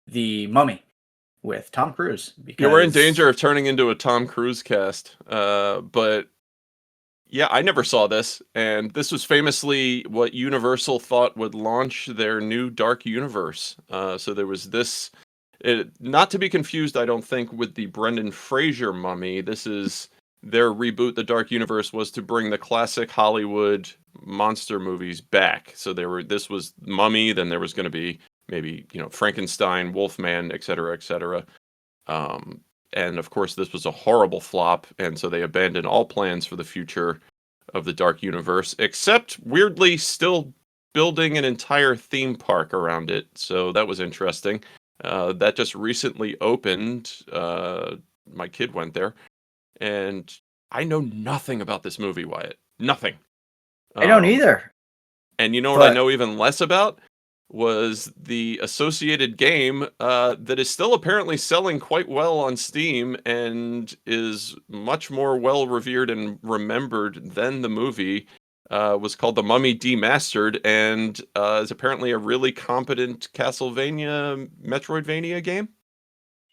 [SPEAKER 1] The Mummy with Tom Cruise.
[SPEAKER 2] Yeah, we're in
[SPEAKER 1] Because
[SPEAKER 2] danger of turning into a Tom Cruise cast. But yeah, I never saw this, and this was famously what Universal thought would launch their new Dark Universe. So there was this, not to be confused, I don't think, with the Brendan Fraser Mummy. This is their reboot. The Dark Universe was to bring the classic Hollywood monster movies back. So this was Mummy, then there was going to be maybe Frankenstein, Wolfman, etc., etc. And of course, this was a horrible flop, and so they abandoned all plans for the future of the Dark Universe, except weirdly still building an entire theme park around it. So that was interesting. That just recently opened. My kid went there, and I know nothing about this movie, Wyatt. Nothing.
[SPEAKER 1] I don't either.
[SPEAKER 2] And you know what I know even less about? Was the associated game that is still apparently selling quite well on Steam and is much more well revered and remembered than the movie. Was called The Mummy Demastered and is apparently a really competent Castlevania Metroidvania game.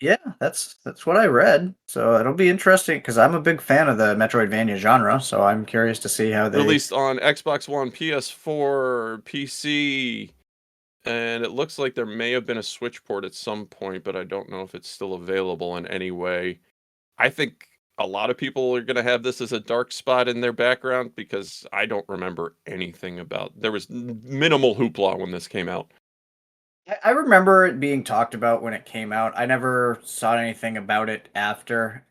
[SPEAKER 1] Yeah, that's what I read. So it'll be interesting because I'm a big fan of the Metroidvania genre. So I'm curious to see how they
[SPEAKER 2] Released on Xbox One, PS4, PC. And it looks like there may have been a Switch port at some point, but I don't know if it's still available in any way. I think a lot of people are going to have this as a dark spot in their background because I don't remember anything about. There was minimal hoopla when this came out.
[SPEAKER 1] I remember it being talked about when it came out. I never saw anything about it after.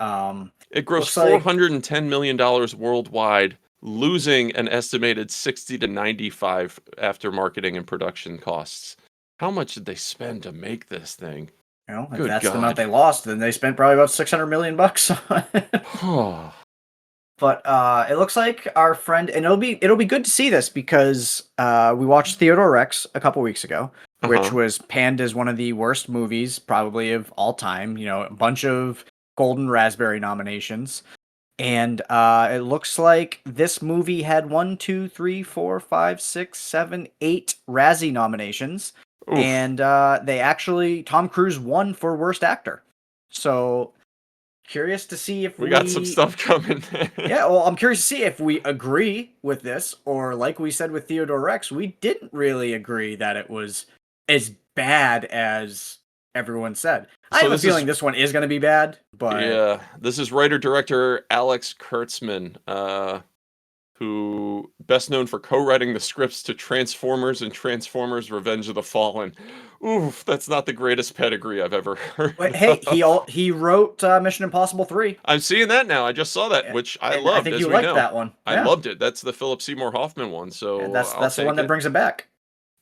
[SPEAKER 2] It grossed
[SPEAKER 1] Looks like
[SPEAKER 2] $410 million worldwide, losing an estimated 60 to 95 after marketing and production costs. How much did they spend to make this thing?
[SPEAKER 1] if
[SPEAKER 2] Good
[SPEAKER 1] that's the
[SPEAKER 2] God.
[SPEAKER 1] amount they lost, then they spent probably about $600 million on it. But it looks like our friend, and it'll be good to see this because we watched Theodore Rex a couple weeks ago, which
[SPEAKER 2] Uh-huh.
[SPEAKER 1] was panned as one of the worst movies probably of all time. You know, a bunch of Golden Raspberry nominations. And it looks like this movie had 1, 2, 3, 4, 5, 6, 7, 8 Razzie nominations.
[SPEAKER 2] Oof.
[SPEAKER 1] And Tom Cruise won for Worst Actor. So curious to see if
[SPEAKER 2] we got some stuff coming.
[SPEAKER 1] Yeah, well, I'm curious to see if we agree with this, or like we said with Theodore Rex, we didn't really agree that it was as bad as everyone said. I have a feeling this one is going to be bad, but
[SPEAKER 2] yeah, this is writer-director Alex Kurtzman, who best known for co-writing the scripts to Transformers and Transformers: Revenge of the Fallen. Oof, that's not the greatest pedigree I've ever heard.
[SPEAKER 1] But hey, he wrote Mission Impossible 3.
[SPEAKER 2] I'm seeing that now. I just saw that, which I loved.
[SPEAKER 1] I think
[SPEAKER 2] as
[SPEAKER 1] you
[SPEAKER 2] we
[SPEAKER 1] liked
[SPEAKER 2] know.
[SPEAKER 1] that one.
[SPEAKER 2] I
[SPEAKER 1] Yeah.
[SPEAKER 2] loved it. That's the Philip Seymour Hoffman one. So
[SPEAKER 1] That's
[SPEAKER 2] I'll
[SPEAKER 1] the one
[SPEAKER 2] take
[SPEAKER 1] that
[SPEAKER 2] it.
[SPEAKER 1] brings it back.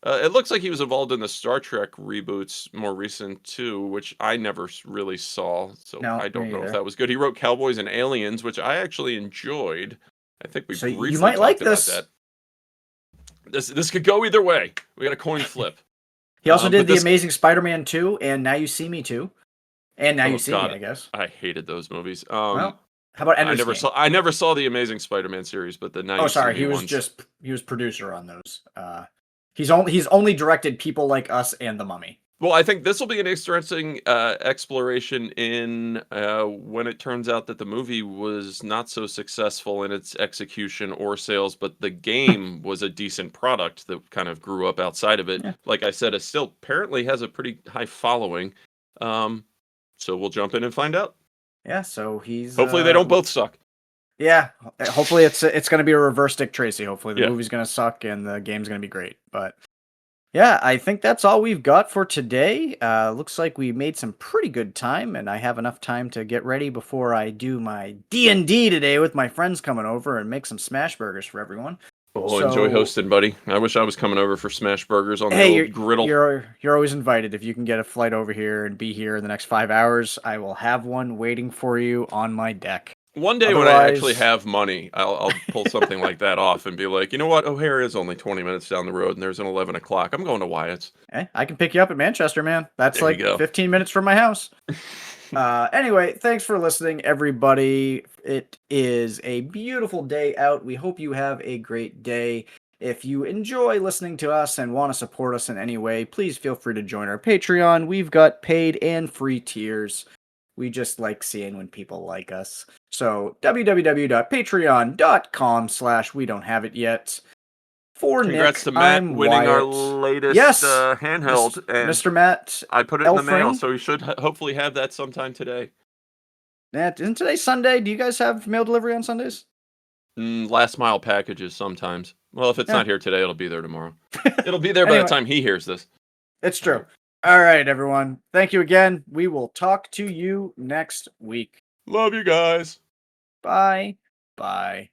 [SPEAKER 2] It looks like he was involved in the Star Trek reboots, more recent too, which I never really saw. So
[SPEAKER 1] No,
[SPEAKER 2] I don't
[SPEAKER 1] me
[SPEAKER 2] know if
[SPEAKER 1] either.
[SPEAKER 2] that was good. He wrote Cowboys and Aliens, which I actually enjoyed. I think we
[SPEAKER 1] So you
[SPEAKER 2] briefly
[SPEAKER 1] might
[SPEAKER 2] talked
[SPEAKER 1] like
[SPEAKER 2] about
[SPEAKER 1] this.
[SPEAKER 2] that. This could go either way. We got a coin flip.
[SPEAKER 1] He also did
[SPEAKER 2] but
[SPEAKER 1] The
[SPEAKER 2] this-
[SPEAKER 1] Amazing Spider-Man 2 and Now You See Me 2. And Now You See
[SPEAKER 2] God,
[SPEAKER 1] Me, I guess.
[SPEAKER 2] I hated those movies.
[SPEAKER 1] Well, how about Ender's Game?
[SPEAKER 2] I never saw the Amazing Spider-Man series, but the Now
[SPEAKER 1] Oh,
[SPEAKER 2] You
[SPEAKER 1] sorry,
[SPEAKER 2] See Me
[SPEAKER 1] he was
[SPEAKER 2] ones.
[SPEAKER 1] he was producer on those. He's only directed People Like Us and The Mummy.
[SPEAKER 2] Well, I think this will be an interesting exploration in when it turns out that the movie was not so successful in its execution or sales, but the game was a decent product that kind of grew up outside of it.
[SPEAKER 1] Yeah.
[SPEAKER 2] Like I said, it still apparently has a pretty high following. So we'll jump in and find out.
[SPEAKER 1] Yeah, so he's
[SPEAKER 2] Hopefully they don't both suck.
[SPEAKER 1] Yeah, hopefully it's going to be a reverse Dick Tracy. Hopefully the
[SPEAKER 2] Yeah.
[SPEAKER 1] movie's going to suck and the game's going to be great. But yeah, I think that's all we've got for today. Looks like we made some pretty good time, and I have enough time to get ready before I do my D&D today with my friends coming over and make some smash burgers for everyone.
[SPEAKER 2] Oh, enjoy hosting, buddy. I wish I was coming over for smash burgers on the old griddle.
[SPEAKER 1] You're always invited. If you can get a flight over here and be here in the next 5 hours, I will have one waiting for you on my deck.
[SPEAKER 2] One day when I actually have money, I'll pull something like that off and be like, you know what? O'Hare is only 20 minutes down the road, and there's an 11 o'clock. I'm going to Wyatt's.
[SPEAKER 1] Hey, I can pick you up at Manchester, man. That's
[SPEAKER 2] There
[SPEAKER 1] like
[SPEAKER 2] you go.
[SPEAKER 1] 15 minutes from my house. Anyway, thanks for listening, everybody. It is a beautiful day out. We hope you have a great day. If you enjoy listening to us and want to support us in any way, please feel free to join our Patreon. We've got paid and free tiers. We just like seeing when people like us. So www.patreon.com/we don't have it yet. For
[SPEAKER 2] Congrats
[SPEAKER 1] Nick,
[SPEAKER 2] to Matt
[SPEAKER 1] I'm
[SPEAKER 2] winning our
[SPEAKER 1] Wyatt.
[SPEAKER 2] latest handheld. And
[SPEAKER 1] Mr. Matt.
[SPEAKER 2] I put it in the mail,
[SPEAKER 1] Elfring.
[SPEAKER 2] so we should hopefully have that sometime today.
[SPEAKER 1] Matt, isn't today Sunday? Do you guys have mail delivery on Sundays?
[SPEAKER 2] Last mile packages sometimes. Well, if it's not here today, it'll be there tomorrow. It'll be there by
[SPEAKER 1] Anyway.
[SPEAKER 2] the time he hears this.
[SPEAKER 1] It's true. All right, everyone. Thank you again. We will talk to you next week.
[SPEAKER 2] Love you guys.
[SPEAKER 1] Bye. Bye.